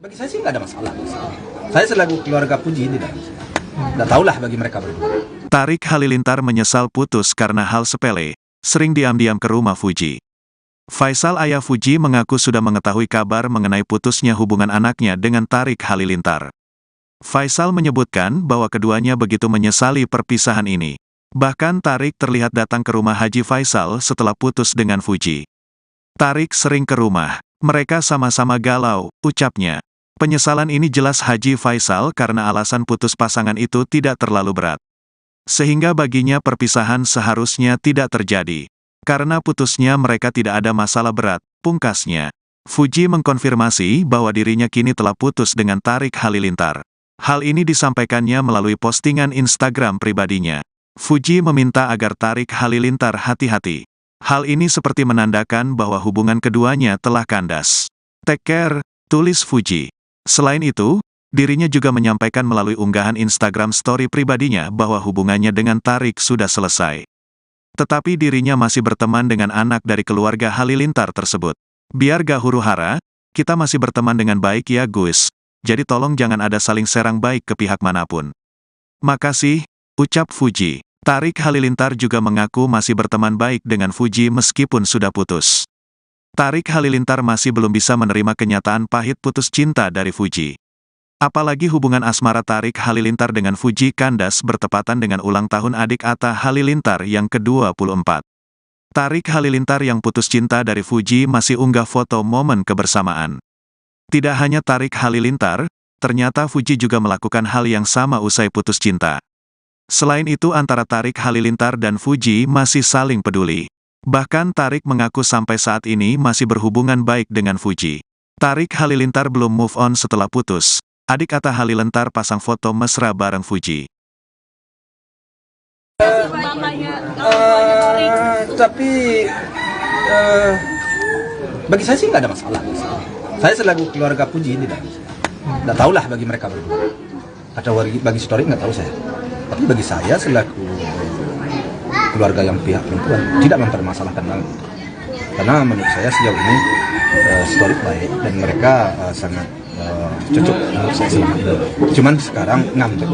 Bagi saya sih nggak ada masalah. Saya selaku keluarga Fuji tidak tahulah bagi mereka berdua. Tarik Halilintar menyesal putus karena hal sepele, sering diam-diam ke rumah Fuji. Faisal ayah Fuji mengaku sudah mengetahui kabar mengenai putusnya hubungan anaknya dengan Tarik Halilintar. Faisal menyebutkan bahwa keduanya begitu menyesali perpisahan ini. Bahkan Tarik terlihat datang ke rumah Haji Faisal setelah putus dengan Fuji. Tarik sering ke rumah, mereka sama-sama galau, ucapnya. Penyesalan ini jelas Haji Faisal karena alasan putus pasangan itu tidak terlalu berat. Sehingga baginya perpisahan seharusnya tidak terjadi. Karena putusnya mereka tidak ada masalah berat, pungkasnya. Fuji mengkonfirmasi bahwa dirinya kini telah putus dengan Tarik Halilintar. Hal ini disampaikannya melalui postingan Instagram pribadinya. Fuji meminta agar Tarik Halilintar hati-hati. Hal ini seperti menandakan bahwa hubungan keduanya telah kandas. Take care, tulis Fuji. Selain itu, dirinya juga menyampaikan melalui unggahan Instagram story pribadinya bahwa hubungannya dengan Tarik sudah selesai. Tetapi dirinya masih berteman dengan anak dari keluarga Halilintar tersebut. Biar gak huru-hara, kita masih berteman dengan baik ya Gus. Jadi tolong jangan ada saling serang baik ke pihak manapun. Makasih, ucap Fuji. Tarik Halilintar juga mengaku masih berteman baik dengan Fuji meskipun sudah putus. Tarik Halilintar masih belum bisa menerima kenyataan pahit putus cinta dari Fuji. Apalagi hubungan asmara Tarik Halilintar dengan Fuji kandas bertepatan dengan ulang tahun adik Atta Halilintar yang ke-24. Tarik Halilintar yang putus cinta dari Fuji masih unggah foto momen kebersamaan. Tidak hanya Tarik Halilintar, ternyata Fuji juga melakukan hal yang sama usai putus cinta. Selain itu antara Tarik Halilintar dan Fuji masih saling peduli. Bahkan Tarik mengaku sampai saat ini masih berhubungan baik dengan Fuji. Tarik Halilintar belum move on setelah putus. Adik Atta Halilintar pasang foto mesra bareng Fuji. Tapi bagi saya sih nggak ada masalah. Saya selaku keluarga Fuji tidak tahulah bagi mereka berdua. Atau bagi story nggak tahu saya. Tapi bagi saya selaku keluarga yang pihak perempuan tidak mempermasalahkan hal itu. Karena menurut saya sejauh ini story baik dan mereka sangat cocok menurut saya selama ini. Cuman sekarang ngambek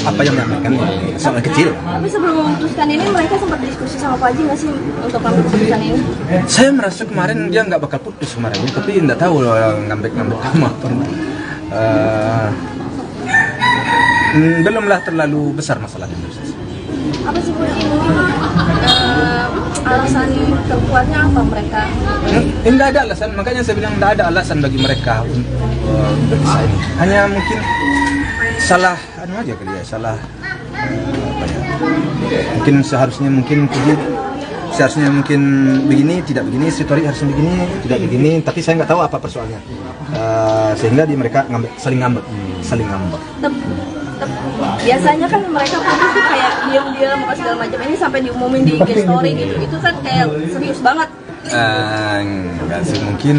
apa yang menyampaikan soal kecil. Tapi sebelum memutuskan ini mereka sempat diskusi sama Pak Haji nggak sih untuk mengambil keputusan ini? Saya merasa kemarin dia nggak bakal putus kemarin, tapi nggak tahu ngambek-ngambek sama apa. Belumlah terlalu besar masalahnya menurut saya. Apa sih Bu ini alasan terkuatnya apa mereka? Tidak ada alasan, makanya saya bilang tidak ada alasan bagi mereka untuk berpisah ini. Hanya mungkin salah aja kali ya, salah apa ya? Mungkin seharusnya begini, tidak begini, story harusnya begini, tidak begini, tapi saya nggak tahu apa persoalannya. Sehingga mereka saling ngambek. Biasanya kan mereka putus tuh kayak diam-diam apa segala macam, ini sampai diumumin di IG story gitu, itu kan kayak serius banget. Enggak sih, mungkin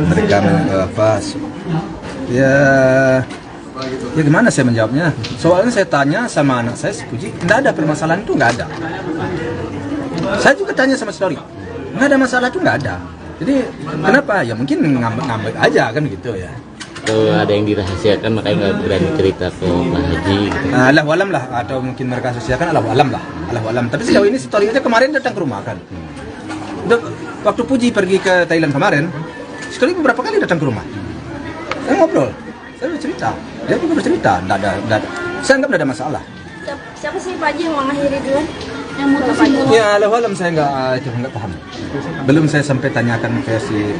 mereka ya gimana saya menjawabnya? Soalnya saya tanya sama anak saya, Fuji, nggak ada permasalahan itu, nggak ada. Saya juga tanya sama story, nggak ada masalah itu, nggak ada. Jadi kenapa? Ya mungkin ngambek aja kan gitu ya. Ada yang dirahasiakan makanya nggak berani cerita ke Pak Haji gitu. Allahu alam lah, atau mungkin mereka rahasiakan, Allahu alam. Tapi sejauh ini story aja kemarin datang ke rumah kan. Waktu Fuji pergi ke Thailand kemarin, story beberapa kali datang ke rumah. Saya ngobrol, saya bercerita, dia juga bercerita, nggak ada. Saya anggap nggak ada masalah. Siapa sih Pak Haji yang mengakhiri duluan? Yang mutusin duluan? Ya Allahu alam, saya nggak paham. Belum saya sampai tanyakan ke si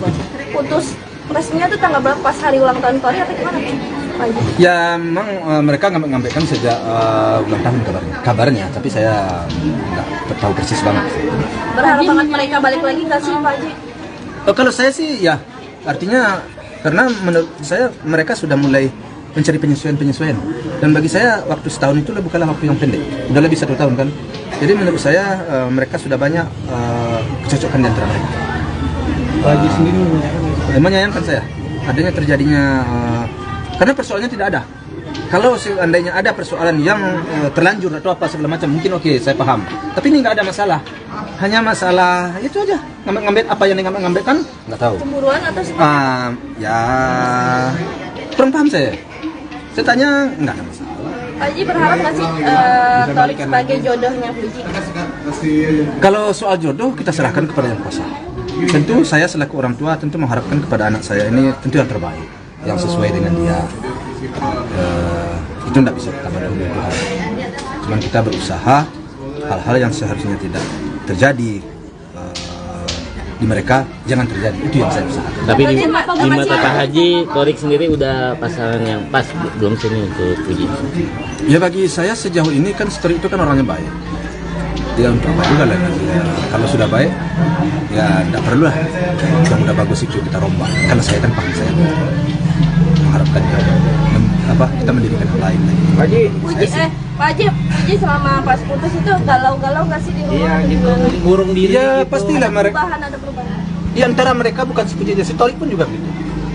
Fuji. Putus resminya tuh tanggal berapa, pas hari ulang tahun Korea atau gimana Pak Haji? Ya memang mereka ngambekkan sejak ulang tahun kabarnya, tapi saya nggak tahu persis banget. Berharap banget mereka balik lagi nggak sih Pak Haji? Kalau saya sih ya, artinya karena menurut saya mereka sudah mulai mencari penyesuaian, dan bagi saya waktu setahun itu bukanlah waktu yang pendek, udah lebih 1 tahun kan. Jadi menurut saya mereka sudah banyak kecocokan di antara mereka. Pak Haji sendiri menyayangkan saya adanya terjadinya karena persoalannya tidak ada. Kalau seandainya ada persoalan yang terlanjur atau apa segala macam, mungkin oke, saya paham. Tapi ini nggak ada masalah. hanya masalah itu aja, ngambil apa yang ngambil kan nggak tahu. Cemburuan atau seperti Ya kurang paham saya tanya nggak ada masalah. Pak Haji berharap nggak sih Torik sebagai jodohnya Fuji? Kalau soal jodoh kita serahkan kepada yang kuasa. Tentu saya selaku orang tua tentu mengharapkan kepada anak saya ini tentu yang terbaik, yang sesuai dengan dia. Itu tidak bisa kita berdahulu Tuhan. Cuman kita berusaha hal-hal yang seharusnya tidak terjadi di mereka jangan terjadi, itu yang saya usahakan. Tapi di mata Pak Haji, Torik sendiri udah pasangan yang pas belum sini untuk Fuji? Ya bagi saya sejauh ini kan Torik itu kan orangnya baik. Dia untuk apa juga lagi. Kalau sudah baik, ya tidak perlu lah. Yang udah bagus itu kita rombak. Karena saya kan paham saya mengharapkan kita mendirikan yang lain lagi. Pak Haji selama pas putus itu galau-galau nggak sih di rumah? Iya, Ngurung diri Ya gitu. pastilah mereka. Ada perubahan. Di antara mereka bukan si Puji aja, si Torik pun juga gitu.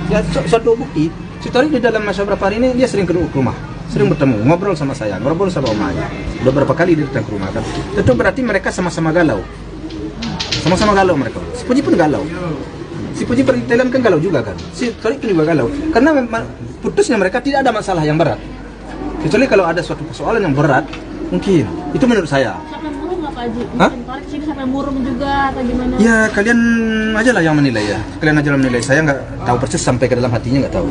Ya suatu bukti, si Torik di dalam masa berapa hari ini dia sering ke rumah, sering bertemu, ngobrol sama saya, ngobrol sama omanya. Udah berapa kali dia datang ke rumah kan. Tentu berarti mereka sama-sama galau. Sama-sama galau mereka. Si Puji pun galau. Si Puji pergi Thailand kan galau juga kan. Si Torik pun juga galau. Karena putusnya mereka tidak ada masalah yang berat. Kecuali kalau ada suatu persoalan yang berat, mungkin. Itu menurut saya. Sampai murung nggak Pak Haji? Hah? Torik sih sampai murung juga atau gimana? Ya kalian aja lah yang menilai ya. Kalian aja yang menilai. Saya nggak tahu persis sampai ke dalam hatinya nggak tahu.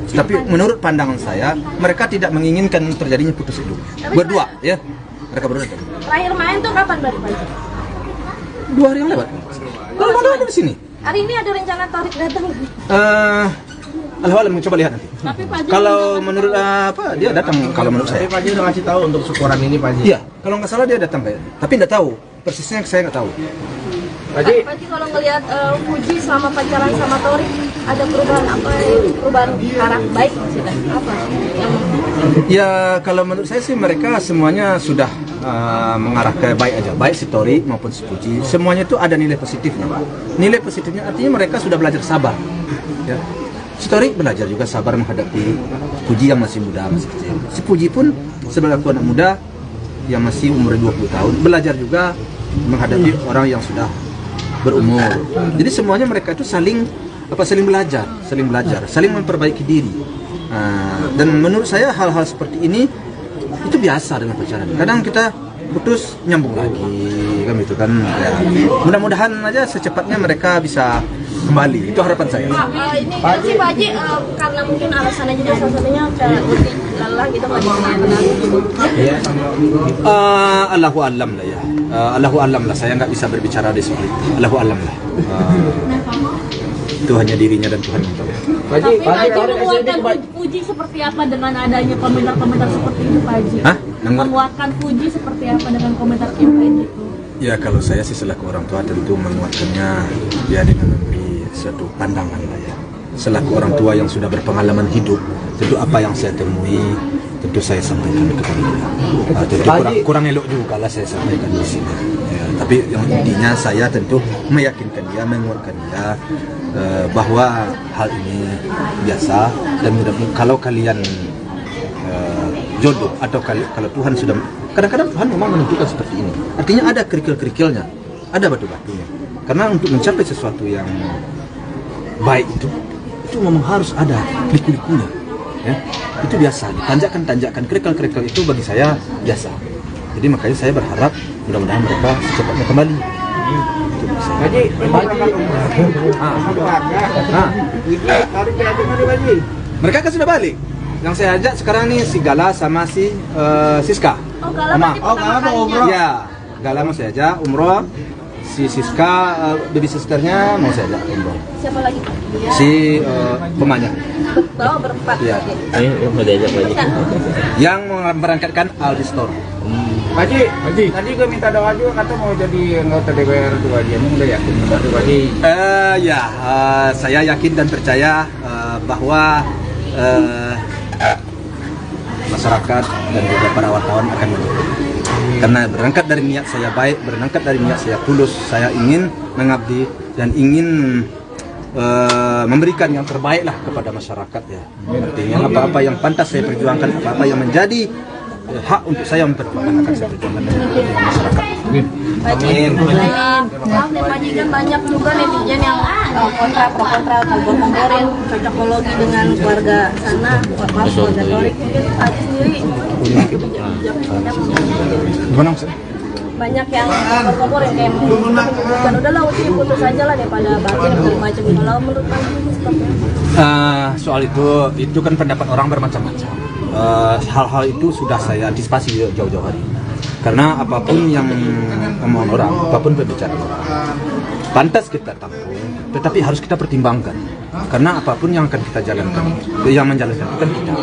Tapi menurut pandangan saya, mereka tidak menginginkan terjadinya putus itu. Berdua ya. Mereka berdua. Terakhir main tuh kapan baru Pak Haji? 2 hari yang lewat. Kalau mau ada di sini. Hari ini ada rencana Torik datang. Alhamdulillah coba lihat nanti. Tapi Pak Haji Kalau menurut dia datang kalau menurut saya. Tapi Pak Haji udah ngasih tahu untuk syukuran ini Pak Haji. Iya, kalau nggak salah dia datang kayak. Tapi nggak tahu persisnya saya nggak tahu. Pak Haji, Pak Haji kalau ngelihat Fuji selama pacaran sama Torik ada perubahan apa? Perubahan arah baik maksudnya apa? Ya kalau menurut saya sih mereka semuanya sudah mengarah ke baik aja, baik si Torik maupun si Puji, semuanya itu ada nilai positifnya. Nilai positifnya artinya mereka sudah belajar sabar. Ya. Si Torik belajar juga sabar menghadapi Puji yang masih muda, masih kecil. Si Puji pun sebagai anak muda yang masih umur 20 tahun belajar juga menghadapi orang yang sudah berumur. Jadi semuanya mereka itu saling belajar, saling memperbaiki diri. Dan menurut saya hal-hal seperti ini itu biasa dengan pacaran. Kadang kita putus nyambung lagi kan gitu kan. Ya, mudah-mudahan aja secepatnya mereka bisa kembali. Itu harapan saya. Ini kan si Pak Haji karena mungkin alasannya juga salah satunya lebih lelah gitu nggak dikenal gitu. Allahu alam lah ya. Allahu alam lah. Saya nggak bisa berbicara di soal itu. Allahu alam lah. Itu hanya dirinya dan Tuhan yang tahu. Pak Haji, Tapi Pak Haji menguatkan Fuji seperti apa dengan adanya komentar-komentar seperti itu Pak Haji? Hah? Menguatkan Fuji seperti apa dengan komentar yang kayak gitu? Ya kalau saya sih selaku orang tua tentu menguatkannya ya dengan memberi suatu pandangan lah ya. Selaku orang tua yang sudah berpengalaman hidup, tentu apa yang saya temui tentu saya sampaikan kepada dia. Tentu kurang elok juga lah saya sampaikan di sini. Ya, tapi yang intinya saya tentu meyakinkan dia, menguatkan dia bahwa hal ini biasa dan mudah-mudahan kalau kalian jodoh atau kalau Tuhan sudah kadang-kadang Tuhan memang menentukan seperti ini. Artinya ada kerikil-kerikilnya, ada batu-batunya. Karena untuk mencapai sesuatu yang baik itu memang harus ada liku-likunya. Ya, itu biasa. Tanjakan-tanjakan kerikil-kerikil itu bagi saya biasa. Jadi makanya saya berharap mudah-mudahan mereka secepatnya kembali. Itu bagi saya. Mereka kan sudah balik. Yang saya ajak sekarang nih si Gala sama si Siska. Oh, Gala berarti pertama kalinya. Ya, Gala mau saya ajak umroh. Si Siska, baby sisternya mau saya ajak umroh. Siapa lagi? Si pemanya. Bawa berempat. Iya. Ini mau diajak Pak Haji. Yang memberangkatkan Aldi Store. Pak Haji, tadi gue minta doa juga kata mau jadi anggota DPR tuh Pak Haji. Emang udah yakin benar tuh Pak Haji? Saya yakin dan percaya bahwa masyarakat dan juga para wartawan akan mendukung. Karena berangkat dari niat saya baik, berangkat dari niat saya tulus, saya ingin mengabdi dan ingin memberikan yang terbaik lah kepada masyarakat ya. Artinya apa-apa yang pantas saya perjuangkan, apa-apa yang menjadi hak untuk saya memperjuangkan akan saya perjuangkan dengan masyarakat. Amin. Maaf nih Pak Haji, kan banyak juga netizen yang kontra pro kontra kompor-komporin cocokologi dengan keluarga sana, maaf keluarga Torik. Mungkin Pak Haji sendiri Gimana maksudnya? banyak yang kompor-kompor yang kayak menyebutkan udahlah uci putus aja lah daripada batin segala macam. Kalau menurut Pak Haji ini seperti apa? Soal itu kan pendapat orang bermacam-macam. Hal-hal itu sudah saya antisipasi jauh-jauh hari. Karena apapun yang omongan orang, apapun pembicaraan orang, pantas kita tampung, tetapi harus kita pertimbangkan. Karena apapun yang akan kita jalankan, yang menjalankan itu kan kita.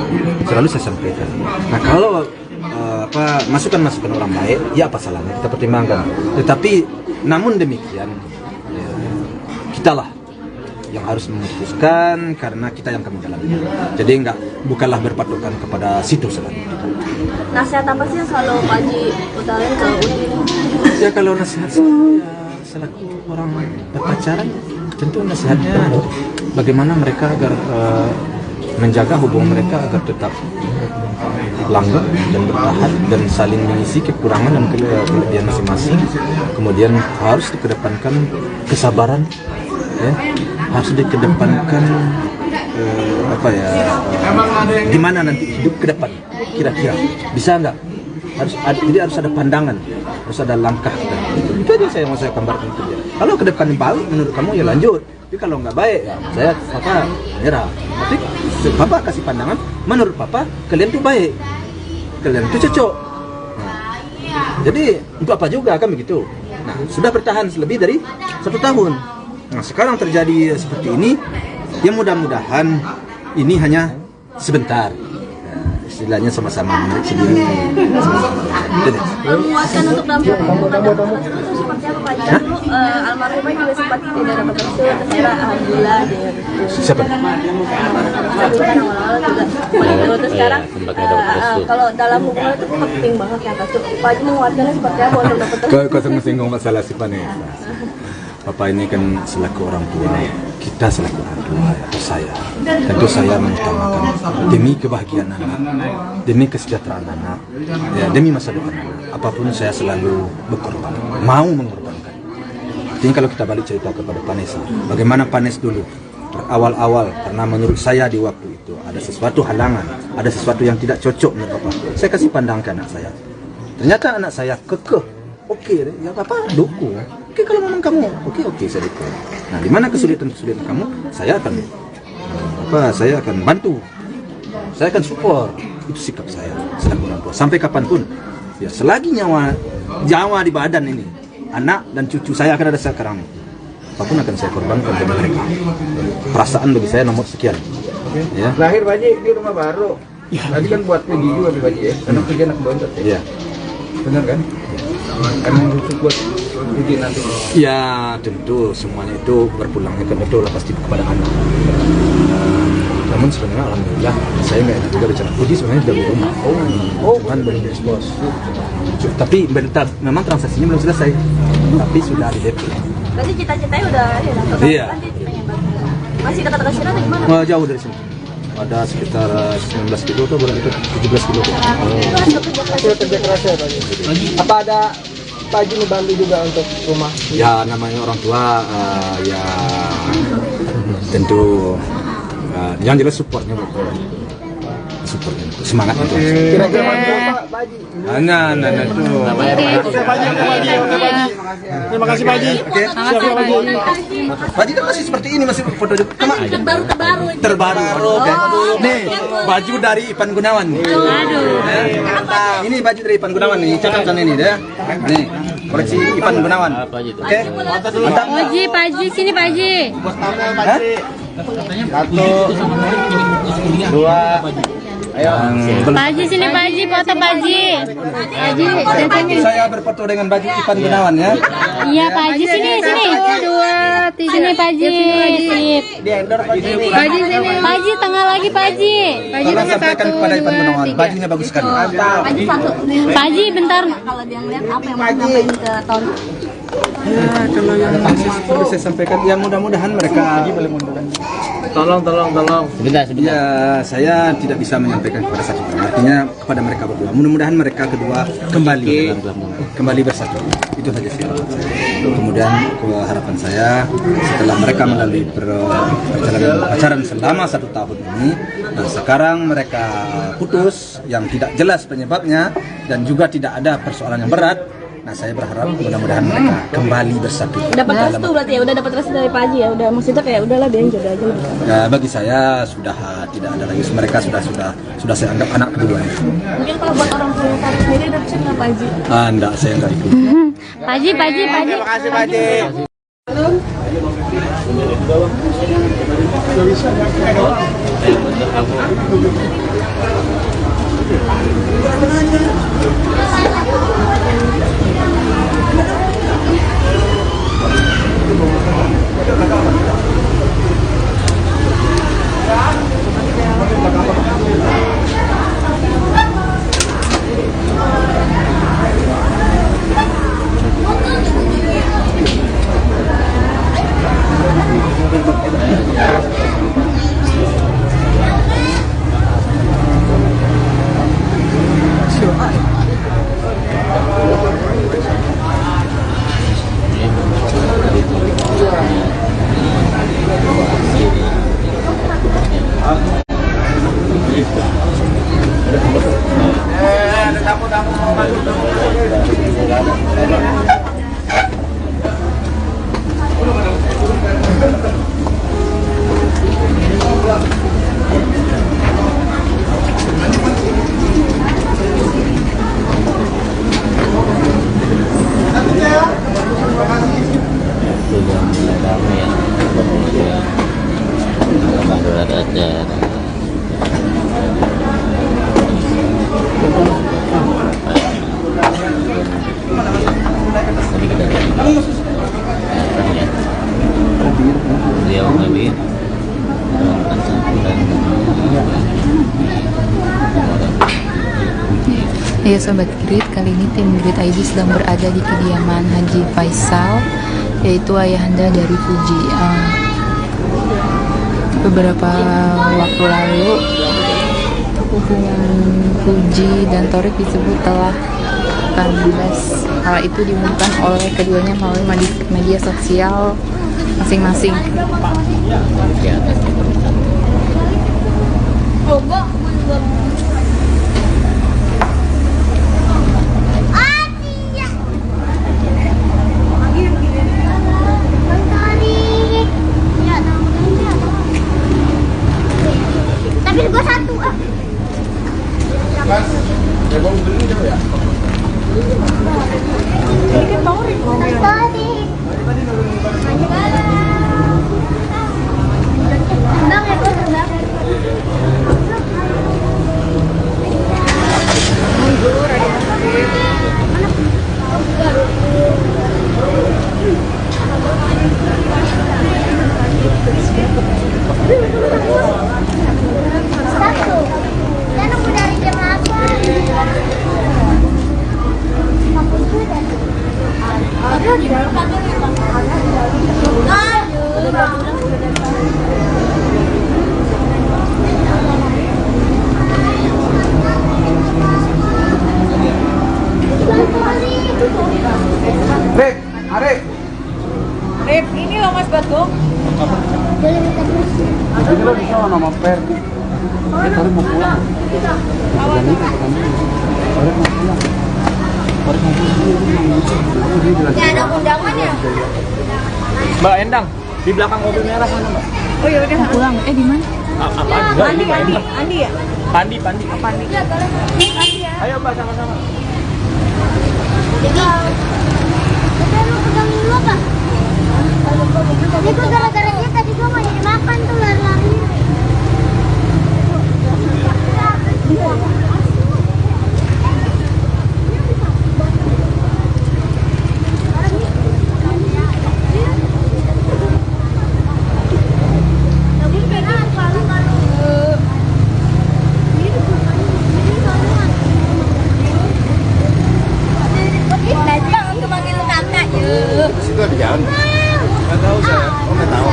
Selalu saya sampaikan. Nah kalau masukan-masukan orang baik, ya apa salahnya kita pertimbangkan. Tetapi namun demikian, ya, kitalah yang harus memutuskan karena kita yang akan menjalankan. Jadi bukanlah berpatokan kepada situ selalu. Nasihat apa sih yang selalu Pak Haji utarin ke Uci? Ya kalau nasihat saya selaku orang berpacaran, tentu nasihatnya bagaimana mereka agar menjaga hubungan mereka agar tetap langgeng dan bertahan dan saling mengisi kekurangan dan kelebihan masing-masing. Kemudian harus dikedepankan kesabaran, ya, harus dikedepankan gimana nanti hidup ke depan kira-kira bisa nggak, jadi harus ada pandangan, harus ada langkah. Itu aja saya mau gambarkan itu dia. Kalau ke depan baik menurut kamu ya lanjut, tapi kalau nggak baik ya saya menyerah. Tapi papa kasih pandangan, menurut papa kalian tuh baik, kalian tuh cocok. Jadi untuk apa juga kan begitu. Nah sudah bertahan lebih dari 1 tahun. Nah sekarang terjadi seperti ini. Ya mudah-mudahan ini hanya sebentar, istilahnya sama-sama menarik sendiri. Memuaskan untuk dampaknya itu seperti apa Pak Haji? Dulu almarhumah juga sempat tidak dapat restu, akhirnya alhamdulillah dia Siapa? awal-awal juga terus sekarang kalau dalam hubungan itu penting banget yang restu. Pak Haji menguatkannya seperti apa untuk dapat restu? Kau singgung masalah si Vanessa. Papa ini kan selaku orang tua, kita selaku orang tua, atau saya. Tentu saya mengutamakan demi kebahagiaan anak, demi kesejahteraan anak, ya, demi masa depan anak. Apapun saya selalu berkorban, mau mengorbankan. Jadi kalau kita balik cerita kepada Vanessa, bagaimana Vanessa dulu awal-awal, karena menurut saya di waktu itu ada sesuatu halangan, ada sesuatu yang tidak cocok menurut Papa. Saya kasih pandang ke anak saya. Ternyata anak saya kekeh. Oke, ya Papa dukung. Oke, kalau memang kamu oke saya dukung. Nah, di mana kesulitan kamu, saya akan bantu. Saya akan support. Itu sikap saya selaku orang tua. Sampai kapanpun, ya selagi nyawa di badan ini, anak dan cucu saya akan ada sekarang. Apapun akan saya korbankan demi mereka. Perasaan bagi saya nomor sekian. Ya. Lahir Pak Haji di rumah baru. Tadi kan buat Puji juga Pak Haji ya. Karena Puji anak bontot ya. Iya. Benar kan? Karena khusus buat Puji nanti. Ya tentu semuanya itu berpulangnya kan itu lah pasti kepada anak. Namun sebenarnya alhamdulillah saya nggak enak juga bicara Puji sebenarnya sudah di rumah. Cuman belum diekspos. Tapi memang transaksinya belum selesai. Tapi sudah di DP. Berarti cita-citanya udah Iya. Masih dekat-dekat sini atau gimana? Jauh dari sini. Ada sekitar 19 kilo atau berapa itu 17 kilo. Kerja keras ya Pak Haji. Apa ada Pak Haji membantu juga untuk rumah? Ya namanya orang tua ya tentu yang jelas supportnya semangat itu. Kira-kira berapa Pak Haji? Nah itu. Terima kasih Pak Haji. Oke. Pak Haji kan masih seperti ini, masih foto juga. Terbaru. Oke. Nih, baju dari Ipan Gunawan nih. Ini baju dari Ipan Gunawan nih. Cocok ini deh. Nih, koleksi Ipan Gunawan. Oke. Mantap. Pak Haji, sini Pak Haji. Hah? 1, 2, ayo. Pak Haji sini Pak Haji, foto Pak Haji. Saya berfoto dengan baju Ipan Gunawan ya. Iya Pak Haji sini. Sini Pak Haji. Sip. Pak Haji sini. Pak Haji tengah lagi Pak Haji. Tolong sampaikan kepada Ipan Gunawan, bajunya bagus sekali. Pak Haji satu. Pak Haji bentar. Kalau dia ngeliat apa yang mau sampaikan ke tahun Ya, kalau yang perlu saya sampaikan, ya mudah-mudahan mereka tolong. Sebentar. Ya, saya tidak bisa menyampaikan kepada satu orang. Artinya kepada mereka berdua. Mudah-mudahan mereka kedua kembali bersatu. Itu saja sih harapan saya. Kemudian harapan saya setelah mereka melalui perjalanan pacaran selama 1 tahun ini, nah sekarang mereka putus yang tidak jelas penyebabnya dan juga tidak ada persoalan yang berat. Nah, saya berharap mudah-mudahan mereka kembali bersatu. Dapat restu berarti ya, udah dapat restu dari Pak Haji ya, udah maksudnya kayak udahlah biarin jodoh aja. Ya, bagi saya sudah tidak ada lagi, mereka sudah saya anggap anak keduanya. Mungkin kalau buat orang tua Tarik sendiri ada pesan nggak Pak Haji? Enggak, saya enggak ikut. Pak Haji. Terima kasih Pak Haji. Ya Sobat Grid, kali ini tim Grid ID sedang berada di kediaman Haji Faisal, yaitu ayahanda dari Fuji. Beberapa waktu lalu hubungan Fuji dan Thorik disebut telah kandas. Hal itu diumumkan oleh keduanya melalui media sosial masing-masing. Rip, ini loh Mas Bagong. Ini lo bisa nama Per. Tarik mau pulang. Ya ada undangan ya? Mbak Endang, di belakang mobil merah sana Mbak. Oh ya udah. Pulang, di mana? Apaan? Enggak, ini Mbak Endang. Andi ya? Pandi. Pandi ya. Ayo Mbak sama-sama. Jadi udah lu pegang dulu apa? Tadi gua gara-gara dia tadi gua mau jadi makan tuh lari-lari. Situ ada jalan. Enggak tahu saya. Oh, enggak tahu.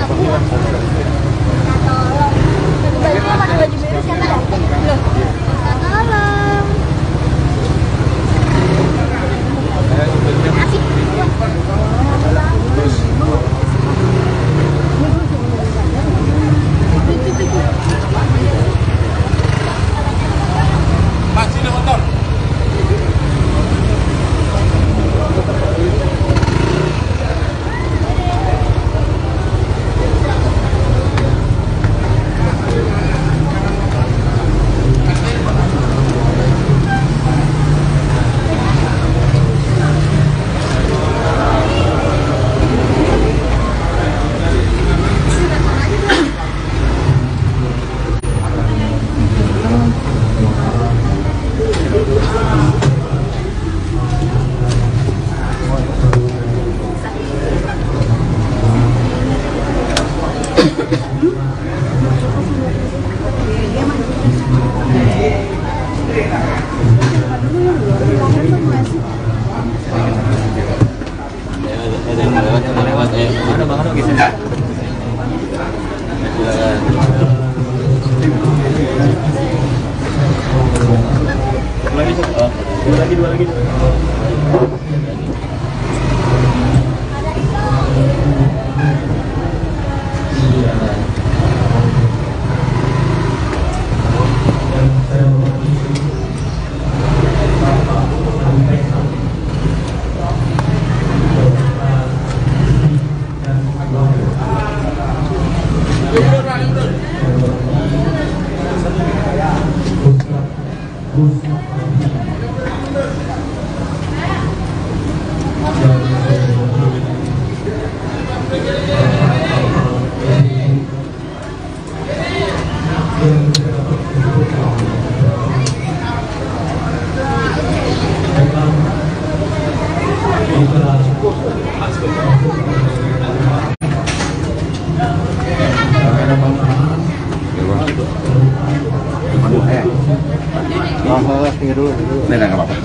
Dua lagi. Ini nggak apa-apa.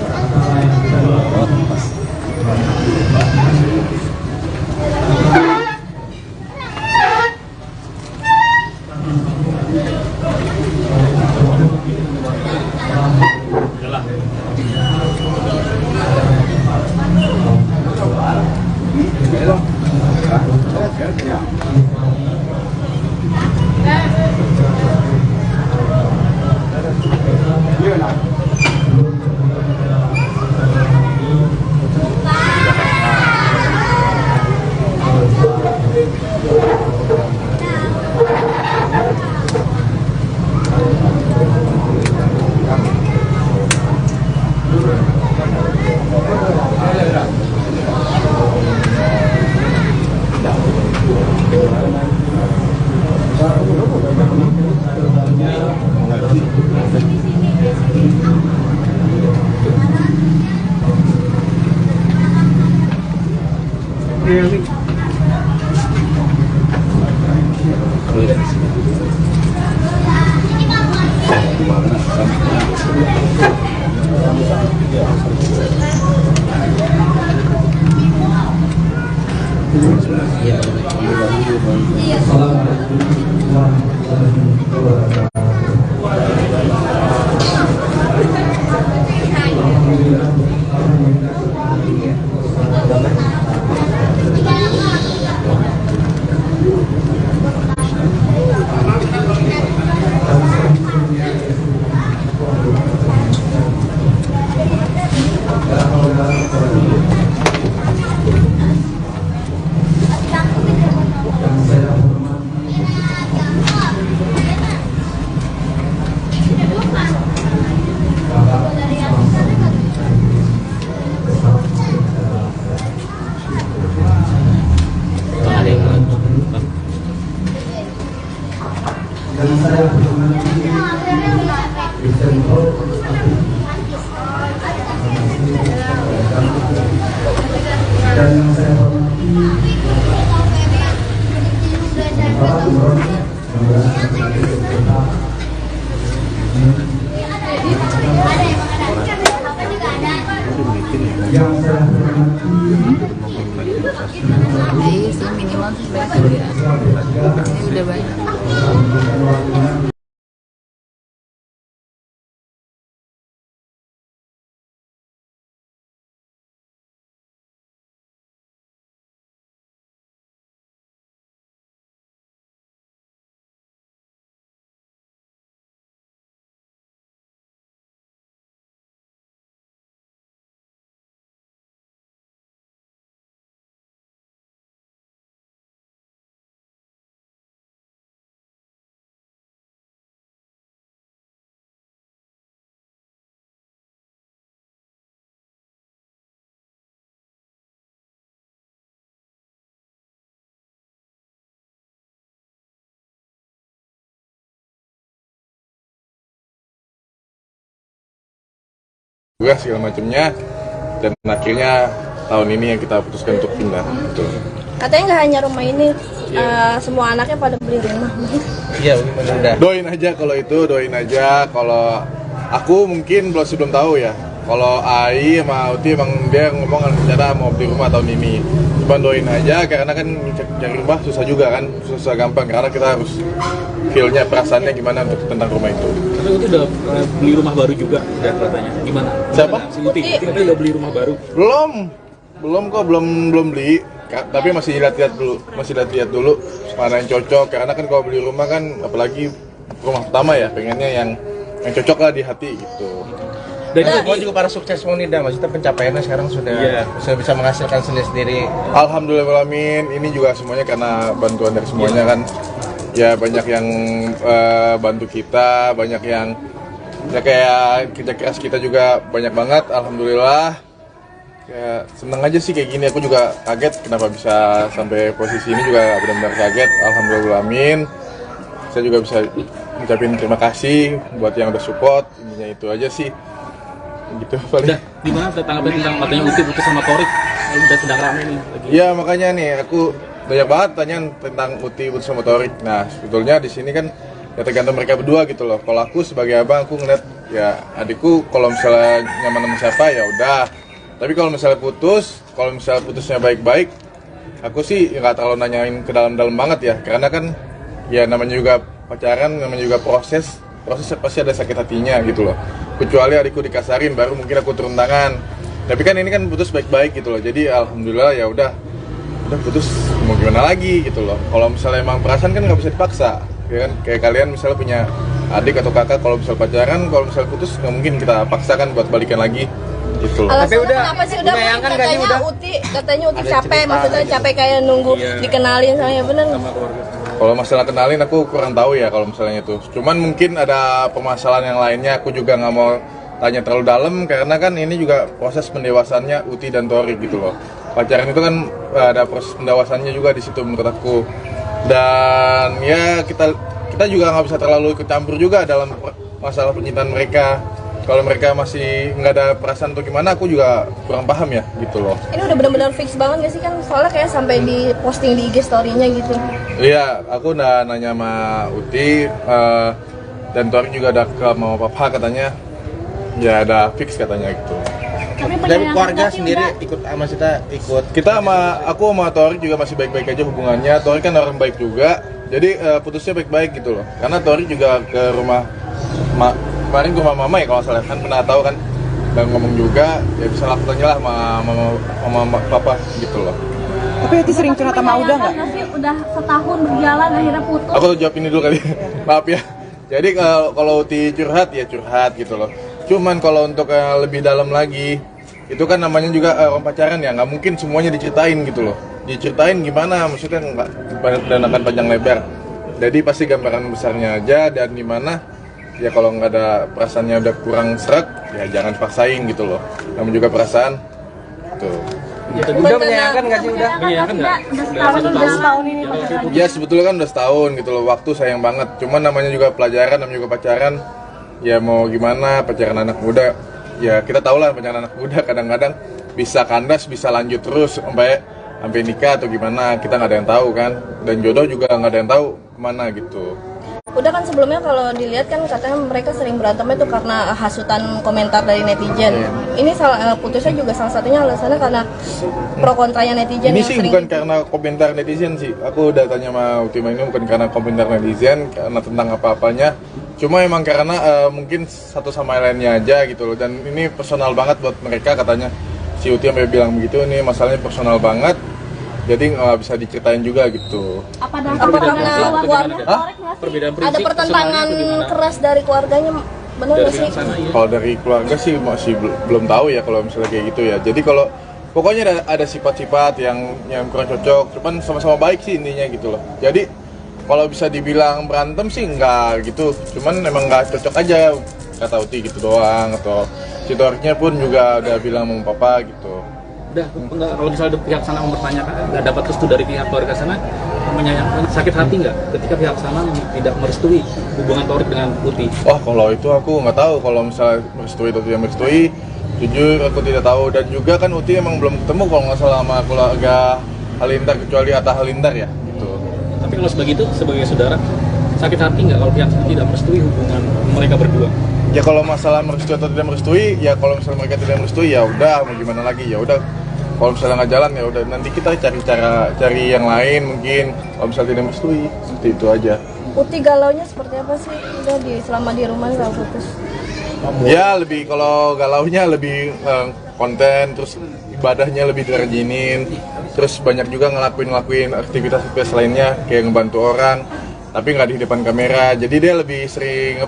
Iya sih, minimal sebenarnya ini udah banyak. Juga segala macamnya, dan akhirnya tahun ini yang kita putuskan untuk pindah. Betul. Katanya nggak hanya rumah ini, semua anaknya pada beli rumah. Iya, udah. Doain aja kalau itu, doain aja. Kalau aku mungkin belum tahu ya. Kalau Ai sama Uti emang dia ngomong rencana mau beli rumah tahun ini. Cuman doain aja karena kan cari rumah susah juga kan, susah gampang karena kita harus feel-nya, perasaannya gimana untuk tentang rumah itu. Tapi Uti udah beli rumah baru juga ya katanya. Gimana? Siapa? Si Uti katanya udah beli rumah baru. Belum kok, belum beli. Tapi masih lihat-lihat dulu mana yang cocok. Karena kan kalau beli rumah kan, apalagi rumah pertama ya, pengennya yang cocok lah di hati gitu. Dan semua juga para sukses Monida, maksudnya pencapaiannya sekarang sudah bisa menghasilkan sendiri. Alhamdulillahirrahmanirrahim, ini juga semuanya karena bantuan dari semuanya kan. Ya banyak yang bantu kita, banyak yang ya kayak kerja keras kita juga banyak banget. Alhamdulillah. Ya seneng aja sih kayak gini. Aku juga kaget kenapa bisa sampai posisi ini, juga benar-benar kaget. Alhamdulillahirrahmanirrahim. Saya juga bisa ngucapin terima kasih buat yang udah support. Intinya itu aja sih. Gitu paling. Udah gimana tanggapan tentang katanya Uti putus sama Torik? Udah sedang rame nih lagi. Iya makanya nih aku banyak banget tanya tentang Uti putus sama Torik. Nah sebetulnya di sini kan ya tergantung mereka berdua gitu loh. Kalau aku sebagai abang, aku ngeliat ya adikku kalau misalnya nyaman sama siapa ya udah. Tapi kalau misalnya putusnya baik-baik, aku sih nggak terlalu nanyain ke dalam-dalam banget ya. Karena kan ya namanya juga pacaran, namanya juga proses pasti ada sakit hatinya gitu loh. Kecuali adikku dikasarin baru mungkin aku turun tangan. Tapi kan ini kan putus baik-baik gitu loh. Jadi alhamdulillah ya udah putus, mau gimana lagi gitu loh. Kalau misalnya emang perasaan kan nggak bisa dipaksa, ya kan? Kayak kalian misalnya punya adik atau kakak, kalau misal pacaran, kalau misal putus nggak mungkin kita paksakan buat balikan lagi gitu loh. Alasannya kenapa sih udah katanya Uti capek, maksudnya capek kayak nunggu dikenalin sama ya bener. Kalau masalah kenalin aku kurang tahu ya kalau misalnya itu. Cuman mungkin ada permasalahan yang lainnya, aku juga nggak mau tanya terlalu dalam karena kan ini juga proses pendewasannya Uti dan Torik gitu loh. Pacaran itu kan ada proses pendewasannya juga di situ menurut aku. Dan ya kita juga nggak bisa terlalu ikut campur juga dalam masalah pencintaan mereka. Kalau mereka masih nggak ada perasaan atau gimana, aku juga kurang paham ya gitu loh. Ini udah benar-benar fix banget gak sih kan? Soalnya kayak sampai di posting di IG story-nya gitu. Iya, aku udah nanya sama Uti dan Torik juga ada ke mama papa katanya. Ya ada fix katanya gitu. Dari keluarga sendiri ikut Kita aku sama Torik juga masih baik-baik aja hubungannya. Torik kan orang baik juga. Jadi putusnya baik-baik gitu loh. Karena Torik juga ke rumah kemarin ke rumah mama ya kalau salah kan pernah tahu kan, dan ngomong juga ya bisa lakukannya lah sama papa gitu loh. Tapi Uti sering curhat sama Uda nggak? Udah setahun berjalan akhirnya putus. Aku jawab ini dulu kali. Maaf ya. Jadi kalau Uti curhat ya curhat gitu loh. Cuman kalau untuk lebih dalam lagi itu kan namanya juga orang pacaran ya, nggak mungkin semuanya diceritain gitu loh. Diceritain gimana maksudnya nggak dan akan panjang lebar. Jadi pasti gambaran besarnya aja dan gimana. Ya kalau nggak ada perasaannya udah kurang seret, ya jangan paksain gitu loh. Namun juga perasaan, tuh. Udah menyayangkan nggak sih udah? Menyayangkan nggak? Udah setahun ini. Ya sebetulnya kan udah setahun gitu loh, waktu sayang banget. Cuman namanya juga pelajaran, namanya juga pacaran. Ya mau gimana, pacaran anak muda. Ya kita tahu lah pacaran anak muda kadang-kadang bisa kandas, bisa lanjut terus sampai nikah atau gimana. Kita nggak ada yang tahu kan. Dan jodoh juga nggak ada yang tahu kemana gitu. Udah kan sebelumnya kalau dilihat kan katanya mereka sering berantemnya tuh karena hasutan komentar dari netizen. Ini putusnya juga salah satunya alasannya karena pro kontranya netizen. Ini yang sih sering bukan karena komentar netizen sih. Aku udah tanya sama Ultima ini bukan karena komentar netizen, karena tentang apa-apanya. Cuma emang karena mungkin satu sama lainnya aja gitu loh. Dan ini personal banget buat mereka katanya. Si Uti sampai bilang begitu, ini masalahnya personal banget. Jadi nggak bisa diceritain juga gitu. Apa karena Perbedaan prinsip, ada pertentangan keras dari keluarganya, benar nggak sih? Kalau dari keluarga sih masih belum tahu ya kalau misalnya kayak gitu ya. Jadi kalau pokoknya ada sifat-sifat yang kurang cocok, cuman sama-sama baik sih intinya gitu loh. Jadi kalau bisa dibilang berantem sih enggak gitu, cuman emang nggak cocok aja kata Uti gitu doang. Atau si Toriknya pun juga udah bilang sama papa gitu. Udah, enggak, kalau misalnya pihak sana mempertanyakan, nggak dapat restu dari pihak keluarga sana, menyayangkan, sakit hati nggak ketika pihak sana tidak merestui hubungan Torik dengan Uti? Wah kalau itu aku nggak tahu kalau misalnya merestui atau tidak merestui, jujur aku tidak tahu. Dan juga kan Uti emang belum ketemu kalau nggak salah sama keluarga Halilintar kecuali Atta Halilintar ya gitu. Tapi kalau sebagai saudara, sakit hati nggak kalau pihak tidak merestui hubungan mereka berdua? Ya kalau masalah merestui atau tidak merestui, ya kalau misalnya mereka tidak merestui ya udah, mau gimana lagi, ya udah. Kalau misalnya nggak jalan ya udah, nanti kita cari yang lain mungkin. Kalau misalnya tidak merestui, seperti itu aja. Uti galaunya seperti apa sih? Udah selama di rumah nggak putus. Ya lebih, kalau galaunya lebih konten, terus ibadahnya lebih dirajinin, terus banyak juga ngelakuin aktivitas lainnya kayak ngebantu orang, tapi nggak di depan kamera. Jadi dia lebih sering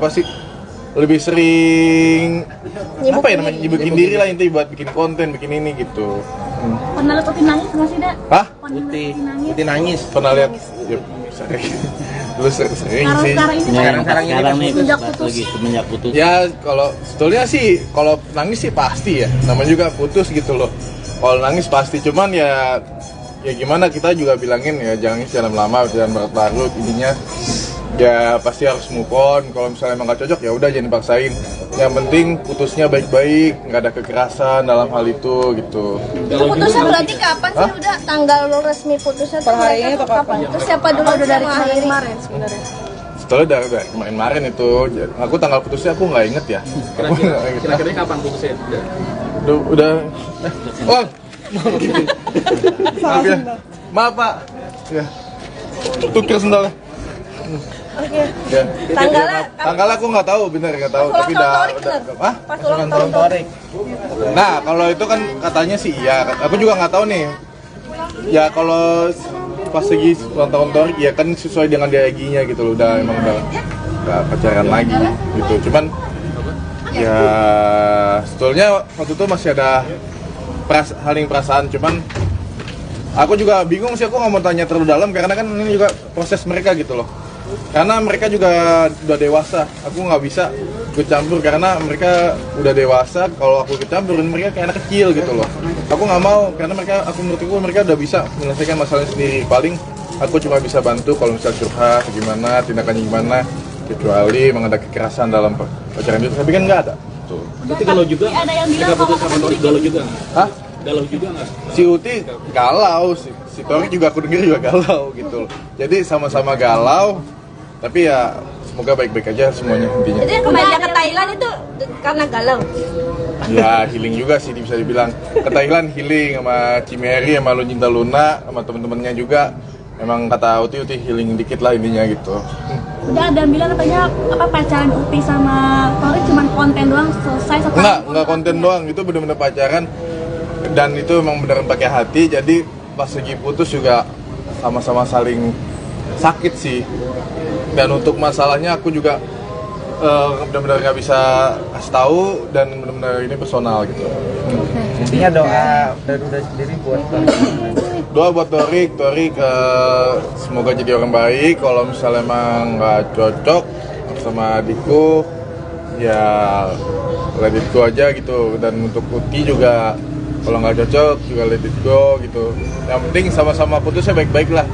lebih sering apa ya namanya, nyibukin diri lah intinya buat bikin konten, bikin ini gitu. Pernah lihat Uti nangis nggak sih, Dak? Hah? Uti nangis. Pernah lihat? Ya, sering. Dulu sering sih. Sekarang ini Sekarang nih semenjak putus. Ya kalau sebetulnya sih, kalau nangis sih pasti ya, namanya juga putus gitu loh. Kalau nangis pasti, cuman ya gimana, kita juga bilangin ya jangan lama, jangan berlarut, intinya ya pasti harus move on. Kalau misalnya emang gak cocok ya udah, jangan dipaksain. Yang penting putusnya baik-baik, nggak ada kekerasan dalam hal itu gitu. Itu putusnya berarti kapan sih? Udah tanggal resmi putusnya tuh mereka kapan? Terus siapa dulu dari kemarin sebenarnya? Setelah dari kemarin itu, aku tanggal putusnya aku nggak inget ya. Kira-kira kapan putusnya? Udah. Oh, maaf Pak. Ya. Tukar sendalnya. Oke. Ya. Tanggalnya aku nggak tahu, bener nggak tahu. Tapi udah. Pas ulang tahun Torik. Nah, kalau itu kan katanya sih iya. Aku juga nggak tahu nih. Ya kalau pas lagi ulang tahun Torik ya kan sesuai dengan DIG-nya gitu loh. Udah nggak pacaran lagi gitu. Cuman ya sebetulnya waktu itu masih ada saling perasaan. Cuman aku juga bingung sih, aku nggak mau tanya terlalu dalam karena kan ini juga proses mereka gitu loh. Karena mereka juga udah dewasa, aku nggak bisa ikut campur karena mereka udah dewasa. Kalau aku ikut campur, mereka kayak anak kecil gitu loh. Aku nggak mau karena menurutku mereka udah bisa menyelesaikan masalahnya sendiri. Paling aku cuma bisa bantu kalau misalnya curhat gimana, tindakannya gimana, kecuali emang ada kekerasan dalam pacaran itu. Tapi kan nggak ada. Tuh. Berarti galau juga? Ada yang bilang Ketika putus sama Torik galau juga? Hah? Galau juga nggak? Si Uti galau, si Torik juga aku denger juga galau gitu. Jadi sama-sama galau, tapi ya semoga baik-baik aja semuanya intinya. Jadi yang kembali ke Thailand itu karena galau. Ya healing juga sih bisa dibilang. Ke Thailand healing sama Cimeri, sama Luncinta Luna, sama temen-temennya juga. Emang kata Uti healing dikit lah intinya gitu. Udah ada yang bilang katanya pacaran Uti sama Torik cuma konten doang, selesai setelah. Enggak konten doang, itu bener-bener pacaran. Dan itu emang beneran pakai hati, jadi pas lagi putus juga sama-sama saling sakit sih. Dan untuk masalahnya aku juga benar-benar nggak bisa kasih tahu dan benar-benar ini personal gitu. Intinya doa dari sendiri buat Doa buat Torik semoga jadi orang baik. Kalau misalnya emang nggak cocok sama adikku, ya let it go aja gitu. Dan untuk Uti juga kalau nggak cocok juga let it go gitu. Yang penting sama-sama putusnya baik-baik lah.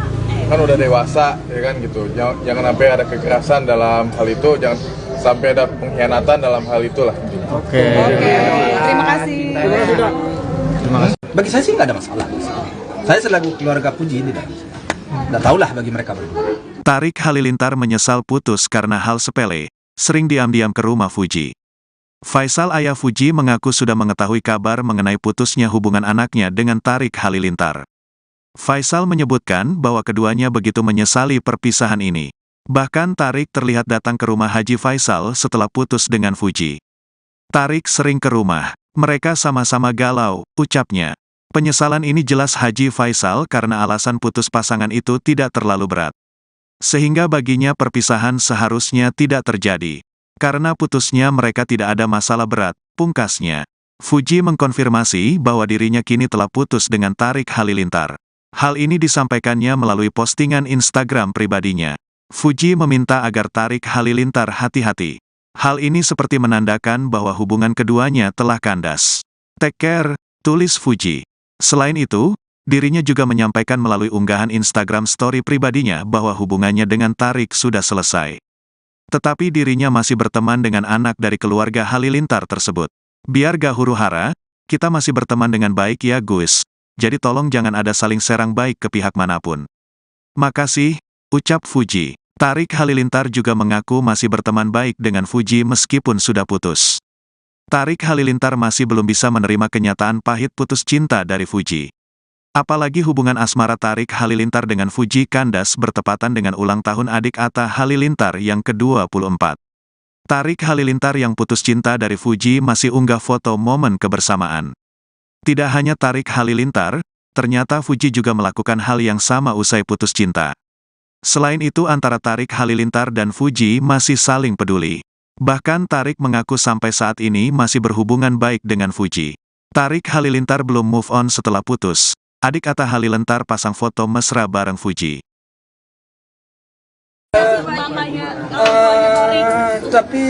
Kan udah dewasa ya kan gitu. Jangan sampai ada kekerasan dalam hal itu, jangan sampai ada pengkhianatan dalam hal itulah. Oke. Terima kasih. Bagi saya sih nggak ada masalah. Saya selaku keluarga Puji tidak tahulah bagi mereka berdua. Tarik Halilintar menyesal putus karena hal sepele, sering diam-diam ke rumah Fuji. Faisal ayah Fuji mengaku sudah mengetahui kabar mengenai putusnya hubungan anaknya dengan Tarik Halilintar. Faisal menyebutkan bahwa keduanya begitu menyesali perpisahan ini. Bahkan Tarik terlihat datang ke rumah Haji Faisal setelah putus dengan Fuji. Tarik sering ke rumah, mereka sama-sama galau, ucapnya. Penyesalan ini jelas Haji Faisal karena alasan putus pasangan itu tidak terlalu berat. Sehingga baginya perpisahan seharusnya tidak terjadi. Karena putusnya mereka tidak ada masalah berat, pungkasnya. Fuji mengkonfirmasi bahwa dirinya kini telah putus dengan Tarik Halilintar. Hal ini disampaikannya melalui postingan Instagram pribadinya. Fuji meminta agar Tarik Halilintar hati-hati. Hal ini seperti menandakan bahwa hubungan keduanya telah kandas. Take care, tulis Fuji. Selain itu, dirinya juga menyampaikan melalui unggahan Instagram story pribadinya bahwa hubungannya dengan Tarik sudah selesai. Tetapi dirinya masih berteman dengan anak dari keluarga Halilintar tersebut. Biar gak huru-hara, kita masih berteman dengan baik ya Gus. Jadi tolong jangan ada saling serang baik ke pihak manapun. Makasih, ucap Fuji. Tarik Halilintar juga mengaku masih berteman baik dengan Fuji meskipun sudah putus. Tarik Halilintar masih belum bisa menerima kenyataan pahit putus cinta dari Fuji. Apalagi hubungan asmara Tarik Halilintar dengan Fuji kandas bertepatan dengan ulang tahun adik Atta Halilintar yang ke-24. Tarik Halilintar yang putus cinta dari Fuji masih unggah foto momen kebersamaan. Tidak hanya Tarik Halilintar, ternyata Fuji juga melakukan hal yang sama usai putus cinta. Selain itu antara Tarik Halilintar dan Fuji masih saling peduli. Bahkan Tarik mengaku sampai saat ini masih berhubungan baik dengan Fuji. Tarik Halilintar belum move on setelah putus. Adik Atta Halilintar pasang foto mesra bareng Fuji. Tapi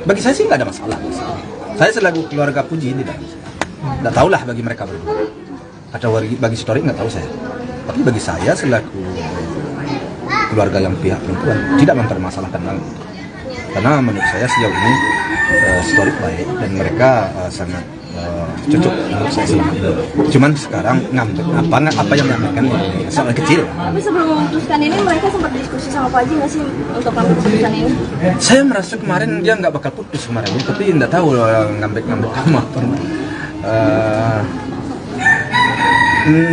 bagi saya sih nggak ada masalah. Saya selaku keluarga Fuji tidak tahulah bagi mereka berdua. Atau bagi story nggak tahu saya. Tapi bagi saya selaku keluarga yang pihak perempuan tidak mempermasalahkan lagi. Karena menurut saya sejauh ini story baik dan mereka sangat cocok menurut saya selama ini. Cuman sekarang ngambil apa yang menyampaikan soal kecil. Tapi sebelum memutuskan ini mereka sempat diskusi sama Pak Haji nggak sih untuk ngambil keputusan ini? Saya merasa kemarin dia nggak bakal putus kemarin, tapi nggak tahu ngambek sama apa.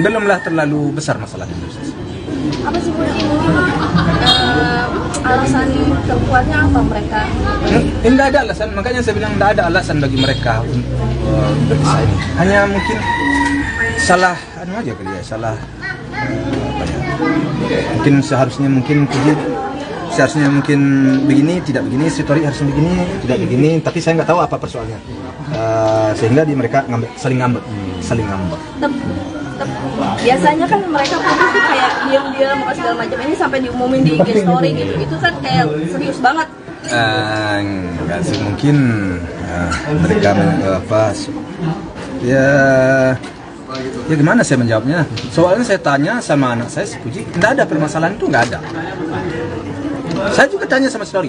Belumlah terlalu besar masalahnya. Apa sih mungkin alasan terkuatnya apa mereka? Tidak ada alasan, makanya saya bilang tidak ada alasan bagi mereka untuk berpisah ini. Hanya mungkin salah aja kali ya, salah apa ya? Mungkin seharusnya begini, tidak begini, story harusnya begini, tidak begini, tapi saya nggak tahu apa persoalannya. Sehingga mereka saling ngambek. Biasanya kan mereka putus tuh kayak diam-diam apa segala macam, ini sampai diumumin di IG story gitu, itu kan kayak serius banget. Enggak sih, mungkin mereka ya gimana saya menjawabnya? Soalnya saya tanya sama anak saya, si Puji, nggak ada permasalahan itu, nggak ada. Saya juga tanya sama story,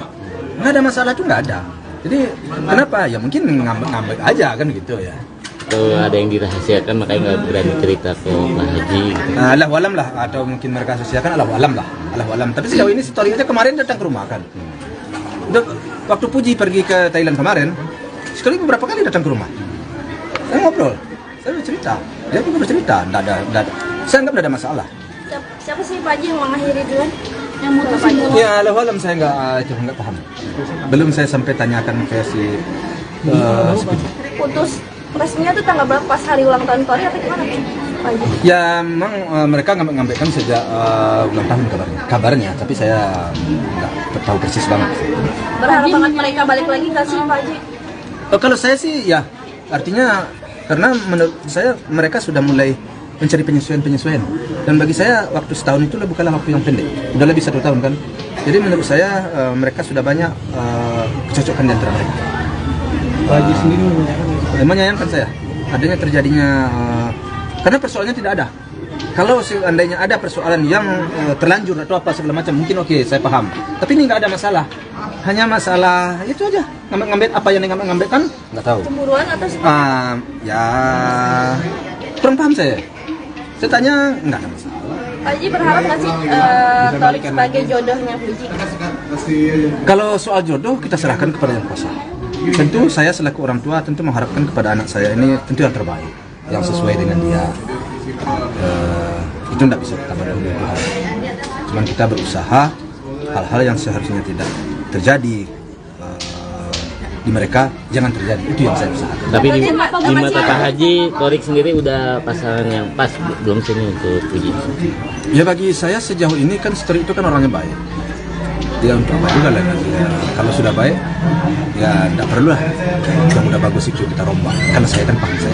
nggak ada masalah itu, nggak ada. Jadi kenapa? Ya mungkin ngambek aja kan gitu ya. Atau ada yang dirahasiakan makanya nggak berani cerita ke Pak Haji gitu. Allahu alam lah, atau mungkin mereka rahasiakan, Allahu alam. Tapi sejauh ini story aja kemarin datang ke rumah kan. Waktu Puji pergi ke Thailand kemarin, story beberapa kali datang ke rumah. Saya ngobrol, saya bercerita, dia juga bercerita, nggak ada. Saya anggap nggak ada masalah. Siapa sih Pak Haji yang mengakhiri duluan? Yang mutus duluan? Ya Allahu alam, saya nggak paham. Belum saya sampai tanyakan ke si Puji. Putus resminya tuh tanggal berapa, pas hari ulang tahun Tori atau gimana Pak Haji? Ya memang mereka ngambekkan sejak ulang tahun kabarnya, tapi saya nggak tahu persis banget. Berharap banget mereka balik lagi nggak sih Pak Haji? Kalau saya sih ya, artinya karena menurut saya mereka sudah mulai mencari penyesuaian, dan bagi saya waktu setahun itu bukanlah waktu yang pendek, udah lebih 1 tahun kan. Jadi menurut saya mereka sudah banyak kecocokan di antara mereka. Pak Haji sendiri menyayangkan saya adanya terjadinya karena persoalannya tidak ada. Kalau seandainya ada persoalan yang terlanjur atau apa segala macam, mungkin oke, saya paham. Tapi ini nggak ada masalah. Hanya masalah itu aja. Ngambek apa yang ngambekkan nggak tahu. Cemburuan atau ya kurang paham saya. Saya tanya nggak ada masalah. Pak Haji berharap nggak sih Torik sebagai jodohnya Fuji? Kalau soal jodoh kita serahkan kepada Yang Kuasa. Tentu saya selaku orang tua tentu mengharapkan kepada anak saya ini tentu yang terbaik, yang sesuai dengan dia. Itu tidak bisa kita berdua. Cuman kita berusaha hal-hal yang seharusnya tidak terjadi di mereka jangan terjadi, itu yang saya usahakan. Tapi di mata Pak Haji, Torik sendiri udah pasangan yang pas belum sini untuk Fuji? Ya bagi saya sejauh ini kan Torik itu kan orangnya baik. Dia untuk apa juga lah, kalau sudah baik ya tidak perlu lah yang udah bagus itu kita rombak, karena saya kan paham, saya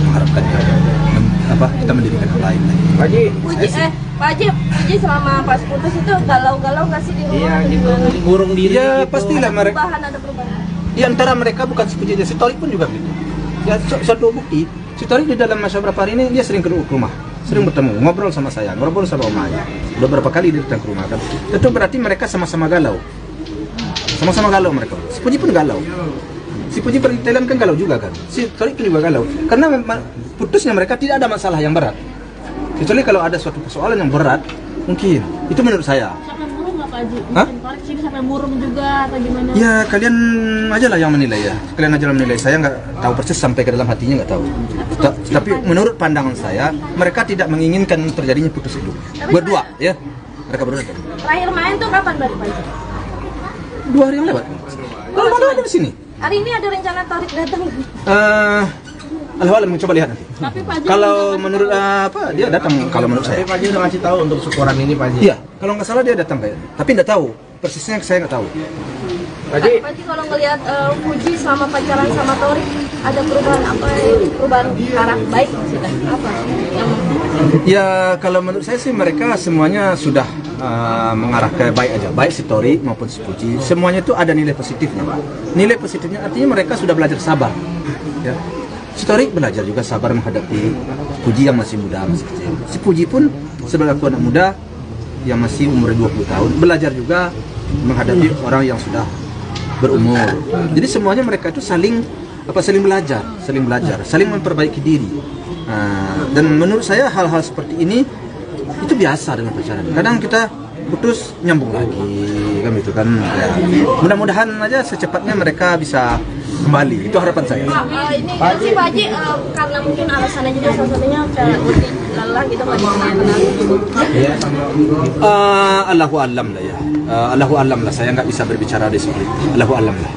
mengharapkan kita mendidikan yang lain. Pak Haji selama pas putus itu galau-galau nggak sih di rumah? Iya, ngurung diri ya gitu. pastilah mereka. Ada perubahan. Di antara mereka bukan si Puji aja, si Torik pun juga gitu. Ya suatu bukti, si Torik di dalam masa berapa hari ini dia sering ke rumah, sering bertemu, ngobrol sama saya, ngobrol sama omanya. Udah berapa kali dia datang ke rumah kan. Itu berarti mereka sama-sama galau. Sama-sama galau mereka. Si Puji pun galau. Si Puji pergi Thailand kan galau juga kan. Si Torik pun juga galau. Karena putusnya mereka tidak ada masalah yang berat. Kecuali kalau ada suatu persoalan yang berat, mungkin. Itu menurut saya. Sampai murung nggak Pak Haji? Hah? Torik sini sampai murung juga atau gimana? Ya kalian aja lah yang menilai ya. Kalian aja yang menilai. Saya nggak tahu persis sampai ke dalam hatinya, nggak tahu. Tapi menurut pandangan saya, mereka tidak menginginkan terjadinya putus itu. Berdua, ya. Mereka berdua. Terakhir main tuh kapan Pak Haji? 2 hari yang lewat. Kalau mau ada di sini. Hari ini ada rencana Torik datang? Alhamdulillah, coba lihat nanti. Tapi Pak Haji Kalau menurut dia datang kalau menurut saya. Pak Haji udah ngasih tahu untuk syukuran ini Pak Haji. Iya, kalau nggak salah dia datang kayak. Tapi nggak tahu persisnya, saya nggak tahu. Pak Haji kalau ngelihat Fuji selama pacaran sama Torik ada perubahan apa? Perubahan arah baik maksudnya apa? Yang Ya kalau menurut saya sih mereka semuanya sudah mengarah ke baik aja, baik si Torik maupun si Fuji. Semuanya itu ada nilai positifnya, Pak. Nilai positifnya artinya mereka sudah belajar sabar. Ya. Si Torik belajar juga sabar menghadapi Fuji yang masih muda, masih kecil. Si Fuji pun sebagai anak muda yang masih umur 20 tahun belajar juga menghadapi orang yang sudah berumur. Jadi semuanya mereka itu saling belajar, saling memperbaiki diri. Dan menurut saya hal-hal seperti ini itu biasa dengan pacaran. Kadang kita putus nyambung lagi, kan gitu kan. Ya. Mudah-mudahan aja secepatnya mereka bisa kembali. Itu harapan saya. ini kan sih Pak Haji karena mungkin alasannya juga salah satunya kayak Uti lelah gitu nggak dikenal gitu. Allahu alam lah ya. Allahu alam lah. Saya nggak bisa berbicara di soal itu. Allahu alam lah.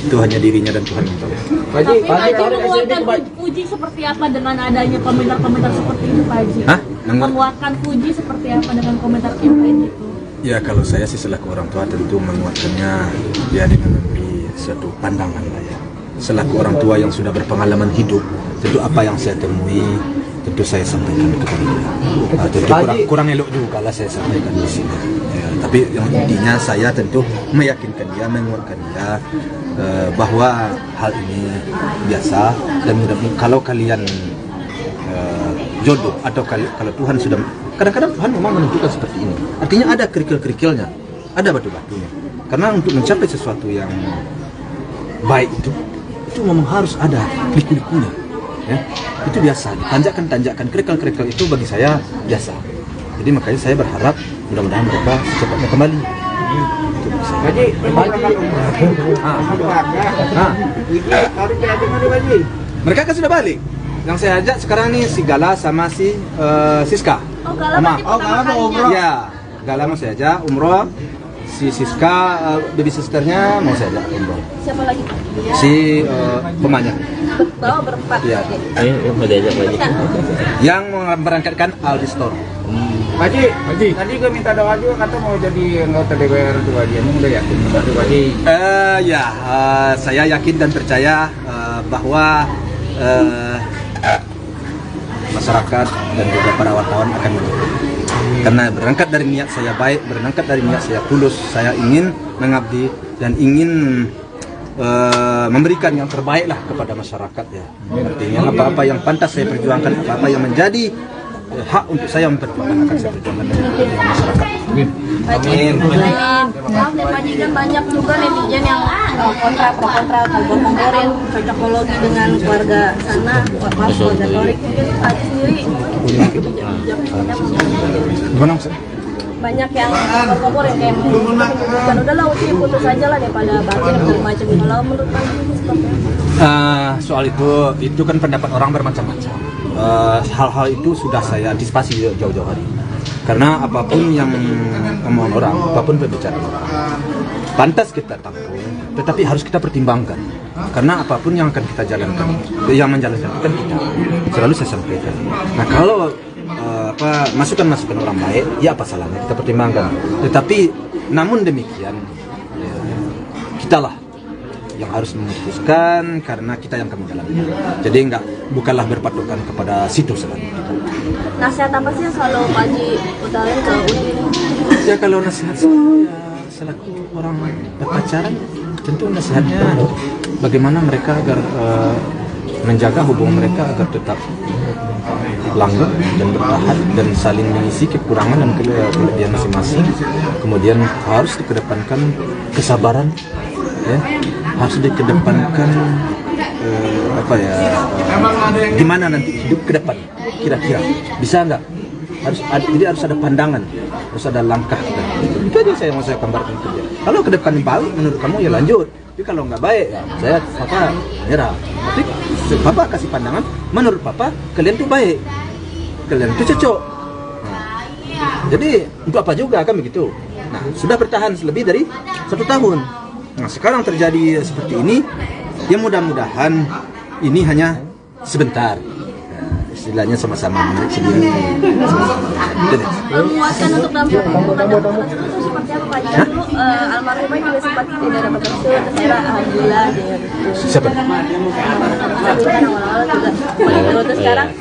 Itu hanya dirinya dan Tuhan yang tahu. Tapi Pak Haji menguatkan Fuji seperti apa dengan adanya komentar-komentar seperti itu Pak Haji? Hah? Menguatkan Fuji seperti apa dengan komentar yang kayak gitu? Ya kalau saya sih selaku orang tua tentu menguatkannya ya dengan memberi suatu pandangan lah ya. Selaku orang tua yang sudah berpengalaman hidup, tentu apa yang saya temui tentu saya sampaikan kepada dia. Tentu kurang elok juga lah saya sampaikan di sini. Ya, tapi yang intinya saya tentu meyakinkan dia, menguatkan dia bahwa hal ini biasa dan mudah-mudahan kalau kalian jodoh atau kalau Tuhan sudah, kadang-kadang Tuhan memang menentukan seperti ini. Artinya ada kerikil-kerikilnya, ada batu-batunya. Karena untuk mencapai sesuatu yang baik itu memang harus ada liku-likunya. Ya, itu biasa. Tanjakan-tanjakan, kerikil-kerikil itu bagi saya biasa. Jadi makanya saya berharap mudah-mudahan mereka secepatnya kembali. Mereka kan sudah balik. Yang saya ajak sekarang nih si Gala sama si Siska. Oh Gala berarti pertama kalinya? Ya, Gala mau saya ajak umroh. Si Siska, baby sisternya mau saya ajak umroh. Siapa lagi? Si pemanya. Bawa berempat. Iya. Mau diajak lagi. Yang berangkatkan Aldi Store. Pak Haji, tadi gue minta doa juga kata mau jadi anggota DPR tuh Haji. Emang udah yakin Pak Haji? Saya yakin dan percaya bahwa masyarakat dan juga para wartawan akan mendukung. Karena berangkat dari niat saya baik, berangkat dari niat saya tulus, saya ingin mengabdi dan ingin memberikan yang terbaik lah kepada masyarakat ya. Artinya apa-apa yang pantas saya perjuangkan, apa-apa yang menjadi hak untuk saya memperjuangkan akan saya perjuangkan dengan masyarakat. Amin. Maaf ya Pak Haji, kan banyak juga netizen yang pro kontra, kompor-komporin cocokologi dengan keluarga sana, keluarga Torik. Mungkin Pak Haji sendiri Gimana maksudnya? banyak yang kompor-komporin kayak kan udahlah Uti putus aja lah daripada batin dan macam. Kalau menurut Pak Haji seperti apa? Soal itu kan pendapat orang bermacam-macam. Hal-hal itu sudah saya antisipasi jauh-jauh hari. Karena apapun yang omongan orang, apapun pembicaraan orang, pantas kita tampung, tetapi harus kita pertimbangkan. Karena apapun yang akan kita jalankan, yang menjalankan kan kita. Selalu saya sampaikan. Nah kalau masukan-masukan orang baik, ya apa salahnya kita pertimbangkan. Tetapi namun demikian, kitalah yang harus memutuskan karena kita yang akan menjalankan. Jadi bukanlah berpatokan kepada situ selanjutnya. Nasihat apa sih yang selalu Pak Haji utarain ke Uti? Ya kalau nasihat saya selaku orang berpacaran, tentu nasihatnya bagaimana mereka agar menjaga hubungan mereka agar tetap langgeng dan bertahan dan saling mengisi kekurangan dan kelebihan masing-masing. Kemudian harus dikedepankan kesabaran, ya, harus dikedepankan gimana nanti hidup ke depan kira-kira bisa nggak, jadi harus ada pandangan, harus ada langkah itu aja saya mau saya gambarkan ke dia. Kalau ke depan baik menurut kamu ya lanjut, tapi kalau nggak baik ya papa nyerah. Tapi papa kasih pandangan, menurut papa kalian tuh baik, kalian tuh cocok. Jadi untuk apa juga kan begitu. Nah, sudah bertahan lebih dari 1 tahun. Nah, sekarang terjadi seperti ini, ya mudah-mudahan ini hanya sebentar. Istilahnya sama-sama menarik sendiri. Memuaskan untuk dampak hubungan itu seperti apa Pak? Jadi dulu almarhumah juga sempat tidak dapat restu, ternyata alhamdulillah dengan itu. Siapa? Awal-awal juga paling terus sekarang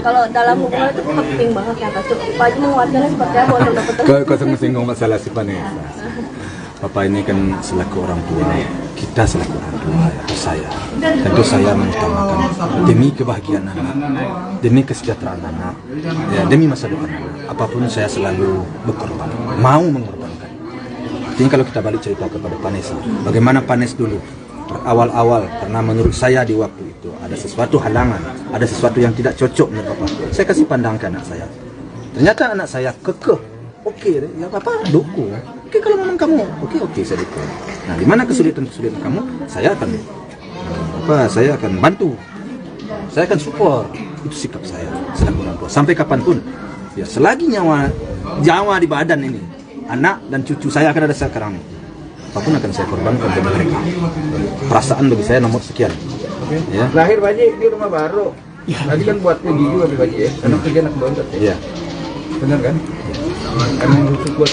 kalau dalam hubungan itu penting banget yang restu. Pak Haji menguatkannya seperti apa untuk dapat restu? Kau singgung masalah si Vanessa. Papa ini kan selaku orang tua, kita selaku orang tua, saya. Tentu saya mengutamakan demi kebahagiaan anak, demi kesejahteraan anak, ya, demi masa depan anak. Apapun saya selalu berkorban, mau mengorbankan. Jadi kalau kita balik cerita kepada Vanessa, bagaimana Vanessa dulu awal-awal, karena menurut saya di waktu itu ada sesuatu halangan, ada sesuatu yang tidak cocok menurut Papa. Saya kasih pandang ke anak saya. Ternyata anak saya kekeh. Oke, ya Papa dukung. Oke, kalau memang kamu, oke, saya dukung. Nah, di mana kesulitan kamu, saya akan bantu. Saya akan support. Itu sikap saya selaku orang tua. Sampai kapanpun, ya selagi nyawa di badan ini, anak dan cucu saya akan ada sekarang. Apapun akan saya korbankan bagi mereka. Perasaan bagi saya nomor sekian. Ya. Lahir Pak Haji di rumah baru. Tadi kan buat Puji juga Pak Haji ya. Anak Puji anak bontot ya. Iya. Benar kan? Karena khusus buat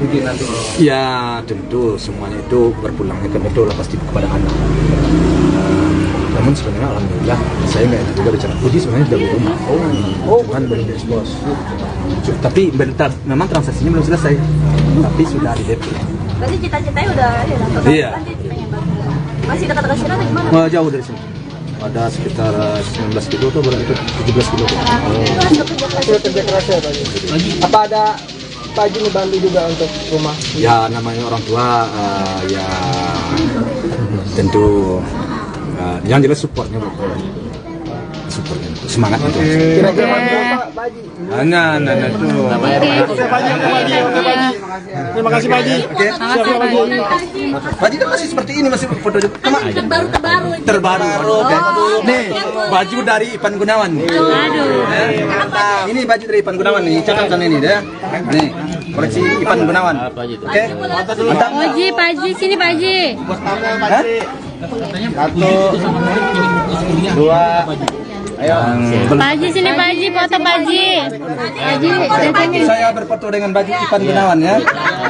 Puji nanti. Ya tentu semuanya itu berpulangnya kan itu pasti kepada anak. Namun sebenarnya alhamdulillah saya nggak juga bicara Puji sebenarnya sudah di rumah. Cuman belum diekspos. Tapi memang transaksinya belum selesai. Tapi sudah di DP. Berarti cita-citanya udah ya. Iya. Masih dekat-dekat sini atau gimana? Jauh dari sini. Ada sekitar 19 kilo atau berapa itu 17 kilo. Kerja keras ya Pak Haji. Apa ada Pak Haji ngebantu juga untuk rumah? Ya namanya orang tua ya tentu yang jelas supportnya semangat untuk Kira-kira berapa Pak Haji? nah itu Terima kasih Pak Haji. Pak Haji kan masih seperti ini, masih foto juga terbaru nih baju dari Ipan Gunawan nih. Ini baju dari Ipan Gunawan nih, catatan ini deh nih koleksi Ipan Gunawan. Oke, mantap. Pak Haji sini Pak Haji. 1, 2. Ayo. Pak Haji sini Pak Haji, foto Pak Haji. Saya berfoto dengan baju Ipan Gunawan ya.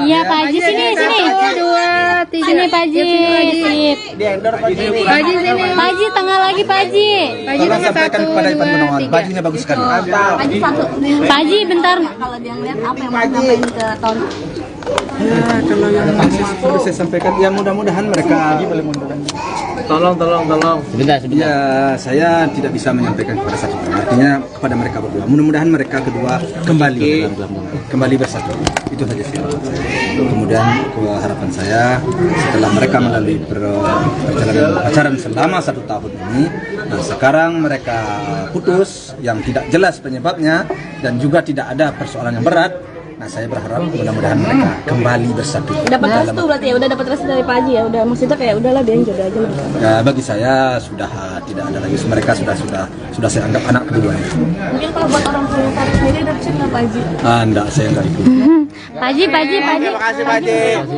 Iya Pak Haji sini. 1, 2, 3. Sini Pak Haji. Sip. Pak Haji sini. Pak Haji tengah lagi Pak Haji. Tolong sampaikan kepada Ipan Gunawan, bajunya bagus sekali. Pak Haji satu. Pak Haji bentar. Kalau dia ngeliat apa yang mau ngapain ke tahun? Ya, kalau yang perlu saya sampaikan, ya mudah-mudahan mereka Tolong. Sebentar. ya saya tidak bisa menyampaikan kepada satu orang. Artinya kepada mereka berdua. Mudah-mudahan mereka kedua kembali bersatu. Itu saja sih harapan saya. Kemudian harapan saya setelah mereka melalui perjalanan pacaran selama 1 tahun ini, nah sekarang mereka putus yang tidak jelas penyebabnya dan juga tidak ada persoalan yang berat. Nah, saya berharap mudah-mudahan mereka kembali bersatu. Dapat restu berarti ya, udah dapat restu dari Pak Haji ya, udah maksudnya kayak udahlah dia yang jodoh aja mereka. Ya, bagi saya sudah tidak ada lagi, mereka sudah saya anggap anak kedua. Mungkin kalau buat orang tua yang tarik sendiri udah cek nggak Pak Haji? Enggak, saya enggak ikut. Pak Haji. Terima kasih Pak Haji.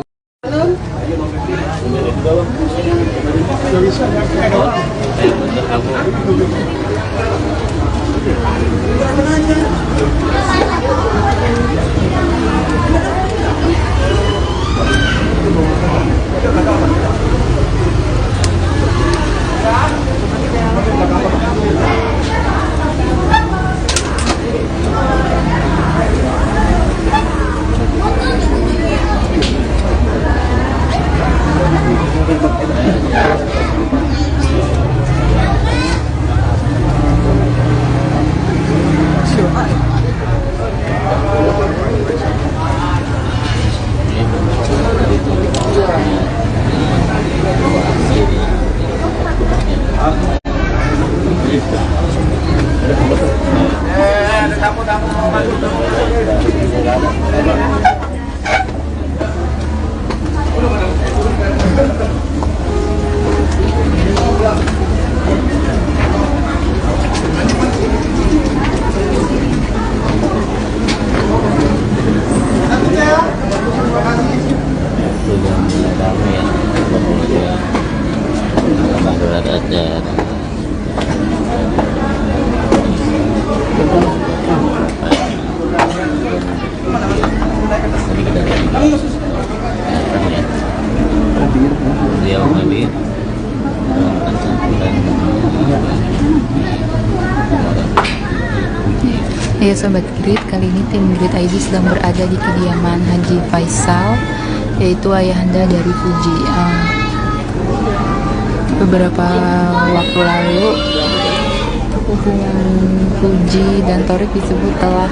ada. Beliau hadir. Ya Sobat Grid, kali ini tim Grid ID sedang berada di kediaman Haji Faisal, yaitu ayahanda dari Fuji. Beberapa waktu lalu hubungan Fuji dan Thorik disebut telah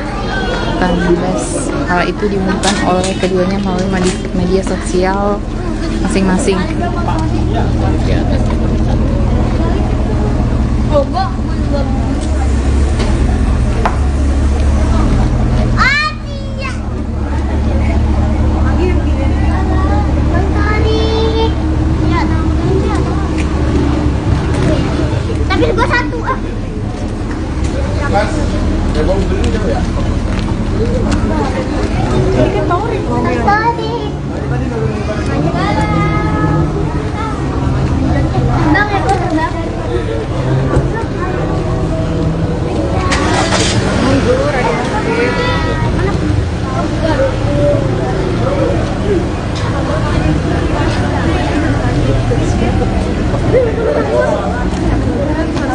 kandas. Hal itu diumumkan oleh keduanya melalui media sosial masing-masing. Tapi gua satu Mas, ya mau beli dong ya? Ini kan Thorik tadi. Bang, ya gua terbang.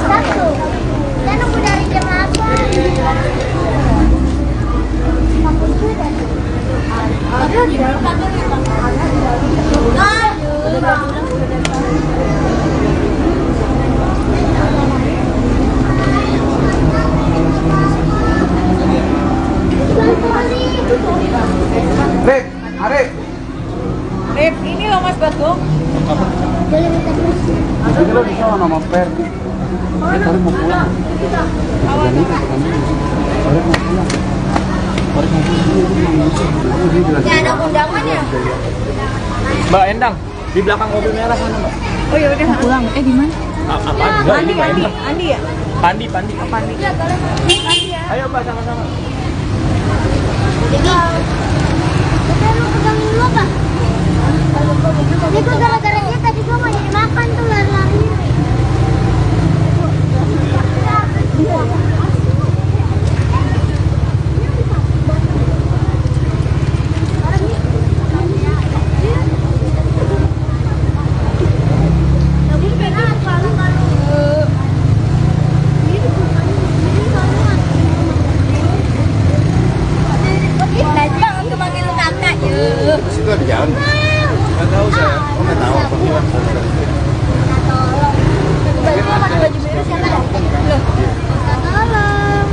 Satu. Dan nunggu dari jam 8. Rip, Arif. Rip, ini loh Mas Bagong. Ini lo bisa nama Per. Tarik mau pulang. Jadi Tarik mau pulang. Ya ada undangan ya? Mbak Endang, di belakang mobil merah sana, Mbak. Oh ya udah Pulang, di mana? Apa? Enggak, ini Mbak Endang. Andi ya? Pandi. Oh, Pandi. Iya, boleh. Andi ya. Ayo Mbak, sama-sama. Jadi, kita lu pegang dulu apa? Ini kok gara-gara dia tadi gua mau jadi makan tuh lari-lari. Situ ada jalan. Nggak tahu saya. Oh, nggak tahu. Aku bilang. Baju biru siapa? Loh. Tolong.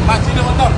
Mas, sini motor.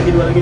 Dua lagi.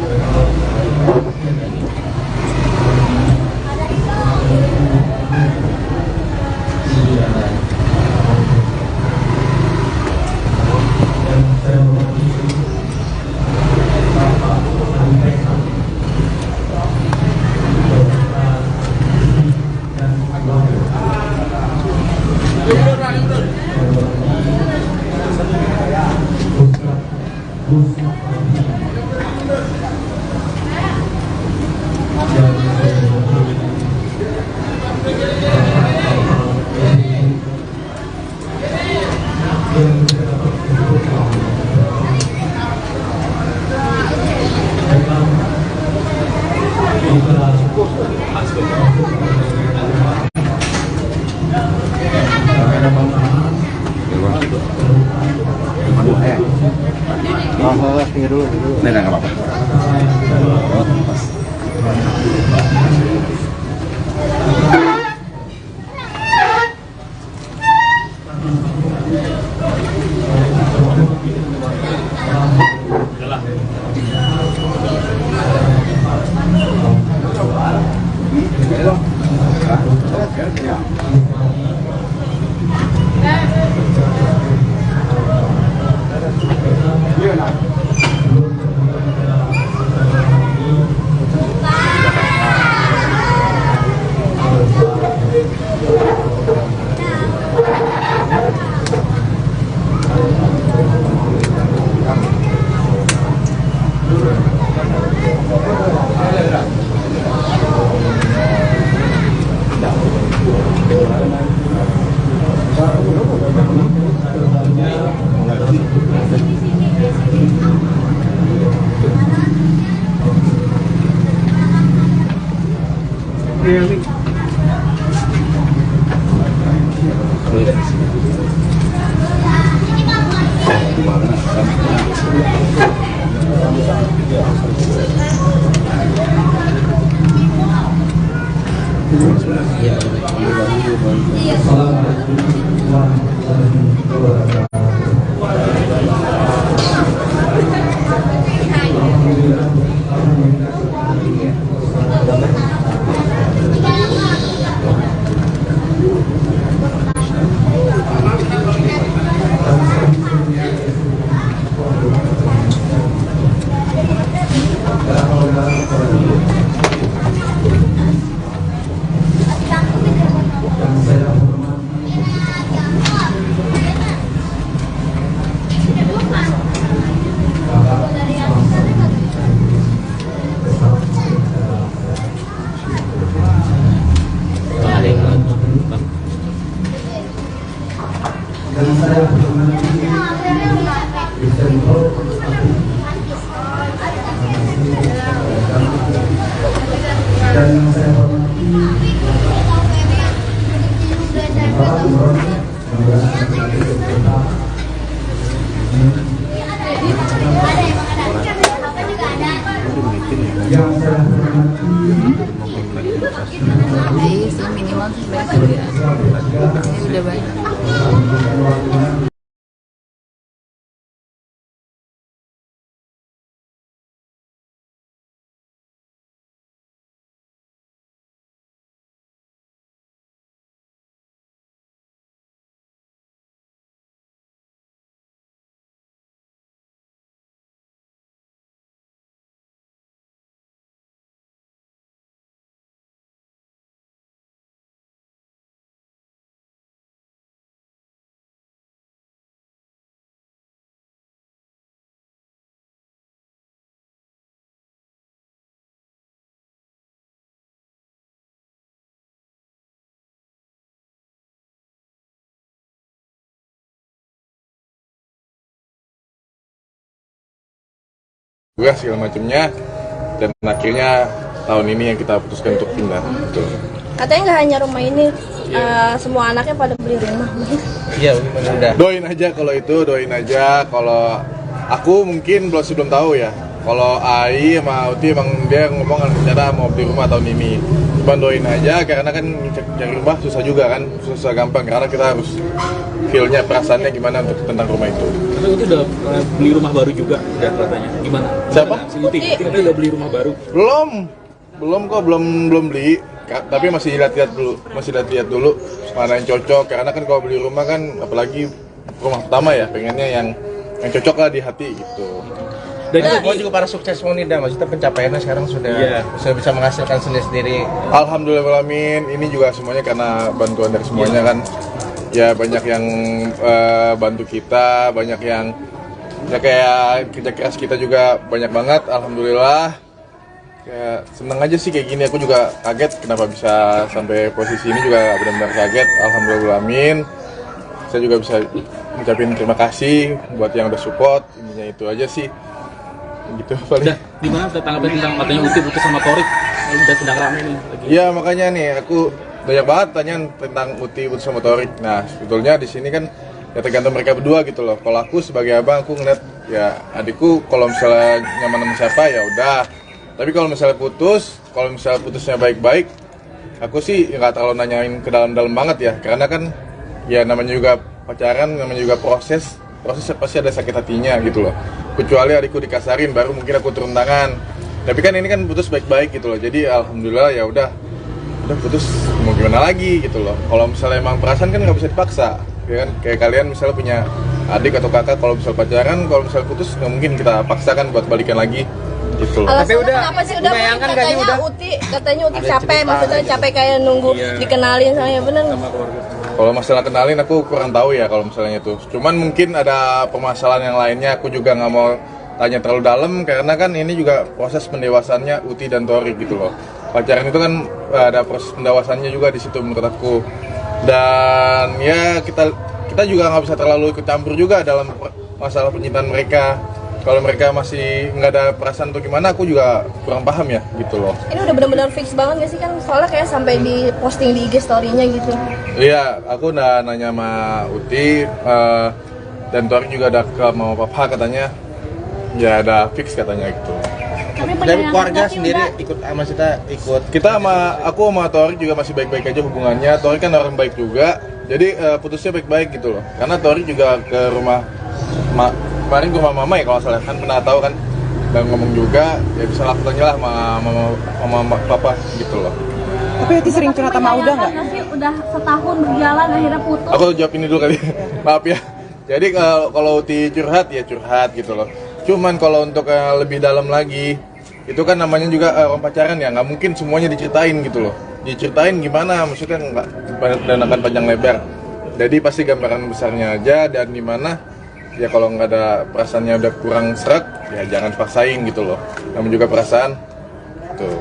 Iya sih, minimal sebenarnya ini udah banyak. Juga segala macamnya, dan akhirnya tahun ini yang kita putuskan untuk pindah. Betul. Katanya nggak hanya rumah ini, semua anaknya pada beli rumah. Iya, udah. Doain aja kalau itu, doain aja. Kalau aku mungkin belum tahu ya. Kalau Ai sama Uti emang dia ngomong rencana mau beli rumah tahun ini. Cuman doain aja, karena kan cari rumah susah juga kan, susah gampang. Karena kita harus feel-nya, perasaannya gimana untuk tentang rumah itu. Karena Uti udah beli rumah baru juga, udah katanya. Gimana? Siapa? Si Uti udah beli rumah baru. Belum kok, belum beli. Tapi masih lihat-lihat dulu mana yang cocok. Karena kan kalau beli rumah kan, apalagi rumah pertama ya, pengennya yang cocok lah di hati gitu. Dan juga para sukses Monida, maksudnya pencapaiannya sekarang sudah bisa menghasilkan sendiri. Alhamdulillahirrahmanirrahim. Ini juga semuanya karena bantuan dari semuanya kan. Ya banyak yang bantu kita, banyak yang ya kayak kerja keras kita juga banyak banget. Alhamdulillah. Ya seneng aja sih kayak gini. Aku juga kaget kenapa bisa sampai posisi ini, juga benar-benar kaget. Alhamdulillahirrahmanirrahim. Saya juga bisa ngucapin terima kasih buat yang udah support. Intinya itu aja sih. Gitu paling. Gimana tanggapan tentang katanya Uti putus sama Torik? Udah sedang rame nih lagi. Iya, makanya nih aku banyak banget tanya tentang Uti putus sama Torik. Nah, sebetulnya di sini kan ya tergantung mereka berdua gitu loh. Kalau aku sebagai abang, aku ngeliat ya adikku kalau misalnya nyaman sama siapa ya udah. Tapi kalau misalnya putusnya baik-baik, aku sih nggak terlalu nanyain ke dalam-dalam banget ya. Karena kan ya namanya juga pacaran, namanya juga proses pasti ada sakit hatinya gitu loh. Kecuali adikku dikasarin, baru mungkin aku turun tangan. Tapi kan ini kan putus baik-baik gitu loh. Jadi alhamdulillah ya udah, udah putus mau gimana lagi gitu loh. Kalau misalnya emang perasaan kan nggak bisa dipaksa, ya kan? Kayak kalian misalnya punya adik atau kakak, kalau misal pacaran, kalau misal putus nggak mungkin kita paksakan buat balikan lagi gitu loh. Alasannya kenapa sih udah katanya Uti capek, maksudnya capek kayak nunggu dikenalin saya, bener nggak? Kalau masalah kenalin aku kurang tahu ya kalau misalnya itu. Cuman mungkin ada permasalahan yang lainnya, aku juga nggak mau tanya terlalu dalam karena kan ini juga proses pendewasannya Uti dan Torik gitu loh. Pacaran itu kan ada proses pendewasannya juga di situ menurut aku. Dan ya kita juga nggak bisa terlalu ikut campur juga dalam masalah percintaan mereka. Kalau mereka masih nggak ada perasaan atau gimana, aku juga kurang paham ya gitu loh. Ini udah benar-benar fix banget gak sih, kan soalnya kayak sampai di posting di IG story-nya gitu. Iya, aku udah nanya sama Uti dan Torik juga ada ke mau papa katanya. Ya ada fix katanya gitu. Dari keluarga sendiri ikut kita aku sama Torik juga masih baik-baik aja hubungannya. Torik kan orang baik juga, jadi putusnya baik-baik gitu loh. Karena Torik juga ke rumah kemarin ke rumah mama ya kalau salah, kan pernah tahu kan, dan ngomong juga ya bisa lakukannya lah sama papa gitu loh. Tapi Uti sering curhat sama Uda nggak? Udah setahun berjalan akhirnya putus. Aku jawab ini dulu kali. Maaf ya. Jadi kalau Uti curhat ya curhat gitu loh. Cuman kalau untuk lebih dalam lagi, itu kan namanya juga orang pacaran ya, nggak mungkin semuanya diceritain gitu loh. Diceritain gimana, maksudnya nggak dan akan panjang lebar. Jadi pasti gambaran besarnya aja, dan gimana ya kalau nggak ada perasaannya udah kurang serak, ya jangan paksain gitu loh. Namanya juga perasaan tuh.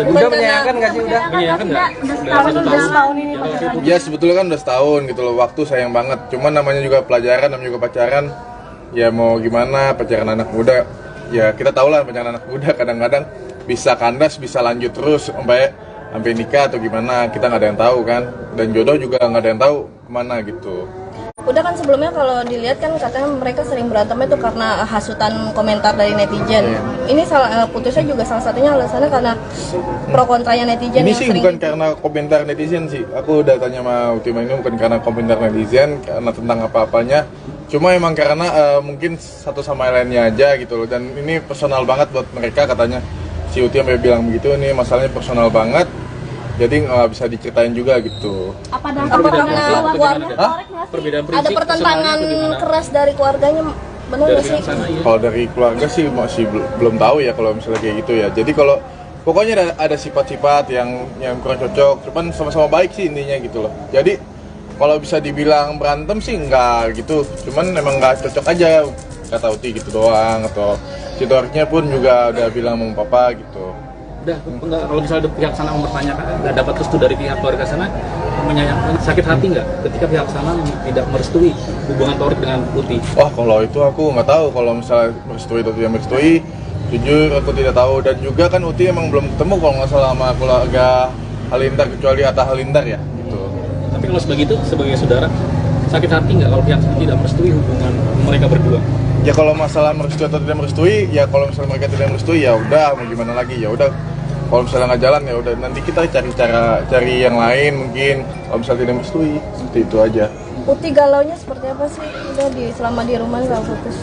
Udah menyayangkan nggak sih? Menyayangkan nggak? Udah setahun ini pacaran. Ya sebetulnya kan udah setahun gitu loh, waktu sayang banget. Cuman namanya juga pelajaran, namanya juga pacaran. Ya mau gimana, pacaran anak muda. Ya kita tahu lah pacaran anak muda kadang-kadang bisa kandas, bisa lanjut terus sampai nikah atau gimana, kita nggak ada yang tahu kan. Dan jodoh juga nggak ada yang tahu kemana gitu. Udah kan sebelumnya kalau dilihat kan katanya mereka sering berantemnya itu karena hasutan komentar dari netizen. Ini putusnya juga salah satunya alasannya karena pro kontranya netizen. Ini yang sih sering bukan karena komentar netizen sih. Aku udah tanya sama Ultima ini bukan karena komentar netizen, karena tentang apa-apanya. Cuma emang karena mungkin satu sama lainnya aja gitu loh. Dan ini personal banget buat mereka katanya. Si Uti sampai bilang begitu, ini masalahnya personal banget. Jadi nggak bisa diceritain juga gitu. Apa karena perbedaan prinsip, ada pertentangan keras dari keluarganya, benar nggak sih? Kalau dari keluarga sih masih belum tahu ya kalau misalnya kayak gitu ya. Jadi kalau pokoknya ada sifat-sifat yang kurang cocok, cuman sama-sama baik sih intinya gitu loh. Jadi kalau bisa dibilang berantem sih enggak gitu, cuman emang nggak cocok aja kata Uti gitu doang. Atau si Toriknya pun juga udah bilang sama papa gitu. Udah, enggak, kalau misalnya pihak sana mempertanyakan, nggak dapat restu dari pihak keluarga sana, menyayangkan, sakit hati nggak ketika pihak sana tidak merestui hubungan Torik dengan Uti? Wah kalau itu aku nggak tahu kalau misalnya merestui atau tidak merestui, jujur aku tidak tahu. Dan juga kan Uti emang belum ketemu kalau nggak salah sama keluarga Halilintar, kecuali Atta Halilintar ya gitu. Tapi kalau sebagai saudara, sakit hati nggak kalau pihak sana tidak merestui hubungan mereka berdua? Ya kalau masalah merestui atau tidak merestui, ya kalau misalnya mereka tidak merestui ya udah, mau gimana lagi, ya udah. Kalau misalnya nggak jalan ya udah, nanti kita cari yang lain mungkin. Kalau misalnya tidak merestui, seperti itu aja. Uti galaunya seperti apa sih? Udah selama di rumah nggak putus?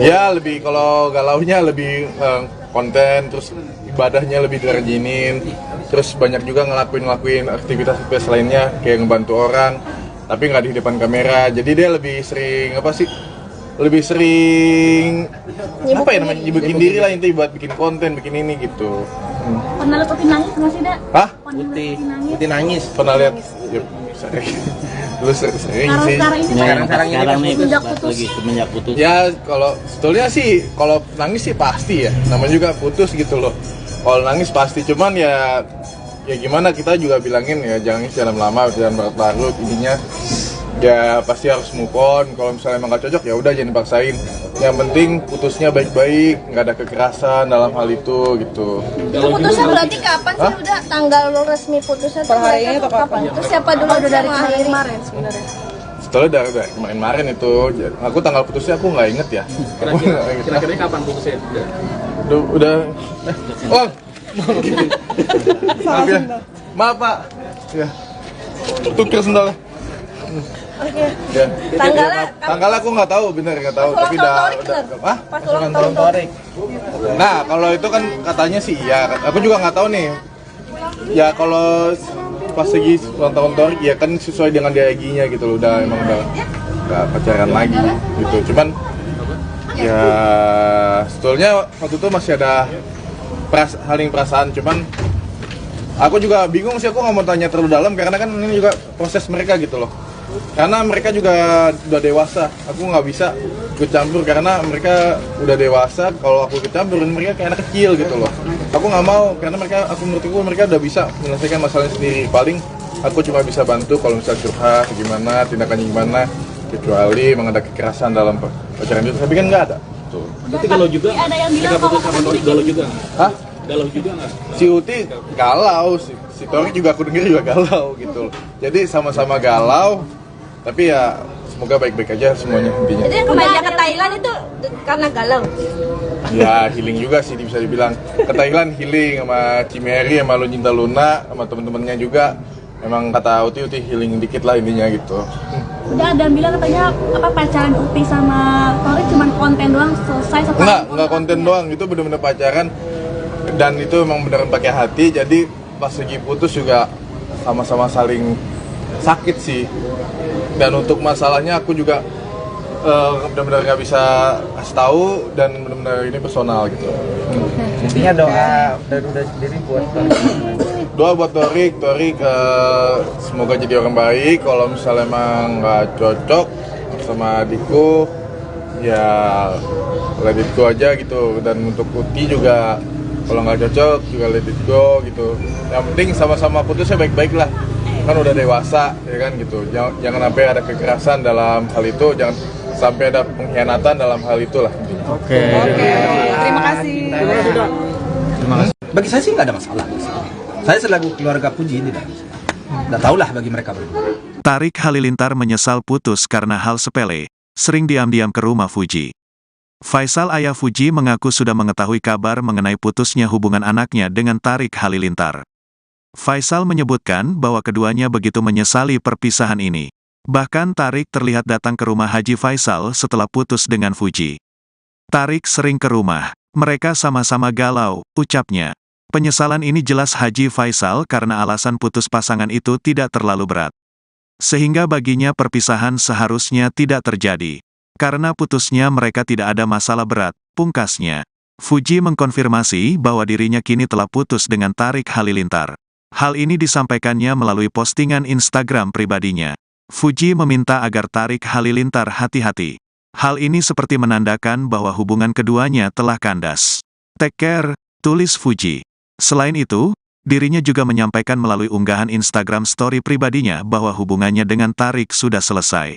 Ya lebih, kalau galaunya lebih konten, terus ibadahnya lebih dirajinin, terus banyak juga ngelakuin aktivitas lainnya kayak ngebantu orang, tapi nggak di depan kamera. Jadi dia lebih sering lebih sering apa ya namanya, nyibukin diri lah intinya buat bikin konten, bikin ini gitu. Pernah lihat Uti nangis nggak sih, Dak? Hah? Uti nangis. Pernah lihat? Ya, sering. Dulu sering sih. Sekarang nih semenjak putus. Ya kalau sebetulnya sih kalau nangis sih pasti ya. Namanya juga putus gitu loh. Kalau nangis pasti, cuman ya gimana, kita juga bilangin ya jangan lama-lama, jangan berlarut. Intinya ya pasti harus move on. Kalau misalnya emang gak cocok ya udah, jangan dipaksain. Yang penting putusnya baik-baik, nggak ada kekerasan dalam hal itu gitu. Itu putusnya berarti kapan sih? Udah tanggal resmi putusnya tuh mereka kapan? Terus siapa dulu dari kemarin sebenarnya? Setelah udah kemarin itu, aku tanggal putusnya aku nggak inget ya. Kira-kira kapan putusnya? Udah. Oh. Maaf Pak. Ya. Tukar sendalnya. Oke. Ya. Tanggalnya aku nggak tahu, bener nggak tahu. Tapi udah. Pas ulang tahun Torik. Nah kalau itu kan katanya sih iya. Aku juga nggak tahu nih. ya kalau pas lagi ulang tahun Torik ya kan sesuai dengan DIG-nya gitu loh, udah nggak pacaran lagi gitu. Cuman ya sebetulnya waktu itu masih ada saling perasaan, cuman aku juga bingung sih, aku nggak mau tanya terlalu dalam karena kan ini juga proses mereka gitu loh. Karena mereka juga udah dewasa, aku nggak bisa ikut campur karena mereka udah dewasa. Kalau aku ikut campur, mereka kayak anak kecil gitu loh. Aku nggak mau karena menurutku mereka udah bisa menyelesaikan masalahnya sendiri. Paling aku cuma bisa bantu kalau misalnya curhat gimana, tindakannya gimana, kecuali emang ada kekerasan dalam pacaran itu. Tapi kan nggak ada. Tuh. Berarti galau juga, ada yang bilang mereka putus sama Torik galau juga? Hah? Galau juga nggak? Si Uti galau, si Torik juga aku denger juga galau gitu. Jadi sama-sama galau, tapi ya semoga baik-baik aja semuanya intinya. Jadi kembali ke Thailand itu karena galau. Ya healing juga sih bisa dibilang. Ke Thailand healing sama Cimeri, sama Luncinta Luna, sama temen-temennya juga. Emang kata Uti healing dikit lah intinya gitu. Udah ada yang bilang katanya pacaran Upi sama Torik cuman konten doang, selesai setelah. Enggak konten doang, itu bener-bener pacaran. Dan itu emang beneran pakai hati, jadi pas lagi putus juga sama-sama saling sakit sih. Dan untuk masalahnya aku juga benar-benar nggak bisa kasih tahu dan benar-benar ini personal gitu. Intinya doa dari udah sendiri buat Doa buat Torik semoga jadi orang baik. Kalau misalnya emang nggak cocok sama adikku, ya let it go aja gitu. Dan untuk Uti juga kalau nggak cocok juga let it go gitu. Yang penting sama-sama putusnya baik-baik lah. Kan udah dewasa ya kan gitu. Jangan sampai ada kekerasan dalam hal itu, jangan sampai ada pengkhianatan dalam hal itulah. Oke, terima kasih. Terima kasih. Bagi saya sih nggak ada masalah. Saya selaku keluarga Fuji tidak bisa. Nggak tahulah bagi mereka berdua. Tarik Halilintar menyesal putus karena hal sepele, sering diam-diam ke rumah Fuji. Faisal ayah Fuji mengaku sudah mengetahui kabar mengenai putusnya hubungan anaknya dengan Tarik Halilintar. Faisal menyebutkan bahwa keduanya begitu menyesali perpisahan ini. Bahkan Tarik terlihat datang ke rumah Haji Faisal setelah putus dengan Fuji. Tarik sering ke rumah, mereka sama-sama galau, ucapnya. Penyesalan ini jelas Haji Faisal karena alasan putus pasangan itu tidak terlalu berat. Sehingga baginya perpisahan seharusnya tidak terjadi. Karena putusnya mereka tidak ada masalah berat, pungkasnya. Fuji mengkonfirmasi bahwa dirinya kini telah putus dengan Tarik Halilintar. Hal ini disampaikannya melalui postingan Instagram pribadinya. Fuji meminta agar Tarik Halilintar hati-hati. Hal ini seperti menandakan bahwa hubungan keduanya telah kandas. Take care, tulis Fuji. Selain itu, dirinya juga menyampaikan melalui unggahan Instagram story pribadinya bahwa hubungannya dengan Tarik sudah selesai.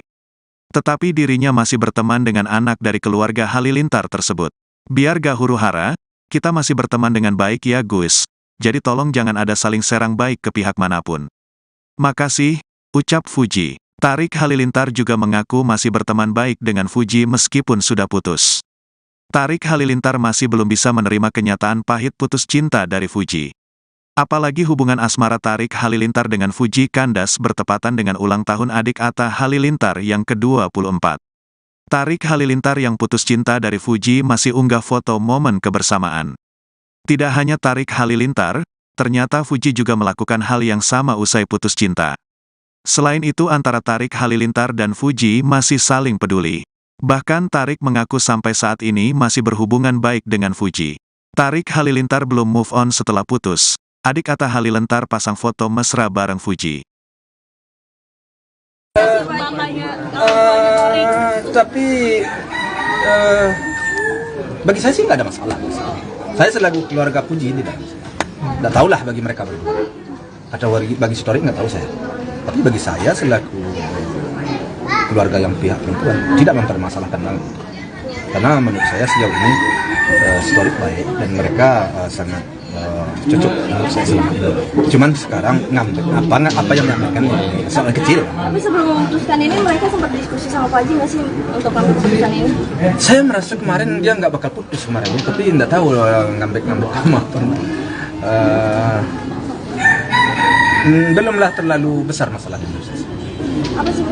Tetapi dirinya masih berteman dengan anak dari keluarga Halilintar tersebut. Biar gak huru-hara, kita masih berteman dengan baik ya Gus. Jadi tolong jangan ada saling serang baik ke pihak manapun. Makasih, ucap Fuji. Tarik Halilintar juga mengaku masih berteman baik dengan Fuji meskipun sudah putus. Tarik Halilintar masih belum bisa menerima kenyataan pahit putus cinta dari Fuji. Apalagi hubungan asmara Tarik Halilintar dengan Fuji kandas bertepatan dengan ulang tahun adik Atta Halilintar yang ke-24. Tarik Halilintar yang putus cinta dari Fuji masih unggah foto momen kebersamaan. Tidak hanya Tarik Halilintar, ternyata Fuji juga melakukan hal yang sama usai putus cinta. Selain itu antara Tarik Halilintar dan Fuji masih saling peduli. Bahkan Tarik mengaku sampai saat ini masih berhubungan baik dengan Fuji. Tarik Halilintar belum move on setelah putus. Adik Atta Halilintar pasang foto mesra bareng Fuji. Tapi bagi saya sih nggak ada masalah. Saya selaku keluarga Fuji tidak bisa. Nggak tahulah bagi mereka berdua. Atau bagi si Torik nggak tahu saya. Tapi bagi saya selaku keluarga yang pihak perempuan tidak mempermasalahkan lagi. Karena menurut saya sejauh ini Torik baik dan mereka sangat cocok menurut saya selama ini. Cuman sekarang apa yang diamalkan soal kecil. Tapi sebelum memutuskan ini mereka sempat diskusi sama Pak Haji nggak sih untuk keputusan ini? Saya merasa kemarin dia nggak bakal putus kemarin, tapi nggak tahu ngambek-ngambek sama apa. Belumlah terlalu besar masalah itu. Apa sih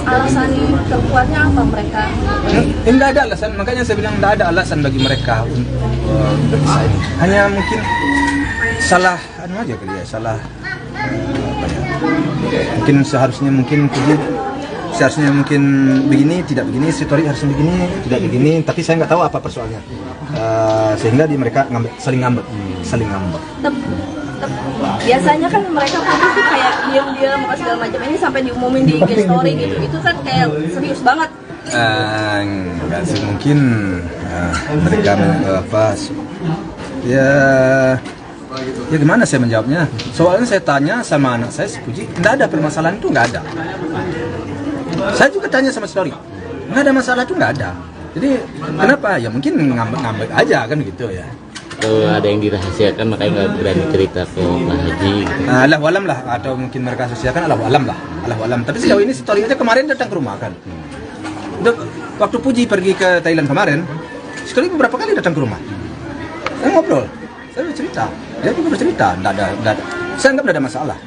alasan terkuatnya apa mereka? Tidak ada alasan, makanya saya bilang tidak ada alasan bagi mereka untuk berpisah ini. Hanya mungkin salah anu aja kali ya, salah apa ya, mungkin seharusnya begini, tidak begini, si Torik harusnya begini, tidak begini, tapi saya nggak tahu apa persoalannya. Sehingga mereka saling ngambek. Biasanya kan mereka putus tuh kayak diam-diam apa segala macam, ini sampai diumumin di IG story gitu, itu kan kayak serius banget. Enggak sih, mungkin mereka ya gimana saya menjawabnya? Soalnya saya tanya sama anak saya, si Puji, nggak ada permasalahan itu, nggak ada. Saya juga tanya sama Story, nggak ada masalah itu, nggak ada. Jadi kenapa? Ya mungkin ngambek aja kan gitu ya. Kalau ada yang dirahasiakan makanya nggak berani cerita ke Pak Haji. Allahu alam lah, atau mungkin mereka rahasiakan, Allahu alam lah, Allahu alam. Tapi sejauh ini Story aja kemarin datang ke rumah kan. Waktu Puji pergi ke Thailand kemarin, Story beberapa kali datang ke rumah. Saya ngobrol, saya cerita, dia juga bercerita, nggak ada. Saya anggap nggak ada masalah.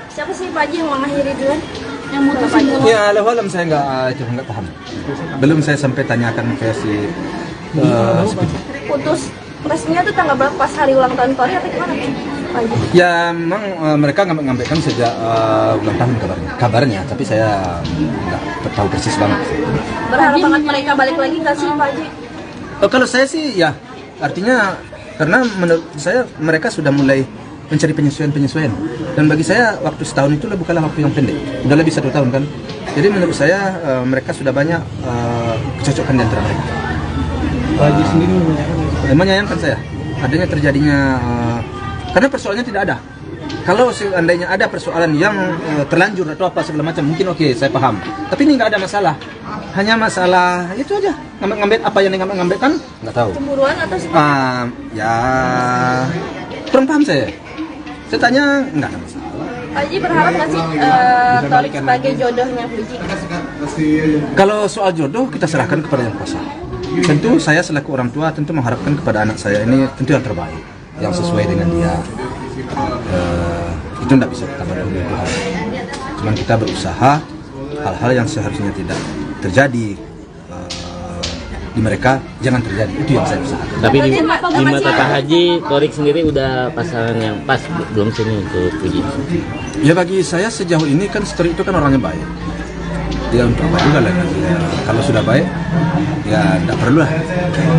Siapa sih Pak Haji yang mengakhiri duluan? Yang mutusin duluan? Ya, Allahu alam saya nggak paham. Belum saya sampai tanyakan ke si Puji. Putus resminya tuh tanggal berapa, pas hari ulang tahun Tori atau gimana Pak Haji? Ya memang mereka ngambek-ngambekkan sejak ulang tahun kabarnya, tapi saya nggak tahu persis banget. Berharap banget mereka balik lagi nggak sih Pak Haji? Kalau saya sih ya, artinya karena menurut saya mereka sudah mulai mencari penyesuaian, dan bagi saya waktu setahun itu bukanlah waktu yang pendek, udah lebih 1 tahun kan. Jadi menurut saya mereka sudah banyak kecocokan di antara mereka. Pak Haji sendiri menyayangkan saya adanya terjadinya karena persoalannya tidak ada. Kalau seandainya ada persoalan yang terlanjur atau apa segala macam, mungkin oke, saya paham. Tapi ini nggak ada masalah, hanya masalah itu aja, ngambek apa yang ngambek-ngambekkan nggak tahu. Cemburuan atau seperti? Ya kurang paham saya. Saya tanya nggak ada masalah. Pak Haji berharap nggak sih Torik sebagai jodohnya Puji? Kalau soal jodoh kita serahkan kepada Yang Kuasa. Tentu saya selaku orang tua tentu mengharapkan kepada anak saya ini tentu yang terbaik, yang sesuai dengan dia. Itu tidak bisa kita berdua. Cuman kita berusaha hal-hal yang seharusnya tidak terjadi di mereka jangan terjadi, itu yang saya usahakan. Tapi di mata Pak Haji, Torik sendiri udah pasangan yang pas belum sini untuk Puji? Ya bagi saya sejauh ini kan Story itu kan orangnya baik. Dia untuk apa juga lah. Kalau sudah baik, ya tidak perlu lah.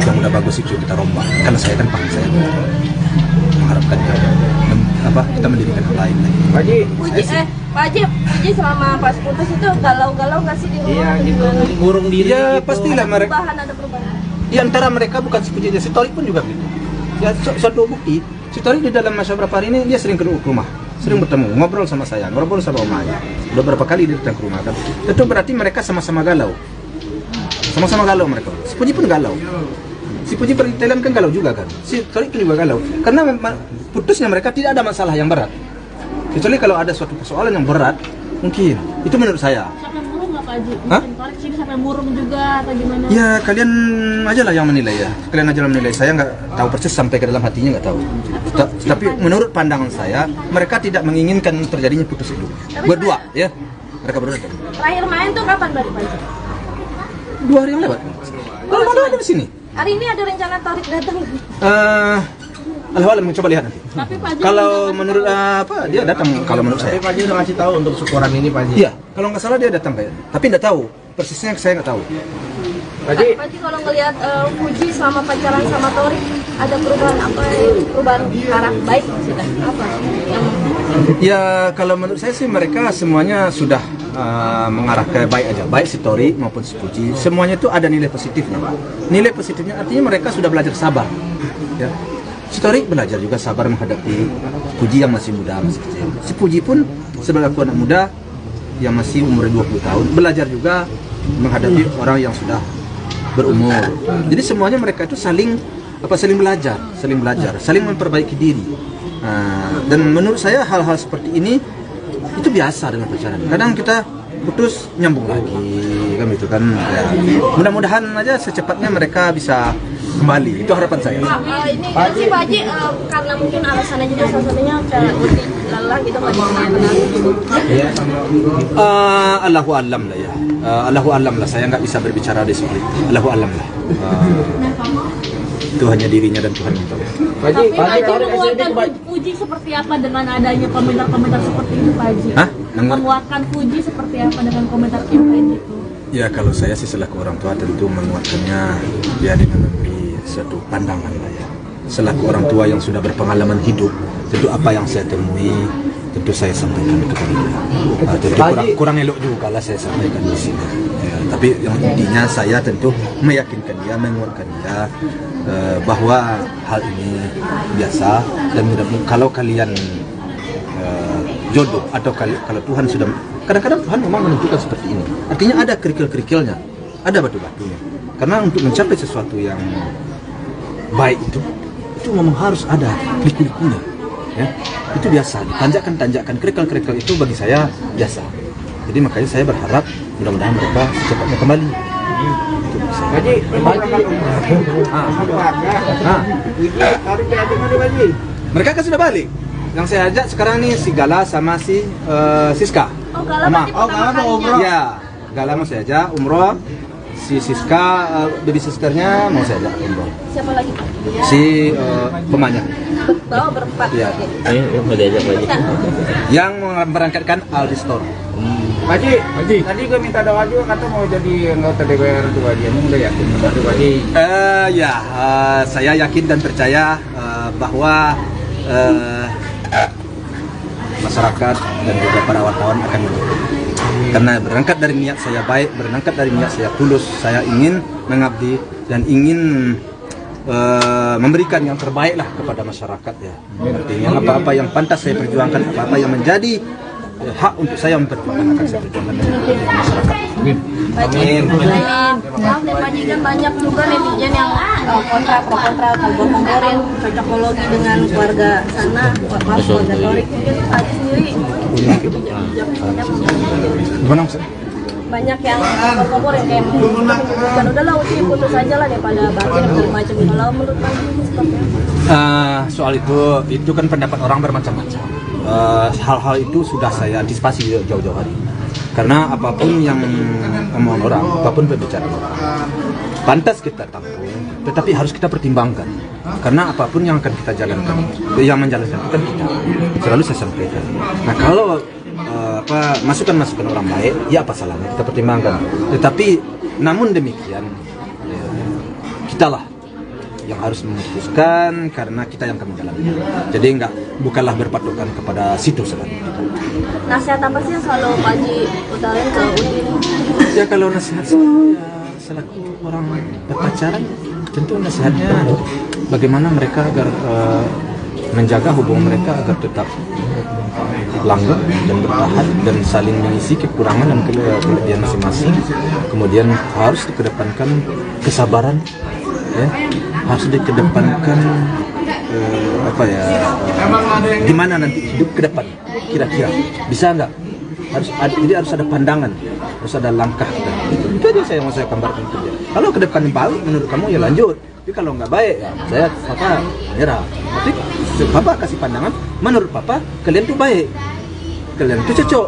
Yang udah bagus itu kita rombak. Karena saya kan paham saya mengharapkan kita mendirikan yang lain lagi. Pak Haji selama pas putus itu galau-galau nggak sih di rumah? Iya gitu, ngurung diri. Ya gitu. pastilah mereka. Ada perubahan. Di antara mereka bukan si Puji aja, si Torik pun juga gitu. Ya suatu bukti, si Torik di dalam masa berapa hari ini dia sering ke rumah, sering bertemu, ngobrol sama saya, ngobrol sama omanya. Udah berapa kali dia datang ke rumah kan. Itu berarti mereka sama-sama galau. Sama-sama galau mereka. Si Puji pun galau. Si Puji pergi Thailand kan galau juga kan. Si Torik pun juga galau. Karena putusnya mereka tidak ada masalah yang berat. Kecuali kalau ada suatu persoalan yang berat, mungkin. Itu menurut saya. Sampai murung nggak Pak Haji? Hah? Torik sini sampai murung juga atau gimana? Ya kalian aja lah yang menilai ya. Kalian aja yang menilai. Saya nggak tahu persis sampai ke dalam hatinya, nggak tahu. Tapi menurut pandangan saya, mereka tidak menginginkan terjadinya putus itu. Berdua, ya. Mereka berdua. Terakhir main tuh kapan Pak Haji? 2 hari yang lewat. Kalau mau ada di sini. Hari ini ada rencana Torik datang? Alhamdulillah, coba lihat nanti. Tapi Pak Haji Kalau menurut dia datang. Kalau menurut saya. Tapi Pak Haji udah ngasih tahu untuk syukuran ini Pak Haji. Iya, kalau nggak salah dia datang kayak. Tapi nggak tahu persisnya, saya nggak tahu. Pak Haji, Kalau ngelihat Puji selama pacaran sama Torik, ada perubahan apa? Perubahan arah baik maksudnya apa? Ya kalau menurut saya sih mereka semuanya sudah mengarah ke baik aja, baik si Torik maupun si Puji, semuanya itu ada nilai positifnya. Nilai positifnya artinya mereka sudah belajar sabar. Ya. Si Torik belajar juga sabar menghadapi Puji yang masih muda, masih kecil. Si Puji pun sebagai anak muda yang masih umur 20 tahun belajar juga menghadapi orang yang sudah berumur. Jadi semuanya mereka itu saling belajar, saling memperbaiki diri. Dan menurut saya hal-hal seperti ini itu biasa dengan pacaran. Kadang kita putus nyambung lagi kan gitu kan. Ya, mudah-mudahan aja secepatnya mereka bisa kembali. Itu harapan saya. Ini kan sih Pak Haji karena mungkin alasannya juga salah satunya kayak lebih lelah gitu Pak Haji. Allahu alam lah ya. Allahu alam lah. Saya nggak bisa berbicara di soal itu. Allahu alam lah. Itu hanya dirinya dan Tuhan yang tahu. Tapi Pak Haji menguatkan Fuji seperti apa dengan adanya komentar-komentar seperti itu Pak Haji? Hah? Menguatkan Fuji seperti apa dengan komentar campaign itu? Ya kalau saya sih selaku orang tua tentu menguatkannya ya dengan memberi suatu pandangan lah ya. Selaku orang tua yang sudah berpengalaman hidup, tentu apa yang saya temui tentu saya sampaikan kepada dia. Tentu kurang elok juga kalau saya sampaikan di sini. Ya, tapi yang intinya saya tentu meyakinkan dia, menguatkan dia bahwa hal ini biasa dan mudah-mudahan kalau kalian jodoh atau kalau Tuhan sudah, kadang-kadang Tuhan memang menentukan seperti ini. Artinya ada kerikil-kerikilnya, ada batu-batunya. Karena untuk mencapai sesuatu yang baik itu memang harus ada liku-likunya. Ya, itu biasa. Tanjakan-tanjakan kerikil-kerikil itu bagi saya biasa. Jadi makanya saya berharap mudah-mudahan mereka secepatnya kembali. Mereka kan sudah balik. Yang saya ajak sekarang nih si Gala sama si Siska. Ya, Gala mau saya ajak umroh. Si Siska, baby sisternya mau saya ajak umroh. Siapa lagi Pak? Si pemanya. Bawa berempat. Ya. Mau diajak lagi. Yang berangkatkan Aldi Store. Pak Haji, tadi gue minta doa juga kata mau jadi anggota DPR tuh Pak Haji. Emang udah yakin Pak Haji? Saya yakin dan percaya bahwa masyarakat dan juga para wartawan akan mendukung. Karena berangkat dari niat saya baik, berangkat dari niat saya tulus, saya ingin mengabdi dan ingin memberikan yang terbaik lah kepada masyarakat ya. Artinya apa-apa yang pantas saya perjuangkan, apa-apa yang menjadi hak untuk saya memperjuangkan akan saya perjuangkan dengan masyarakat. Amin. Maaf nih Pak Haji, kan banyak juga netizen yang kontra pro kontra atau ngomporin cocokologi dengan keluarga sana, maaf keluarga Torik. Mungkin Pak Haji sendiri Gimana maksudnya? banyak yang ngomporin kayak kan udahlah uci putus aja lah daripada batin segala macam. Kalau menurut Pak Haji seperti apa? Soal itu kan pendapat orang bermacam-macam. Hal-hal itu sudah saya antisipasi jauh-jauh hari. Karena apapun yang omongan orang, apapun pembicaraan orang, pantas kita tampung, tetapi harus kita pertimbangkan. Karena apapun yang akan kita jalankan, yang menjalankan itu kan kita. Selalu saya sampaikan. Nah kalau masukan-masukan orang baik, ya apa salahnya kita pertimbangkan. Tetapi namun demikian, kita lah yang harus memutuskan karena kita yang akan menjalankan. Jadi bukanlah berpatokan kepada situ selalu. Nasihat apa sih yang selalu Pak Haji utarain ke Udin? Ya kalau nasihat selaku orang berpacaran, tentu nasihatnya bagaimana mereka agar menjaga hubungan mereka agar tetap langgeng dan bertahan dan saling mengisi kekurangan dan kelebihan masing-masing. Kemudian harus dikedepankan kesabaran, ya, harus dikedepankan gimana nanti hidup ke depan kira-kira bisa nggak, jadi harus ada pandangan, harus ada langkah itu aja saya mau saya gambarkan ke dia. Kalau ke depan baik menurut kamu ya lanjut, tapi kalau nggak baik ya saya menyerah. Tapi papa kasih pandangan, menurut papa kalian tuh baik, kalian tuh cocok.